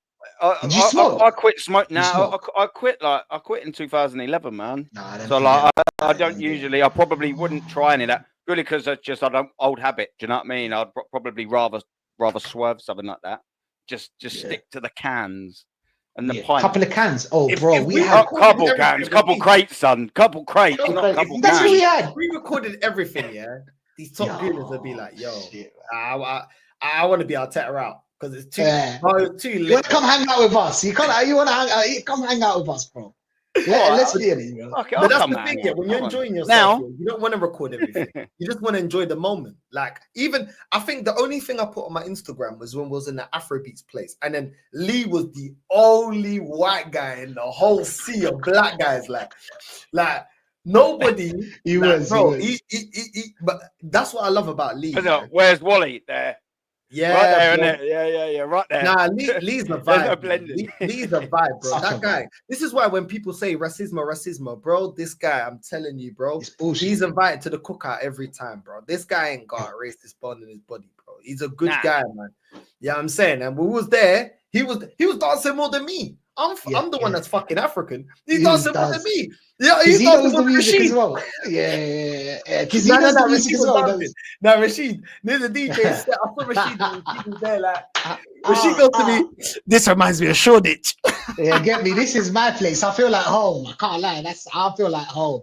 Did you smoke? I quit smoke now. I quit in 2011, man. So like, I don't usually. I probably wouldn't try any of that purely because it's just old habit. Do you know what I mean? I'd probably rather swerve something like that. Just stick to the cans. And the pint. Couple of cans. Oh, bro, we had couple cans, couple crates, son. Couple crates, not couple cans. That's what we had. We recorded everything, yeah. These top gooners would be like, yo, I want to be Arteta out because it's too too lit. You want to come hang out with us? You want to come hang out with us, bro. Let's be in it, bro. Okay, but that's the thing, yeah. When you're enjoying yourself, you don't want to record everything. You just want to enjoy the moment. Like, I think the only thing I put on my Instagram was when we was in the Afrobeats place, and then Lee was the only white guy in the whole sea of black guys. Like nobody. He was. But that's what I love about Lee. Where's Wally? There. Yeah, right there, isn't it? Yeah, right there. Nah, Lee's the vibe. Lee's the vibe, bro. That guy. This is why when people say racismo, bro, this guy, I'm telling you, bro, he's invited to the cookout every time, bro. This guy ain't got a racist bond in his body, bro. He's a good guy, man. Yeah, I'm saying, and we was there. He was dancing more than me. I'm the one that's fucking African. He's dancing more than me. Yeah, he knows the music as well. Yeah. Because he knows the music as well. Now, Rachid, there's a DJ set. I saw Rachid was there. Like, Rachid goes to me. This reminds me of Shoreditch. Yeah, get me. This is my place. I feel like home. I can't lie. I feel like home.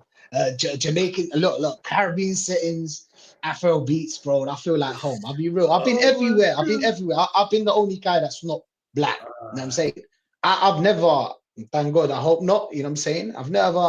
Jamaican. Look, Caribbean settings. Afro beats, bro. And I feel like home. I'll be real. I've been everywhere. I've been the only guy that's not black. You know what I'm saying? I've never, thank God, I hope not, you know what I'm saying? I've never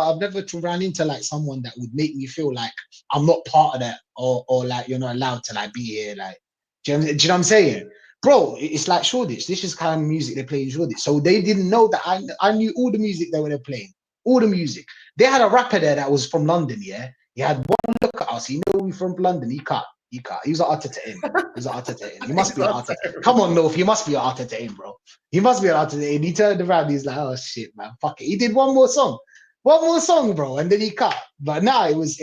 ran into like someone that would make me feel like I'm not part of that or like you're not allowed to like be here. Like, do you know what I'm saying? Bro, it's like Shoreditch. This is kind of music they play in Shoreditch. So they didn't know that I knew all the music they were playing. All the music. They had a rapper there that was from London, yeah? He had one look at us. He knew we from London. He cut. He was an Arteta in. He must be an Arteta. Come on, North. He must be an Arteta in, bro. He must be an Arteta in. He turned around. He's like, oh shit, man, fuck it. He did one more song, bro, and then he cut. But now it was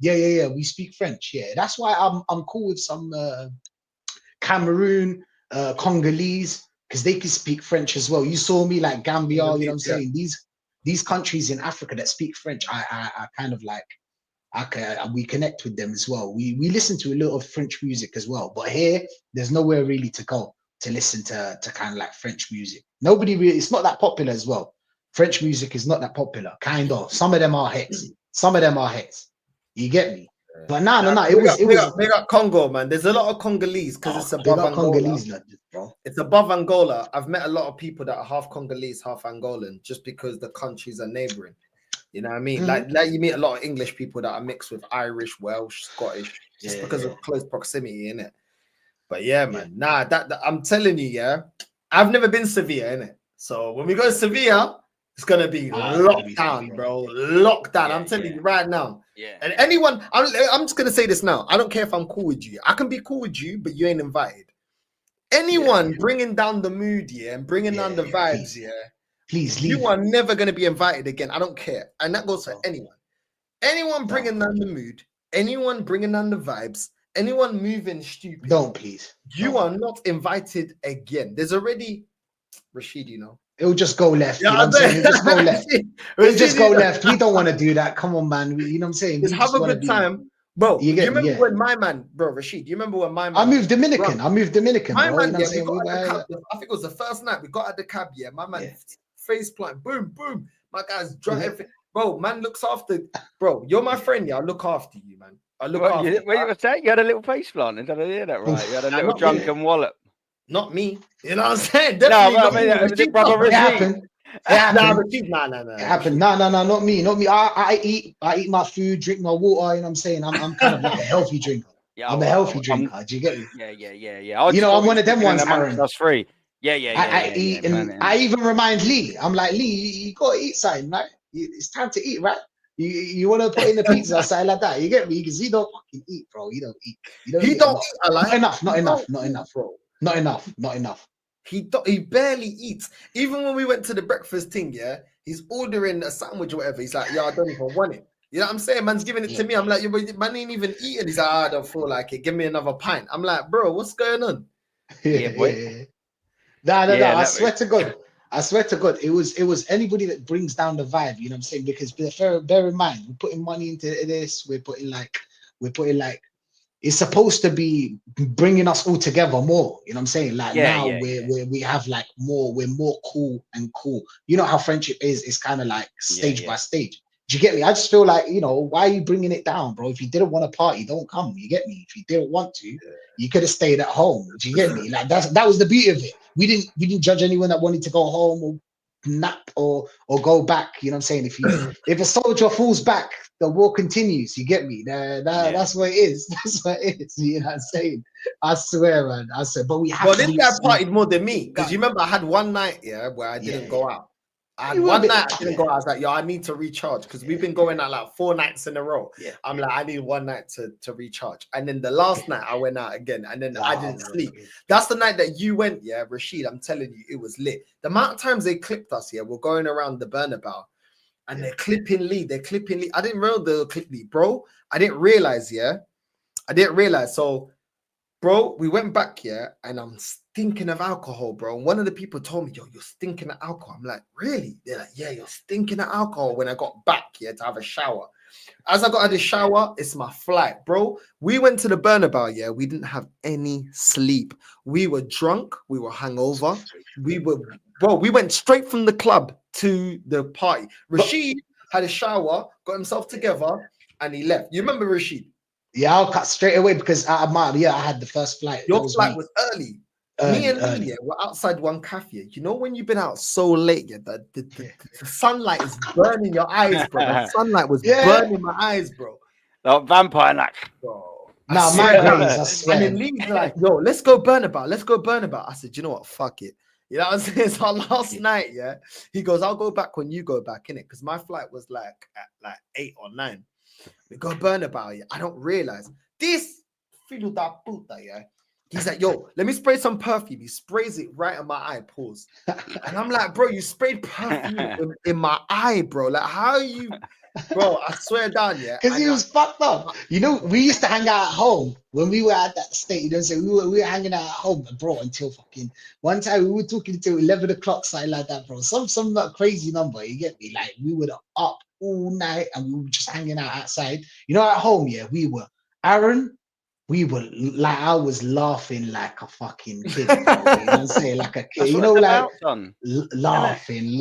Yeah. We speak French. Yeah, that's why I'm cool with some Cameroon, Congolese, because they can speak French as well. You saw me like Gambia. You know what I'm Yeah. saying? These countries in Africa that speak French, I kind of like. We connect with them as well. We listen to a lot of French music as well, but here there's nowhere really to go to listen to kind of like French music. Nobody really, it's not that popular as well. French music is not that popular, kind of. Some of them are hits. Some of them are hits. You get me? But no. Big up Congo, man. There's a lot of Congolese because it's big above up Angola. Congolese, bro. It's above Angola. I've met a lot of people that are half Congolese, half Angolan, just because the countries are neighboring. You know what I mean? Like you meet a lot of English people that are mixed with Irish, Welsh, Scottish, just because of close proximity, in it. But yeah, man, that I'm telling you, yeah, I've never been Sevilla, in it. So when we go to Sevilla, it's gonna be lockdown, bro. Lockdown. I'm telling you right now. Yeah. And anyone, I'm just gonna say this now. I don't care if I'm cool with you. I can be cool with you, but you ain't invited. Anyone bringing down the mood, and bringing down the vibes, Please leave. You are never going to be invited again. I don't care. And that goes for anyone. Anyone bringing down the mood, anyone bringing down the vibes, anyone moving stupid. Don't, please. You are not invited again. There's already Rachid, you know. It'll just go left. You know what I'm saying? It'll just go left. It'll just go left. We don't want to do that. Come on, man. You know what I'm saying? Just have a good time. Bro, you remember when my man, bro, Rachid, you remember when my man... I moved Dominican, bro. My man, we got at the cab. I think it was the first night we got at the cab, my man... face plant, boom, boom. My guy's drunk. Everything. Bro, man looks after. Bro, you're my friend. I look after you, man. I look after you. What you were saying? You had a little face plant. Did I hear that right? You had a little drunken wallop. Not me. You know what I'm saying? Definitely it happened. It happened. No, not me. I eat my food, drink my water. You know what I'm saying? I'm kind of like a healthy drinker. I'm a healthy drinker. Do you get me? Yeah. You know, I'm one of them ones, Aaron. That's free. Yeah. I eat, and I even remind Lee. I'm like, Lee, you gotta eat something, right? It's time to eat, right? You want to put in the pizza or something like that? You get me? Because he don't fucking eat, bro. He don't eat. He don't eat. Not enough, bro. Not enough. He barely eats. Even when we went to the breakfast thing, he's ordering a sandwich or whatever. He's like, I don't even want it. You know what I'm saying? Man's giving it to me. I'm like, man ain't even eating. He's like, I don't feel like it. Give me another pint. I'm like, bro, what's going on? Boy. No. I swear to God, it was anybody that brings down the vibe. You know what I'm saying? Because bear in mind, we're putting money into this. We're putting like it's supposed to be bringing us all together more. You know what I'm saying? Like we have like more. We're more cool and cool. You know how friendship is? It's kind of like stage by stage. Do you get me? I just feel like, why are you bringing it down, bro? If you didn't want to party, don't come. You get me? If you didn't want to, you could have stayed at home. Do you get me? Like that was the beauty of it. We didn't judge anyone that wanted to go home or nap or go back. You know what I'm saying? If a soldier falls back, the war continues. You get me? That's what it is. That's what it is. You know what I'm saying? I swear, man. I swear. But we have. Well, this guy partied more than me, because you remember I had one night, where I didn't go out. I didn't go out. I was like, I need to recharge, because we've been going out like 4 nights in a row. I'm like, I need one night to recharge. And then the last night I went out again, and then I didn't sleep. That's the night that you went, Rachid. I'm telling you, it was lit. The amount of times they clipped us, we're going around the Bernabeu, and they're clipping Lee. I didn't realize they were clipping Lee, bro. I didn't realize, So, bro, we went back, and I'm stinking of alcohol, bro. And one of the people told me, you're stinking of alcohol. I'm like, really? They're like, you're stinking of alcohol. When I got back, to have a shower. As I got out of the shower, it's my flight, bro. We went to the Bernabeu, we didn't have any sleep. We were drunk. We were hungover. We went straight from the club to the party. Rachid had a shower, got himself together, and he left. You remember Rachid? Yeah, I'll cut straight away because I had the first flight. Your flight was early. Me and Lee were outside one cafe. You know when you've been out so late, the sunlight is burning your eyes, bro. The sunlight was burning my eyes, bro. Like vampire night, bro. Nah, my grace, I swear. And then Lee's like, let's go Bernabeu. I said, you know what? Fuck it. You know what I'm saying? So last night, he goes, I'll go back when you go back, innit? Because my flight was like at 8 or 9. We go Bernabeu, I don't realize this filo da puta, He's like, let me spray some perfume. He sprays it right in my eye, pause. And I'm like, bro, you sprayed perfume in my eye, bro. Like, how are you bro. I swear down, yeah. Because he was fucked up. You know, we used to hang out at home when we were at that state. You know, so we were hanging out at home, bro, until fucking one time we were talking till 11 o'clock, something like that, bro. Some crazy number. You get me? Like we were up all night and we were just hanging out outside. You know, at home, yeah, we were. Aaron, we were like I was laughing like a fucking kid, bro. You know what I'm saying? Like a kid. That's You what know, it's like about, son. laughing.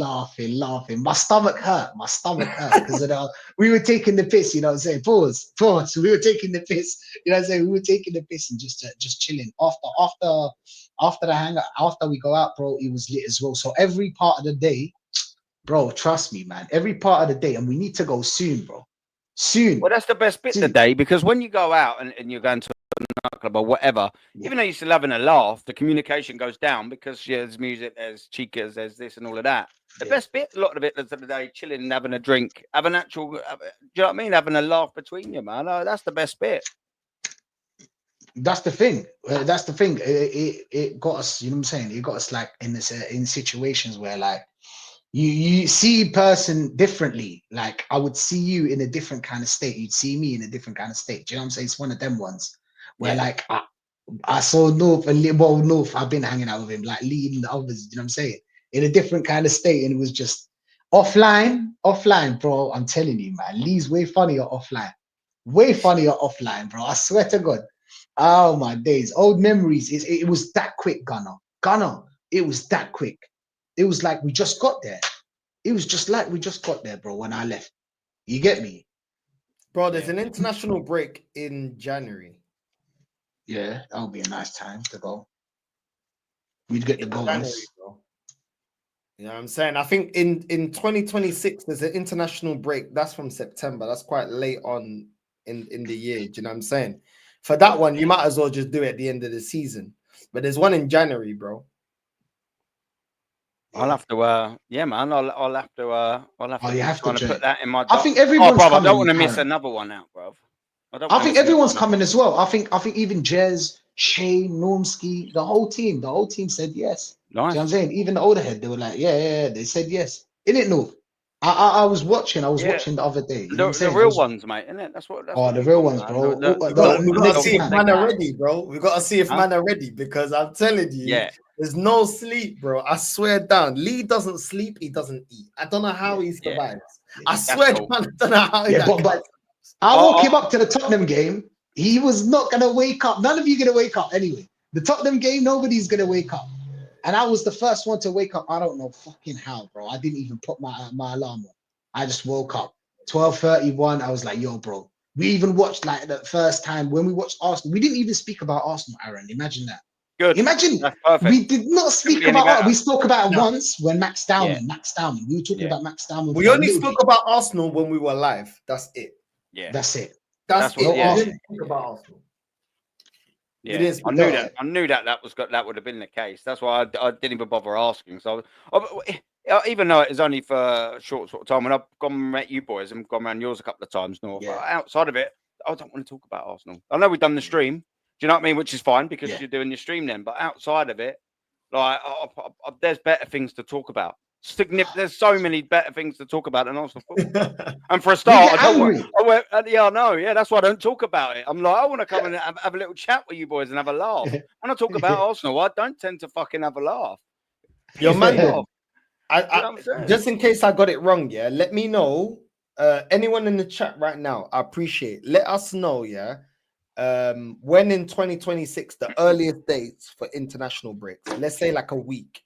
My stomach hurt. My stomach hurt because we were taking the piss. You know what I'm saying? Pause. We were taking the piss. You know what I'm saying? We were taking the piss and just chilling. After the hangout, after we go out, bro, it was lit as well. So every part of the day, bro, trust me, man. Every part of the day, and we need to go soon, bro. Soon. Well, that's the best bit of the day, because when you go out and you're going to a nightclub or whatever, even though you're still having a laugh, the communication goes down because there's music, there's chicas, there's this and all of that. The best bit, a lot of it, is of the day, chilling and having a drink, do you know what I mean? Having a laugh between you, man. Oh, that's the best bit. That's the thing. That's the thing. It got us. You know what I'm saying? It got us like in situations where like you see person differently. Like I would see you in a different kind of state. You'd see me in a different kind of state. Do you know what I'm saying? It's one of them ones where like I saw North and North. I've been hanging out with him, like leading the others. You know what I'm saying? In a different kind of state, and it was just offline, bro. I'm telling you, man. Lee's way funnier offline. Way funnier offline, bro. I swear to God. Oh my days. Old memories. It was that quick, Gunner. It was that quick. It was like we just got there. It was just like we just got there, bro, when I left. You get me? Bro, there's an international break in January. Yeah, that would be a nice time to go. We'd get the bonus. You know what I'm saying? I think in 2026, there's an international break. That's from September. That's quite late on in the year. Do you know what I'm saying? For that one, you might as well just do it at the end of the season. But there's one in January, bro. I'll have to, yeah, man. I'll have to. You have to put that in my. I think everyone's bro, coming. I don't want to miss another one out, bro. I think everyone's coming as well. I think even Jez, Shay, Normski, the whole team said yes. Nice. You know what I'm saying? Even the older head, they were like, yeah, they said yes. Innit, North? I was watching the other day. You know the real ones, mate, innit? That's what. The real ones, bro. We've got to see if man are ready, bro. We've got to see if man are ready, because I'm telling you, there's no sleep, bro. I swear down. Lee doesn't sleep, he doesn't eat. I don't know how he survives. I swear down, I don't know how he but I woke him up to the Tottenham game. He was not gonna wake up. None of you gonna wake up anyway. The Tottenham game, nobody's gonna wake up. And I was the first one to wake up. I don't know fucking how, bro. I didn't even put my alarm on. I just woke up. 12:31. I was like, yo, bro. We even watched like the first time when we watched Arsenal. We didn't even speak about Arsenal, Aaron. Imagine that. Good. Imagine we did not speak about it. We spoke about it once when Max Dowman. We were talking about Max Dowman. We only spoke about Arsenal when we were live. That's it. Yeah. That's it. That's it. Yeah. We didn't speak about Arsenal. Yeah, I knew that would have been the case. That's why I didn't even bother asking. So, even though it is only for a short sort of time, when I've gone and met you boys and gone around yours a couple of times, North, outside of it, I don't want to talk about Arsenal. I know we've done the stream. Do you know what I mean? Which is fine because you're doing your stream then. But outside of it, like there's better things to talk about. There's so many better things to talk about than Arsenal football. And for a start, I know. Yeah, that's why I don't talk about it. I'm like, I want to come and have a little chat with you boys and have a laugh. When I talk about Arsenal, I don't tend to fucking have a laugh. Yo, man, just in case I got it wrong, let me know. Anyone in the chat right now, I appreciate. Let us know, when in 2026 the earliest dates for international breaks. Let's say like a week.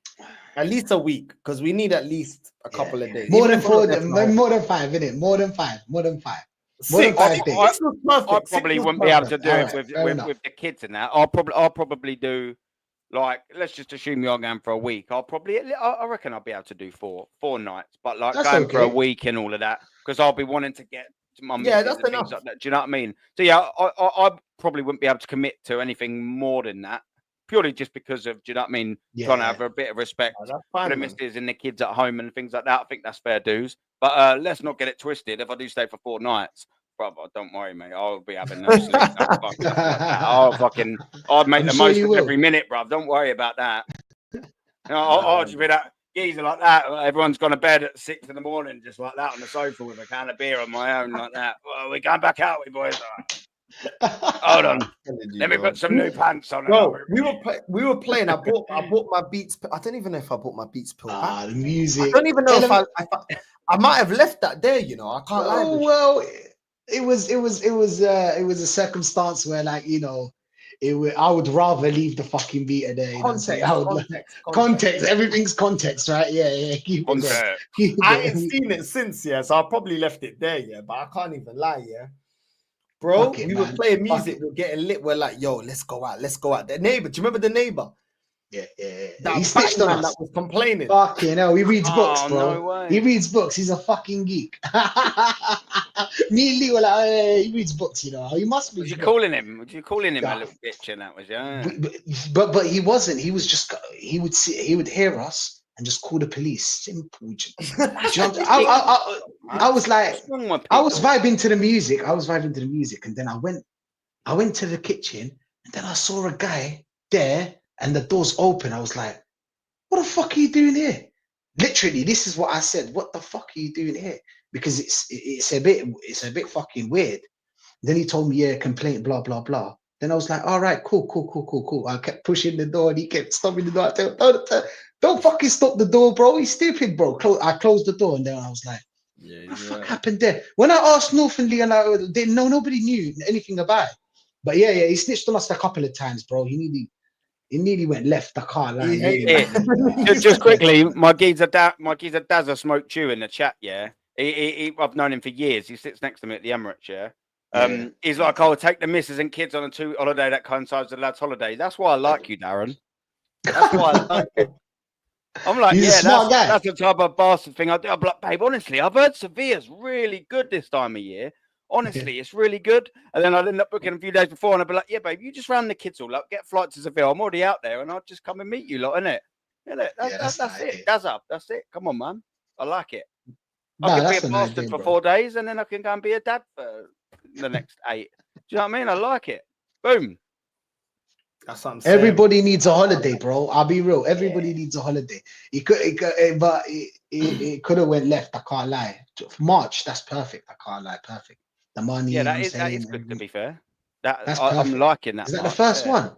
At least a week, because we need at least a couple of days. More than 5, innit? More than 5 days. I probably wouldn't be able to do it with the kids and that. I'll probably do, like, let's just assume you're going for a week. I reckon I'll be able to do four nights, but like that's going for a week and all of that, because I'll be wanting to get to my that's enough. Like that. Do you know what I mean? So I probably wouldn't be able to commit to anything more than that. Purely just because of, do you know what I mean? Trying to have a bit of respect for the missus and the kids at home and things like that. I think that's fair dues. But let's not get it twisted. If I do stay for 4 nights, brother, don't worry, mate. I'll be having no sleep. I'll make the most of every minute, bruv. Don't worry about that. I'll just be that. geezer like that. Everyone's gone to bed at 6 in the morning, just like that on the sofa with a can of beer on my own, like that. Well, we're going back out, we boys. Hold on, let me put some new pants on. Bro, we were playing. I bought my Beats. I don't even know if I bought my Beats pill back. The music. I don't even know if I might have left that there. You know, I can't lie. Oh well, it was a circumstance where, like, you know, I would rather leave the fucking beater there. You know what I'm saying? Context. Everything's context, right? Yeah. Keep it there. I ain't seen it since, yeah. So I probably left it there, yeah. But I can't even lie, yeah. Bro, we were playing music. We're getting lit. We're like, yo, let's go out. The neighbor. Do you remember the neighbor? Yeah. That he snitched on us. That was complaining. Fucking hell, he reads books, bro. No way. He reads books. He's a fucking geek. Me and Lee were like, hey, he reads books, you know. He must be. Was you calling him a little bitch? And that was, yeah. But he wasn't. He was just. He would hear us and just call the police. Simple. I was like, I was vibing to the music, and then I went to the kitchen, and then I saw a guy there, and the door's open. I was like, what the fuck are you doing here? Literally, this is what I said. What the fuck are you doing here? Because it's a bit fucking weird. Then he told me, yeah, complaint, blah blah blah. Then I was like, all right, cool. I kept pushing the door, and he kept stopping the door. I told him, don't fucking stop the door, bro. He's stupid, bro. I closed the door, and then I was like, what the fuck happened there? When I asked North and Lee, nobody knew anything about it. But yeah, he snitched on us a couple of times, bro. He nearly went left. I can't lie. Just quickly, my geezer Dazza smoked you in the chat. Yeah, I've known him for years. He sits next to me at the Emirates. Yeah, he's like, I'll take the missus and kids on a holiday that coincides with the lads' holiday. That's why I like you, Darren. That's why I like it. I'm like, that's the type of bastard thing I do. I'm like, babe, honestly, I've heard Sevilla's really good this time of year. Honestly, it's really good. And then I'd end up booking a few days before, and I'd be like, yeah, babe, you just round the kids all up, get a flight to Seville. I'm already out there, and I'll just come and meet you lot, innit? That's it. That's it. Come on, man. I like it. I can be a bastard for 4 days, and then I can go and be a dad for the next 8. Do you know what I mean? I like it. Boom. That's what I'm saying. Everybody needs a holiday, bro. I'll be real. Everybody needs a holiday. It could have went left. I can't lie. March, that's perfect. I can't lie. Perfect. The money. Yeah, that is good. To be fair, I'm liking that. Is that the first one?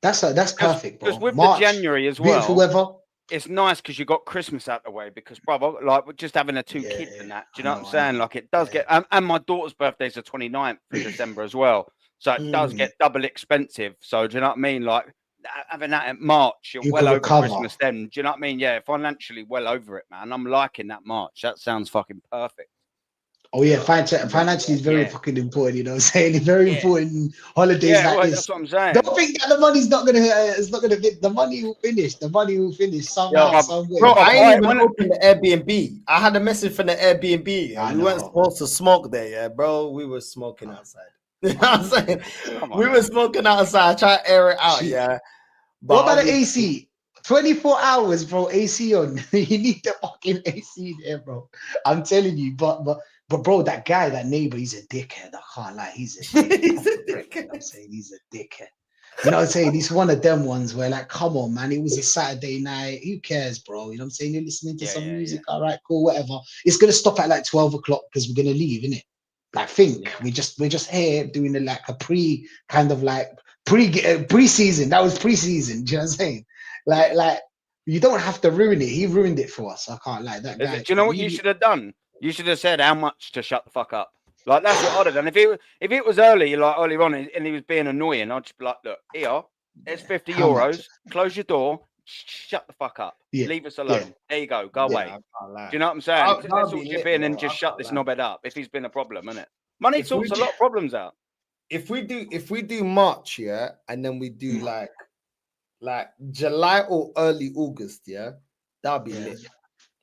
That's perfect, bro. Because with March, the January as well, beautiful weather. It's nice because you got Christmas out the way. Because, brother, like just having the 2 kids and that. Do you know what I'm saying? Like it does get. And my daughter's birthday's the 29th of December as well. So it does get double expensive. So do you know what I mean? Like having that in March, you're well over Christmas then. Do you know what I mean? Yeah, financially well over it, man. I'm liking that March. That sounds fucking perfect. Oh yeah, financially is very fucking important. You know what I'm saying? It's very important. Holidays like this. That's what I'm saying. Don't think that the money's not gonna. It's not gonna fit. The money will finish. The money will finish somehow, somewhere. Bro, I ain't even opened the Airbnb. I had a message from the Airbnb. We weren't supposed to smoke there, yeah, bro. We were smoking outside. You know what I'm saying? We were smoking outside, trying to air it out, yeah. But what about the AC? 24 hours, bro. AC on. You need the fucking AC there, bro. I'm telling you, but bro, that guy, that neighbor, he's a dickhead. I can't lie. He's a dickhead. I'm saying he's a dickhead. You know what I'm saying? He's one of them ones where, like, come on, man. It was a Saturday night. Who cares, bro? You know what I'm saying? You're listening to some music. All right, cool, whatever. It's gonna stop at like 12 o'clock because we're gonna leave, innit? Like, we're just here doing like a pre-season. That was pre-season. Do you know what I'm saying? Like you don't have to ruin it. He ruined it for us. I can't lie. That guy. Do you know what you should have done? You should have said how much to shut the fuck up. Like that's what I'd have done. If it was early, like earlier on, and he was being annoying, I'd just be like, look, here, it's 50 euros. Close your door. Shut the fuck up. Yeah. Leave us alone. There you go. Go away. Do you know what I'm saying? Let's all chip in and just shut this knobhead up. If he's been a problem, isn't it? Money sorts a lot of problems out. If we do March, yeah, and then we do like July or early August, yeah, that'll be lit.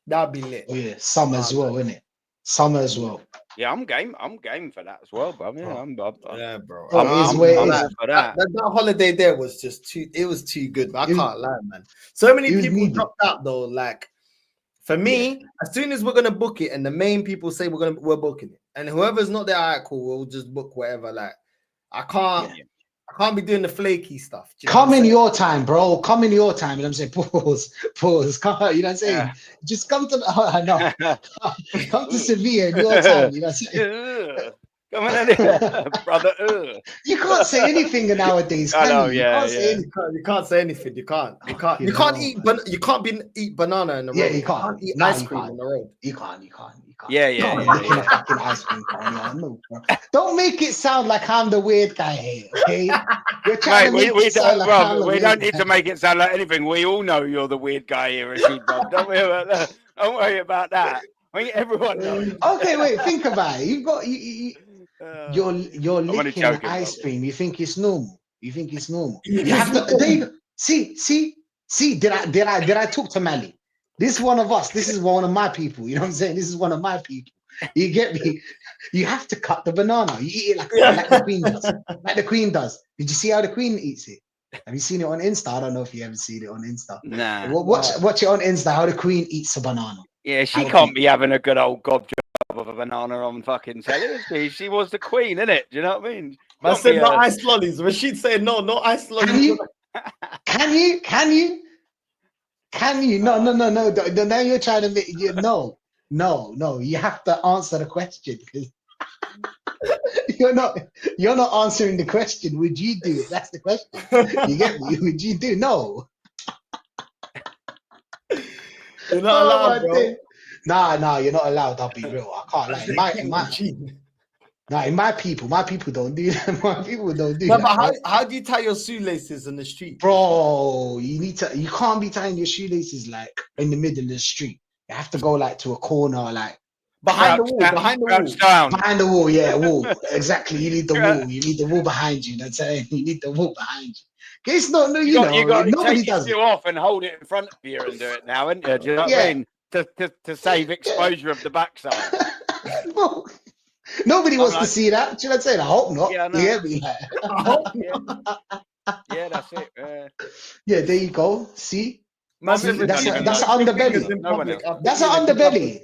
That'll be lit. Oh yeah, summer as well, isn't it? Summer as well. Yeah, I'm game for that as well, bro. Yeah, yeah, bro. I'm for that. That holiday there was just too. It was too good. I can't lie, man. So many people dropped out though. Like for me, as soon as we're gonna book it, and the main people say we're booking it, and whoever's not there, all right, cool. We'll just book whatever. Like I I can't be doing the flaky stuff. Do you know Come what I'm in saying? your time, bro. Come in your time. You know what I'm saying? Pause. Come, you know what I'm saying? Yeah. Just come to no. Come to Sevilla in your time. You know what I'm saying? Ugh. Come on in here, brother. Ugh. You can't say anything nowadays, I can know, you? You yeah, can't say yeah. anything. You can't say anything. You can't. You can't. You You can't know. eat. You can't eat banana in the Yeah, road. you can't. Eat No, ice you cream can't. on the road. You can't. Yeah, You yeah, can't be yeah, licking a yeah. fucking ice cream cone. Yeah, no, bro. Don't make it sound like I'm the weird guy here, okay? You're trying to Mate, make we it sound don't, like I'm bro, the we weird don't need guy. to make it sound like anything. We all know you're the weird guy here, Rachid, bro. Don't worry about that. Don't worry about that. I mean, everyone knows. Okay, wait. Think about it. You've got you're I'm only licking an joking, ice bro. cream. You think it's normal. You think it's normal. You have to. There you go. See. Did I talk to Mali? This is one of us. This is one of my people. You know what I'm saying? This is one of my people. You get me? You have to cut the banana. You eat it like the queen does. Like the queen does. Did you see how the queen eats it? Have you seen it on Insta? I don't know if you ever seen it on Insta. Nah. Watch it on Insta. How the queen eats a banana. Yeah, she How the can't queen- be having a good old gob job of a banana on fucking telly, is she? She was the queen, innit? Do you know what I mean? I Can't said be no a- ice lollies. Rashid said no ice lollies. Can you? Can you? No. Now you're trying to make you no. You have to answer the question because you're not answering the question. Would you do it? That's the question. You get me? Would you do? No. You're not allowed, my bro. days. Nah, you're not allowed. I'll be real. I can't lie. In my people don't do that. My people don't do No, that. but Bro. how do you tie your shoelaces in the street? Bro, you can't be tying your shoelaces like in the middle of the street. You have to go like to a corner, like Behind the crouch wall. down- Behind the crouch wall. down. behind the wall. Yeah, wall. Exactly. You need the wall. You need the wall behind you. That's it. You need the wall behind you. It's not, You got to nobody take your does it. shoe off and hold it in front of you and do it now, isn't you? Do you know what I Yeah. mean? To save exposure of the backside. No, nobody wants to like- see that. Should I say that? I hope not. Yeah, I know. You hear me? Like, Yeah, that's it. yeah, there you go. See? Most See, of us that's don't a- even that's know. an underbelly. No one else. That's an underbelly.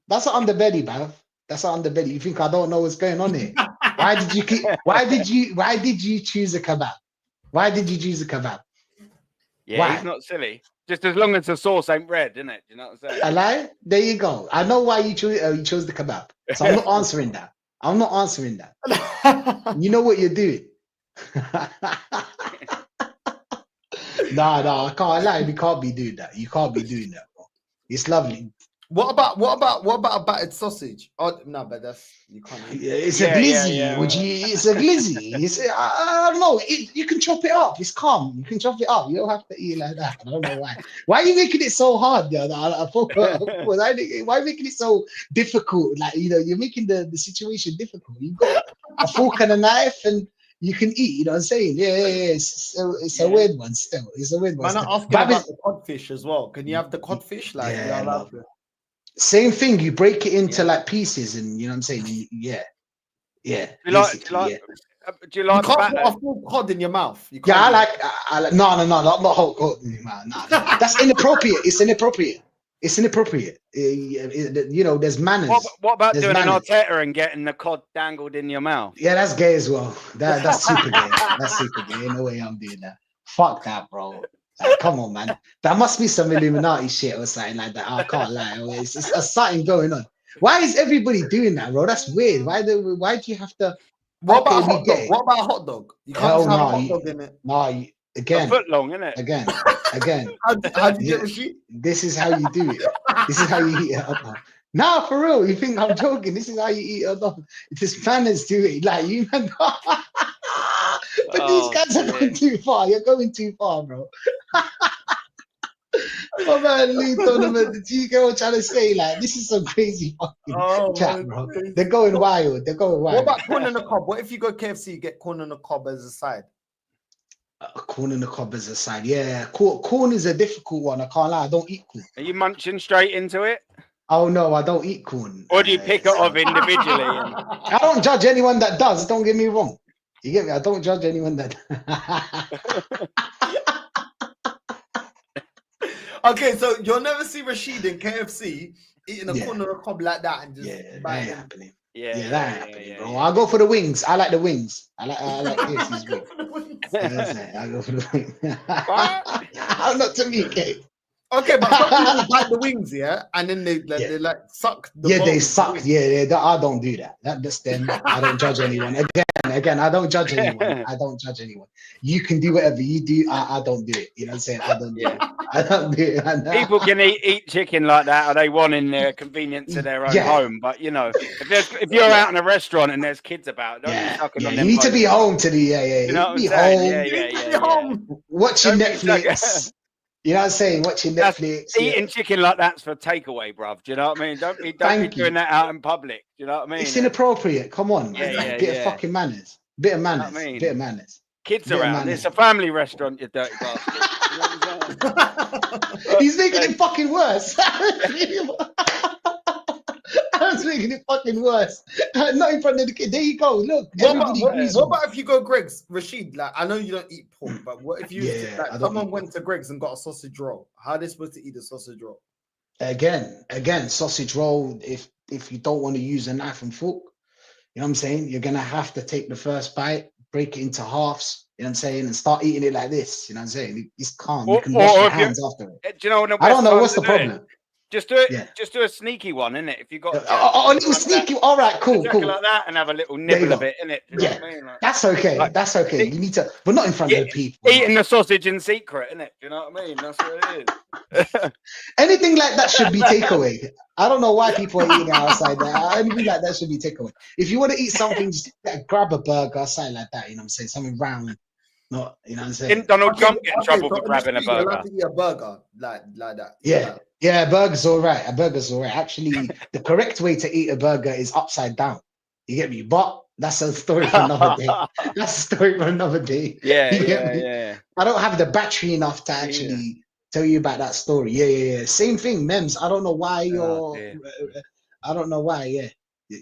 That's an underbelly, bruv. That's an underbelly. You think I don't know what's going on here? Why did you choose a kebab? Why did you choose a kebab? Yeah, Why? he's not silly. Just as long as the sauce ain't red, isn't it? Do you know what I'm saying? A lie? There you go. I know why you chose the kebab. So I'm not answering that. You know what you're doing. No, I can't lie. You can't be doing that. You can't be doing that, bro. It's lovely. What about a battered sausage? Oh no, but that's you can't eat. Yeah, it's Yeah, a glizzy. yeah. It's a glizzy. I don't know. You can chop it up. It's calm. You can chop it up. You don't have to eat it like that. I don't know why. Why are you making it so hard? Why are you making it so difficult? Like, you're making the situation difficult. You've got a fork and a knife and you can eat. You know what I'm saying? Yeah. It's a weird one still. It's a weird one. Man, I'm Still. asking about the codfish as well. Can you have the codfish? Like, Yeah, you're allowed to- Same thing. You break it into like pieces, and you know what I'm saying. Yeah. Do you like? Do basically, you yeah. do you You like can't batter? put a full cod in your mouth. You Yeah, can't I do like. No, not whole coat. No. That's inappropriate. It's inappropriate. There's manners. What about There's doing an manners. Arteta and getting the cod dangled in your mouth? Yeah, that's gay as well. That's super gay. That's super gay. Ain't no way I'm doing that. Fuck that, bro. Like, come on, man. That must be some Illuminati shit or something like that. I can't lie. It's something going on. Why is everybody doing that, bro? That's weird. Why do you have to? What about a Okay, we hot get dog? it. What about a hot dog? You can't Hell just have a no. hot dog in it. A Again. foot long, isn't it? Again. How do you Yeah. get Rashid? This is how you do it. This is how you eat a hot dog. Nah, for real. You think I'm joking? This is how you eat a hot dog. This manners to it. Like you, man. But these guys are going too far. You're going too far, bro. Oh man, Lee Tournament, the G girl trying to say like this is some crazy fucking chat, bro. They're going wild. What about corn on the cob? What if you go KFC, you get corn on the cob as a side? Corn on the cob as a side. Yeah, corn is a difficult one. I can't lie. I don't eat corn. Are you munching straight into it, Oh no, I don't eat corn. or do you pick it off individually? And... I don't judge anyone that does. Don't get me wrong. You get me? I don't judge anyone that. Okay, so you'll never see Rashid in KFC eating a Yeah. corn on the cob like that and just Yeah, that bang ain't it. happening. Yeah, that ain't happening, bro. I'll go for the wings. I like the wings. I like KFC's wings. I go for the wings. I'm not to me, Kate. Okay, but some people bite the wings, yeah, and then they like suck. They suck. I don't do that. That's them. I don't judge anyone. Again, I don't judge anyone. I don't judge anyone. You can do whatever you do. I don't do it. You know what I'm saying? I don't do it. I don't do it. People can eat chicken like that, or they want in their convenience of their own home. But you know, if you're out in a restaurant and there's kids about, don't be sucking on them. You need to be home to the You know what I'm saying? Home. Watching Netflix. You know what I'm saying? Watching Netflix. Eating chicken like that's for takeaway, bruv. Do you know what I mean? Don't be doing that out in public. Do you know what I mean? It's inappropriate. Come on, man. Bit of fucking manners. Bit of manners. Bit of manners. Kids around. It's a family restaurant, you dirty bastard. You know what I'm saying? He's making it fucking worse. I was making it fucking worse. Not in front of the kid. There you go. Look. What about if you go Greg's, Rachid? Like, I know you don't eat pork, but what if you someone went to Greg's and got a sausage roll? How are they supposed to eat a sausage roll? Again, sausage roll. If you don't want to use a knife and fork, you know what I'm saying? You're gonna have to take the first bite, break it into halves. You know what I'm saying, and start eating it like this. You know what I'm saying? It's calm. You can wash your hands after it. Do you know? I don't know what's the problem. Just do it. Just do a sneaky one, innit? If you got a little sneaky. All right, cool. Like that, and have a little nibble of it, innit? You know what I mean? Like, that's okay. That's okay. You need to, but not in front of the people. Eating the sausage in secret, innit? You know what I mean? That's what it is. Anything like that should be takeaway. I don't know why people are eating it outside there. Anything like that should be takeaway. If you want to eat something, just grab a burger, something like that. You know what I'm saying? Something round. Not, you know what I'm saying? Didn't Donald Trump get in trouble for grabbing a burger? Allowed to eat a burger like that. Yeah, a burger's all right. Actually, the correct way to eat a burger is upside down. You get me? But that's a story for another day. Yeah. I don't have the battery enough to actually tell you about that story. Yeah. Same thing, Mems. I don't know why I don't know why. Yeah.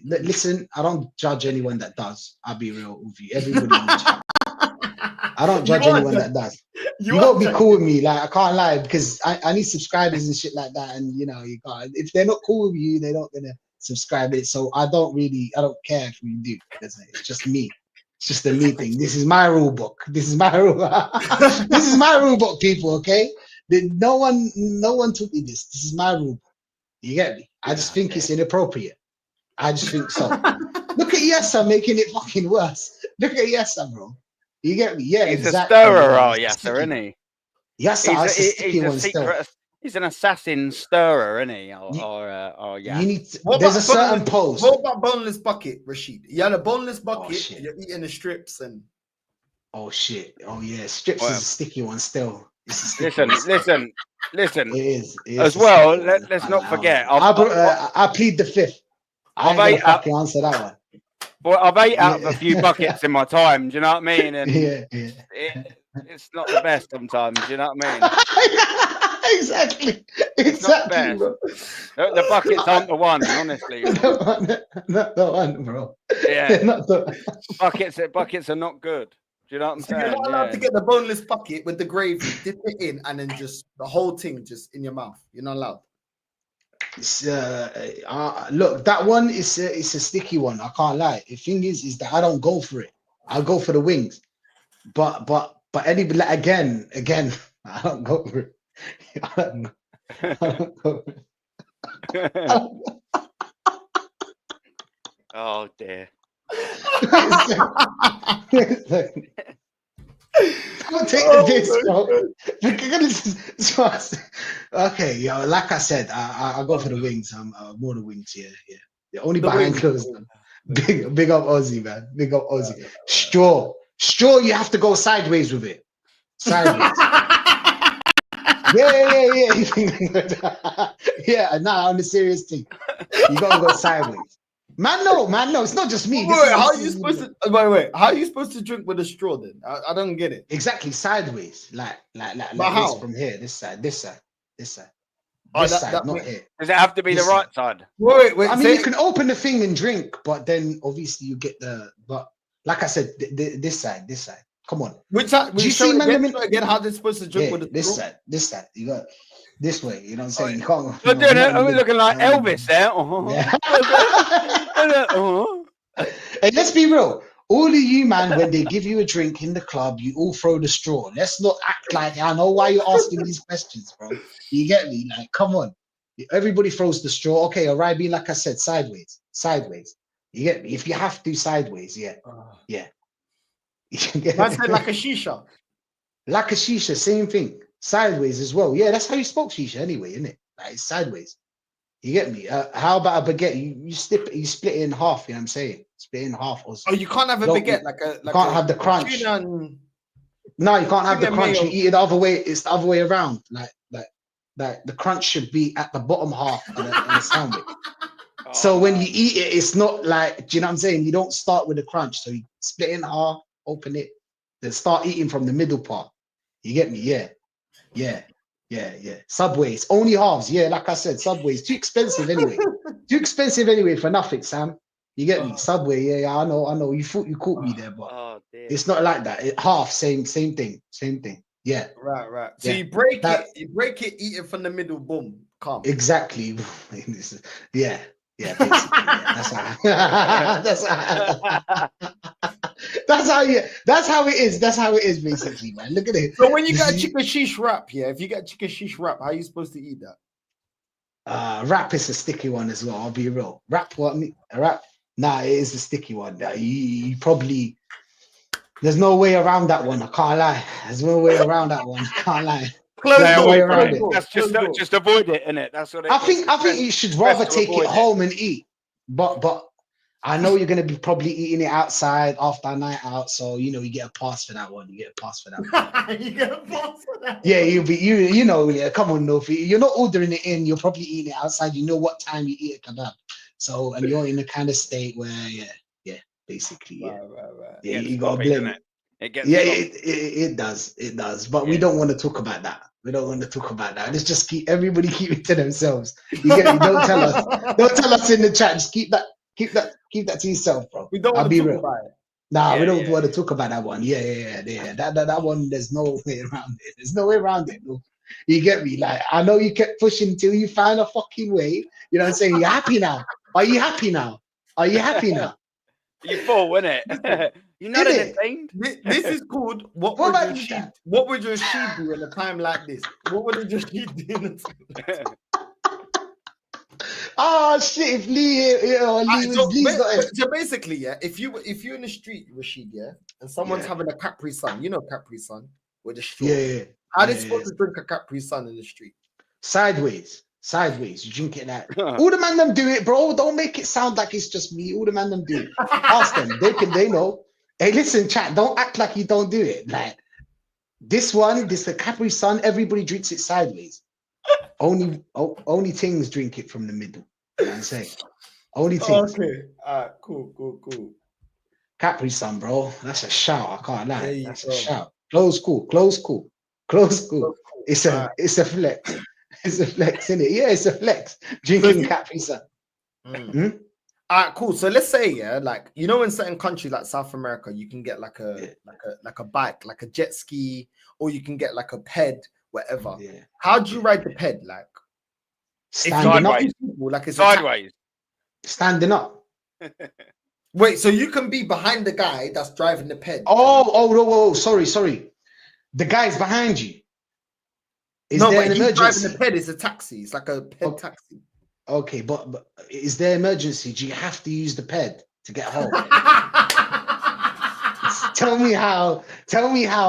Listen, I don't judge anyone that does. I'll be real with you. Everybody knows. I don't judge anyone that does. You gotta be cool with me, like I can't lie, because I need subscribers and shit like that, and you can't. If they're not cool with you, they're not gonna subscribe it. So I don't care if you do, because it's just me. It's just a me thing. This is my rule book. This is my rule. This is my rule book, people. Okay, no one took me this. This is my rule book. You get me? I just think it's inappropriate. I just think so. Look at Yessa making it fucking worse. Look at Yessa, bro. You get me? Yeah, he's exactly. A stirrer, Yasser, isn't he? Yes, he's an assassin stirrer, isn't he? Yeah. You need to, there's a certain pose. What about boneless bucket, Rachid? You had a boneless bucket. You're eating the strips and. Oh shit! Oh yeah, strips is a sticky one still. Listen. It is as well. Let's not forget. I plead the fifth. I fucking answer that one. Well, I've ate out of a few buckets in my time. Do you know what I mean? And it's not the best sometimes. Do you know what I mean? Exactly. Bro. The buckets aren't the one, honestly. Not the one, bro. Yeah, buckets are not good. Do you know what I'm saying? You're not allowed to get the boneless bucket with the gravy, dip it in, and then just the whole thing just in your mouth. You're not allowed. Look, that one is a sticky one. I can't lie. The thing is that I don't go for it. I'll go for the wings. But anybody, again, I don't go for it. I don't go for it. Oh dear. Don't take the disc, bro. Okay, like I said, I go for the wings. I'm more the wings. Yeah. Only the behind closed. Big up Aussie, man. Big up Aussie. Straw. You have to go sideways with it. Sideways. Yeah. And now on the serious thing, you gotta go sideways. Man, no, it's not just me. How are you supposed to drink with a straw then? I don't get it. Exactly, sideways, like how? This from here, this side, not here. Does it have to be the right side? Wait. I mean, you can open the thing and drink, but then obviously you get but like I said, this side. Come on. Which side? Do you see, man? Again, how they're supposed to drink with a straw? This side. You got. this way. You know what I'm saying? You can't. You're doing it. not in the I'm looking like middle. Elvis there. Yeah. Hey, let's be real. All of you, man, when they give you a drink in the club, you all throw the straw. Let's not act like I know why you're asking these questions, bro. You get me? Like, come on. Everybody throws the straw. Okay, all right, be like I said, sideways. Sideways. You get me? If you have to, sideways, yeah. Yeah. Man said like a shisha. Like a shisha, same thing. Sideways as well. Yeah, that's how you spoke shisha anyway, isn't it? Like, it's sideways. You get me? How about a baguette? You split it in half, you know what I'm saying? Split it in half. Or Oh, you can't have a baguette like a. You can't have the crunch. And, No, you can't have the tuna crunch. You mayo. eat it the other way. It's the other way around. Like the crunch should be at the bottom half of the sandwich. So when you eat it, it's not like, do you know what I'm saying? You don't start with the crunch. So you split it in half, open it, then start eating from the middle part. You get me? Yeah. Subways, only halves. Yeah, like I said, Subways. Too expensive anyway. Too expensive anyway for nothing, Sam. You get me? Subway, yeah, I know. You thought you caught me there, but it's not like that. Half, same thing. Yeah. Right. So Yeah. you break it, eat it from the middle, boom, calm. Exactly. Yeah, basically. Yeah. That's how it is. That's how it is, basically, man. Look at it. So when you got a chicken shish wrap, if you get chicken shish wrap, how are you supposed to eat that? Wrap is a sticky one as well. I'll be real. Wrap. Nah, it is a sticky one. You probably. There's no way around that one. I can't lie. There's no way around that one. I can't lie. Close way around it. That's just avoid it, innit? That's what it I is. think you should rather take it home and eat. But I know you're gonna be probably eating it outside after a night out, so you get a pass for that one. You get a pass for that one. You get a pass for that. Yeah, yeah. Come on, Nofi. You're not ordering it in. You're probably eating it outside. You know what time you eat a kebab. So, and you're in a kind of state where, basically, Right. Yeah, you gotta blame it. It does. But we don't want to talk about that. Let's just everybody keep it to themselves. You get me? Don't tell us in the chat. Just keep that to yourself, bro. We don't want to talk about it. Nah, we don't want to talk about that one. Yeah. That one, there's no way around it. There's no way around it. No. You get me? Like, I know you kept pushing until you found a fucking way. You know what I'm saying? You're happy now. Are you happy now? You full, innit? You're not entertained. This is called what would Rachid do in a time like this? What would Rachid do in a time? Oh shit! If Lee's got it. So basically, if you're in the street, Rachid, and someone's having a Capri Sun, Capri Sun with a straw. Yeah. How are they supposed to drink a Capri Sun in the street? Sideways. You drink it like all the man them do it, bro. Don't make it sound like it's just me. All the man them do it. Ask them. They know. Hey, listen, chat. Don't act like you don't do it. Like this the Capri Sun. Everybody drinks it sideways. Only things drink it from the middle. You know what I'm saying? Only things. Okay. Cool. Capri Sun, bro. That's a shout. I can't lie. That's a shout. Close cool. It's a flex. It's a flex, isn't it? Yeah, it's a flex. Drinking Capri Sun. Cool. So let's say, in certain countries like South America, you can get like a bike, like a jet ski, or you can get like a ped, whatever. Yeah. How do you ride the ped? Like sideways. Sideways. Standing up. Wait, so you can be behind the guy that's driving the ped. Oh, sorry. The guy's behind you. Is there an emergency? Driving the ped is a taxi. It's like a ped taxi. Okay, but is there emergency? Do you have to use the ped to get home? Tell me how.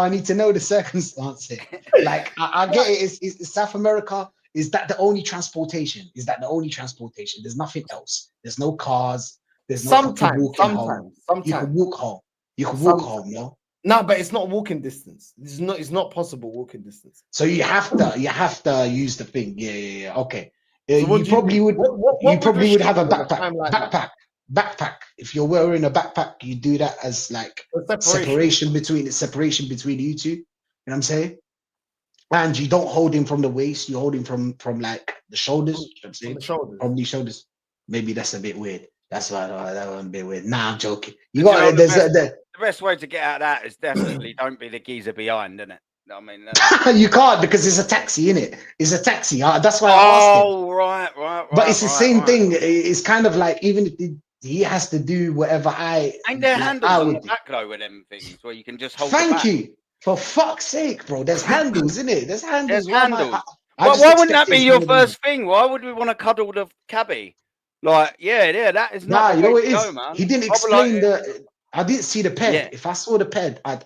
I need to know the circumstances. Like, I get it. It's South America. Is that the only transportation? There's nothing else. There's no cars. There's no sometimes. You can walk home. No? No, but it's not walking distance. It's not possible walking distance. So you have to use the thing. Yeah. Okay. So you probably would have a backpack. Backpack. If you're wearing a backpack, you do that as like separation between you two. You know what I'm saying? And you don't hold him from the waist. You hold him from like the shoulders. You know what I'm saying? From the shoulders. Maybe that's a bit weird. That's why that one a bit weird. Nah, I'm joking. The best way to get out of that is definitely don't be the geezer behind, isn't it? I mean, You can't because it's a taxi, innit? It's a taxi. That's why I asked him. oh, right. But it's the same thing. It's kind of like even if he has to do whatever Ain't there like, handles I on would the do. back though with them things where you can just hold the Thank back? you. For fuck's sake, bro. There's handles, isn't it? There's handles. There's handles. I just Why wouldn't that expect be it's your one of them. first thing? Why would we want to cuddle the cabbie? Like, yeah, that is not Nah, the you know way what to it go, is? man. He didn't I'll be like, explain I didn't see the ped. Yeah. If I saw the ped, I'd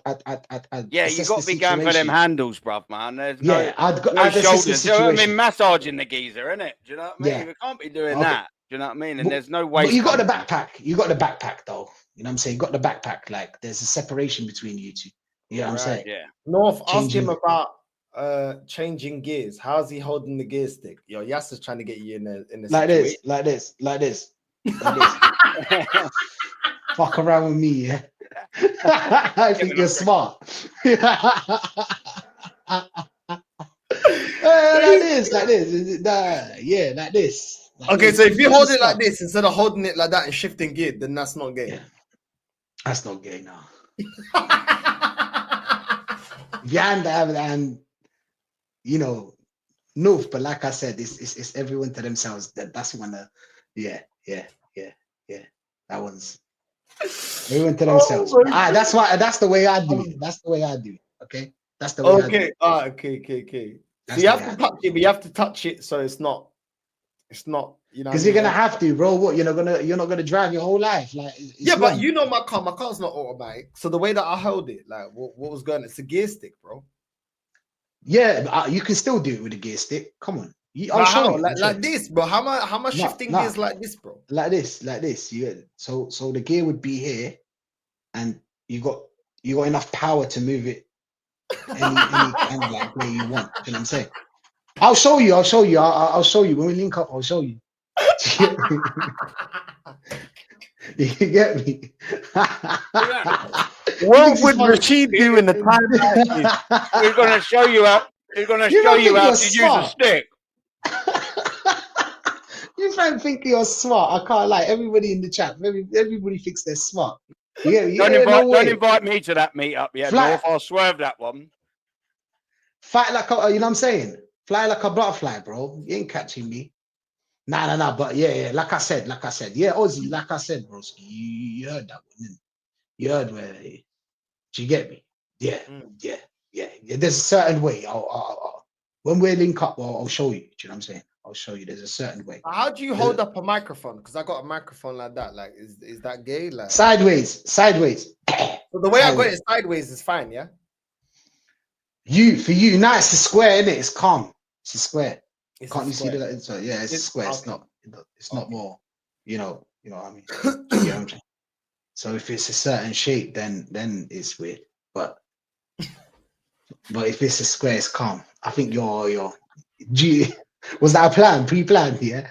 yeah, you assess got the to be going for them situation. handles, bruv, man. There's Yeah, no I'd assess the shoulders. So, I mean, situation. massaging the geezer, innit? Do you know what I mean? Yeah. We can't be doing Okay. that. Do you know what I mean? And But, there's no but waist. you got the covering. backpack. You got the backpack though. You know what I'm saying? You got the backpack. Like there's a separation between you two. You know what I'm saying? Yeah. North, ask Changing- him about changing gears. How's he holding the gear stick? Yo, Yas is trying to get you in a Like situation. this. Fuck around with me, yeah. I think you're smart. Like this. Yeah, like this. Like Okay, this. so if you Easy hold it stuff. like this instead of holding it like that and shifting gear, then that's not gay. Yeah. That's not gay now. If you hand and you know, no, but like I said, it's everyone to themselves. That's one of yeah. That one's everyone to themselves. That's the way I do it. That's the way I do it. Okay. That's the way I do it. Okay. So That's you the have way to I do touch it, but you have to touch it so it's not, you know. Because you're gonna have to, bro. What you're not gonna drive your whole life, like it's Yeah, long. but you know my car's not automatic. So the way that I held it, like what was going, it's a gear stick, bro. Yeah, but, you can still do it with a gear stick. Come on, I'll But show how? you. Like this, bro. How am I shifting gears like this, bro? Like this. So the gear would be here, and you got enough power to move it any kind of like way you want. You know what I'm saying? I'll show you. I'll show you when we link up. I'll show you. You get me? What would Rachid do in the time? We're going to show you how. We're going to show you how to use a stick. You might think you're smart. I can't lie. Everybody in the chat, everybody thinks they're smart. Yeah, Don't invite me to that meetup yet, North. I'll swerve that one. Fight like you know what I'm saying? Fly like a butterfly, bro. You ain't catching me. Nah. But yeah. Like I said. Yeah, Ozzy. Like I said, bro. You heard that one. Didn't you? You heard where? Do you get me? Yeah. There's a certain way. I'll when we link up, I'll show you. Do you know what I'm saying? I'll show you. There's a certain way. How do you hold up a microphone? Because I got a microphone like that. Like, is that gay? Like sideways. So the way I got it sideways is fine, yeah. For you, now it's a square, isn't it? It's calm. It's a square. Can't you see square. that? So yeah, it's a square. Okay. It's not more. You know what I mean. You know what I'm saying? So if it's a certain shape, then it's weird. But if it's a square, it's calm. I think your was that a plan? Pre-planned, yeah.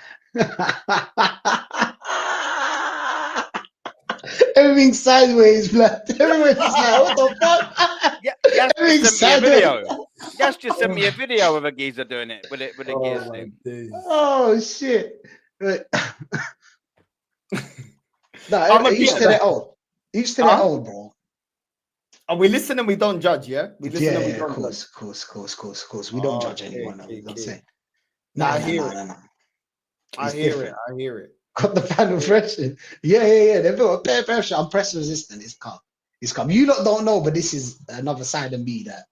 Everything sideways, blood. Everyone's just like, what the fuck? Yeah, Everything sent me a sideways. video. Gas just sent me a video of a geezer doing it with a gear stick. Oh shit! Right. Each to their own. Each to their own, bro. And we listen and we don't judge, yeah. We listen and we don't of course. We don't judge anyone. I'm saying. Nah, I hear it. I hear it. Got the fan impression. Yeah. They've got a pair pressure. I'm press resistant. It's calm. You lot don't know, but this is another side of me that.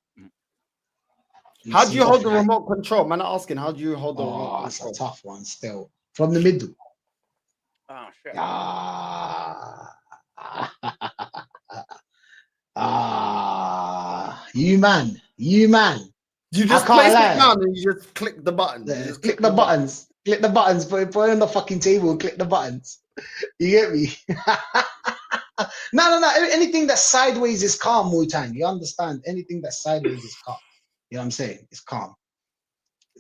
How do you hold the remote control? Man, I'm asking, how do you hold the remote control? That's a tough one still. From the middle. Oh shit. You man. You just place it down and you just click the button. Yeah, click the buttons. Click the buttons. Put it on the fucking table and click the buttons. You get me? No. Anything that's sideways is calm, Wu-Tang. You understand? Anything that's sideways is calm. You know what I'm saying? It's calm.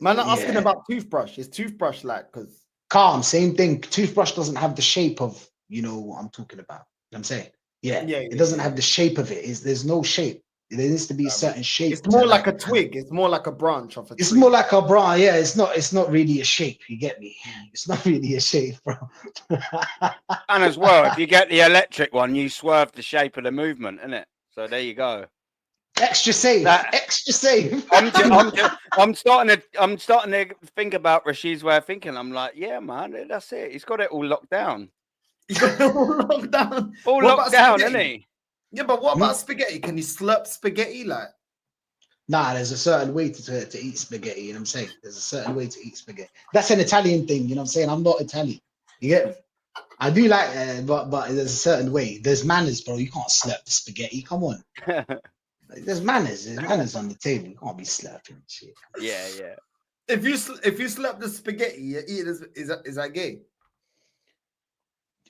Man, I'm asking about toothbrush. Is toothbrush like, because calm, same thing. Toothbrush doesn't have the shape of, what I'm talking about. You know what I'm saying? Yeah. It doesn't have the shape of it. There's no shape. There needs to be a certain shape. It's more like a twig. It's more like a branch of a twig. It's more like a branch. Yeah, it's not really a shape. You get me? It's not really a shape, bro. And as well, if you get the electric one, you swerve the shape of the movement, innit? So there you go. Extra safe. That- Extra safe. I'm starting to think about Rashid's way of thinking. I'm like, yeah, man, that's it. He's got it all locked down. You got it all locked down. All What locked about down, spaghetti? isn't he? Yeah, but what about spaghetti? Can you slurp spaghetti like? Nah, there's a certain way to eat spaghetti, you know what I'm saying? There's a certain way to eat spaghetti. That's an Italian thing, you know what I'm saying? I'm not Italian. You get me? I do like but there's a certain way. There's manners, bro. You can't slurp the spaghetti. Come on. Like, there's manners. There's manners on the table. You can't be slurping shit. Yeah. If you slurp the spaghetti, you eat it, is that gay?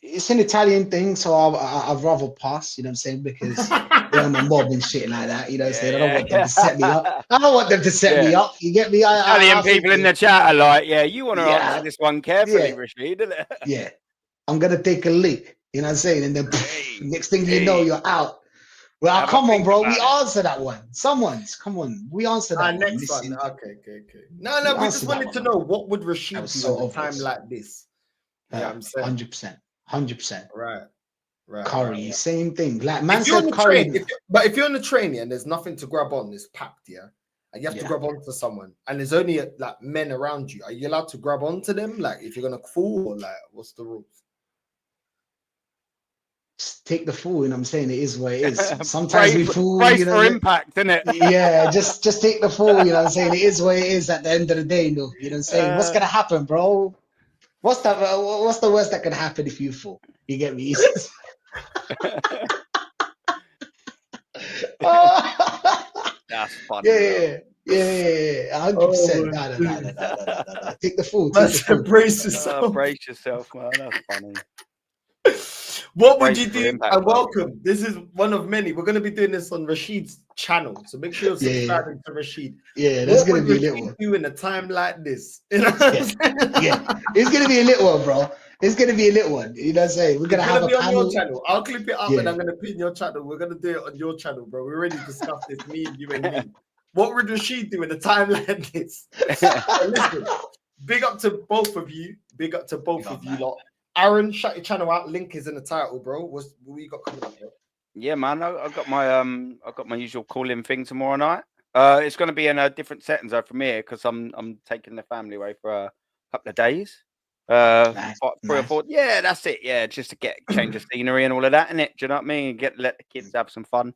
It's an Italian thing, so I'd rather pass, you know what I'm saying? Because they're on the mob and shit like that, you know what I'm saying? I don't want them to set me up. I don't want them to set me up. You get me? Italian people in the chat are like, yeah, you want to Yeah. answer this one carefully, Yeah. Rashid, isn't it? Yeah. I'm going to take a lick, you know what I'm saying? And then next thing you know, you're out. Well, Have a come on, think bro. about We it. answer that one. Come on. We answer that one. Next Listen. one. Okay. No, we just answer that wanted to one. know what would Rashid That do was so at a time obvious. like this. Yeah, I'm saying 100%. right. Curry, same thing. Like man If you're on said, the Curry. train, if you're on the train and there's nothing to grab on, it's packed, yeah, and you have to grab onto someone, and there's only like men around you, are you allowed to grab onto them? Like if you're gonna fall, or like what's the rules? Just take the fall, you know what I'm saying? It is what it is. Sometimes we fall, Brace you know. for impact, isn't it? Yeah, just take the fall, you know what I'm saying? It is what it is at the end of the day, no. You know what I'm saying? What's gonna happen, bro? What's the worst that can happen if you fall? You get me? That's funny. Yeah, 100%. No. Take the fall. Brace yourself. Brace yourself, man. That's funny. What would Brace you for do? impact, And welcome. This is one of many. We're going to be doing this on Rashid's channel, so make sure you're subscribing to Rashid. Yeah, there's going to be a Rashid little one. do in a time like this? You know what I'm saying? Yeah, it's going to be a little one, bro. It's going to be a little one. You know what I'm saying? We're going to have a be on panel. your channel. I'll clip it up and I'm going to pin your channel. We're going to do it on your channel, bro. We already discussed this, me, you, and me. What would Rashid do in a time like this? Listen, big up to both of you. Big up to both of you lot. Aaron, shut your channel out. Link is in the title, bro. What you got coming up, bro? Yeah, man. I got my usual call-in thing tomorrow night. It's going to be in a different settings from here because I'm taking the family away for a couple of days. Nice. 3 or 4. Yeah, that's it. Yeah, just to get change of scenery and all of that, innit? Do you know what I mean? Let the kids have some fun.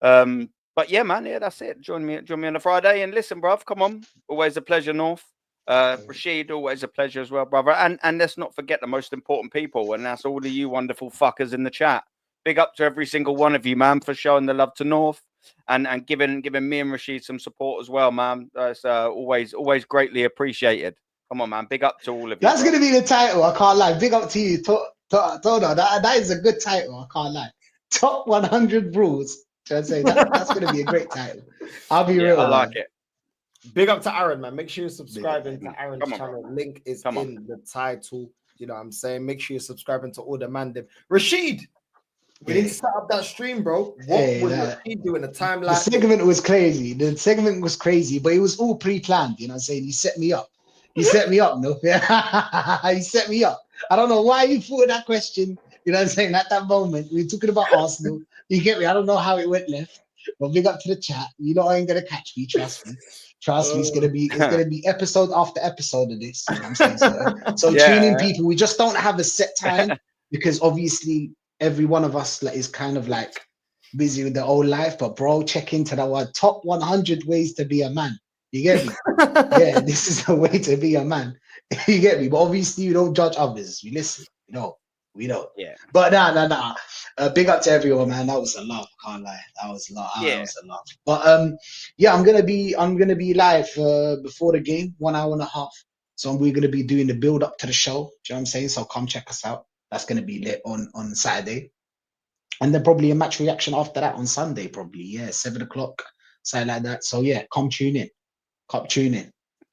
But yeah, man. Yeah, that's it. Join me on a Friday and listen, bruv. Come on. Always a pleasure, North. Rashid, always a pleasure as well, brother. And let's not forget the most important people, and that's all of you wonderful fuckers in the chat. Big up to every single one of you, man, for showing the love to North and giving me and Rashid some support as well, man. That's always greatly appreciated. Come on, man. Big up to all of you. That's going to be the title. I can't lie. Big up to you. That is a good title. I can't lie. Top 100 Bros. That's going to be a great title. I'll be real. I like it. Big up to Aaron, man. Make sure you're subscribing to Aaron's channel. Link is in the title. You know what I'm saying? Make sure you're subscribing to all the man them. Rashid, we need to set up that stream, bro. What would Rashid do in a time like the segment was crazy. The segment was crazy, but it was all pre-planned. You know what I'm saying? You set me up. You set me up, no? You set me up. I don't know why you put that question. You know what I'm saying? At that moment, we were talking about Arsenal. You get me? I don't know how it went left. But big up to the chat. You know I ain't gonna catch me, trust me. Trust me, it's gonna be episode after episode of this. You know what I'm saying? So tune in, people. We just don't have a set time because obviously every one of us is kind of like busy with their own life. But bro, check into that one. Top 100 ways to be a man. You get me? Yeah, this is the way to be a man. You get me? But obviously you don't judge others. We listen. We don't. Yeah. But nah. Big up to everyone, man. That was a laugh. I can't lie. That was a laugh. That was a laugh. But yeah, I'm gonna be live before the game, 1 hour and a half. So we're gonna be doing the build up to the show. Do you know what I'm saying? So come check us out. That's gonna be lit on Saturday, and then probably a match reaction after that on Sunday. Probably 7 o'clock, something like that. So yeah, come tune in.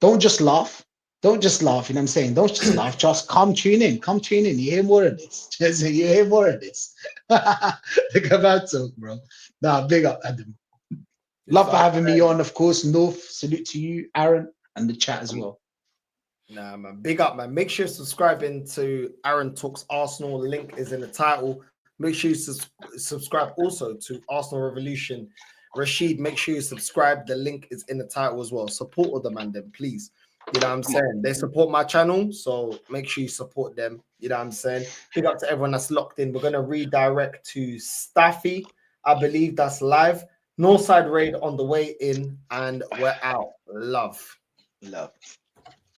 Don't just laugh. You know what I'm saying? Don't just laugh. Just come tune in. You hear more of this. You hear more of this. Look about talk, bro. Nah, big up, Adam. Love for having me on, of course. North, salute to you, Aaron, and the chat as well. Nah, man. Big up, man. Make sure you're subscribing to Aaron Talks Arsenal. Link is in the title. Make sure you subscribe also to Arsenal Revolution Rachid, make sure you subscribe. The link is in the title as well. Support all the man, then please. You know what I'm saying? They support my channel, so make sure you support them. You know what I'm saying? Big up to everyone that's locked in. We're going to redirect to Staffy. I believe that's live. Northside Raid on the way in, and we're out. Love. Love.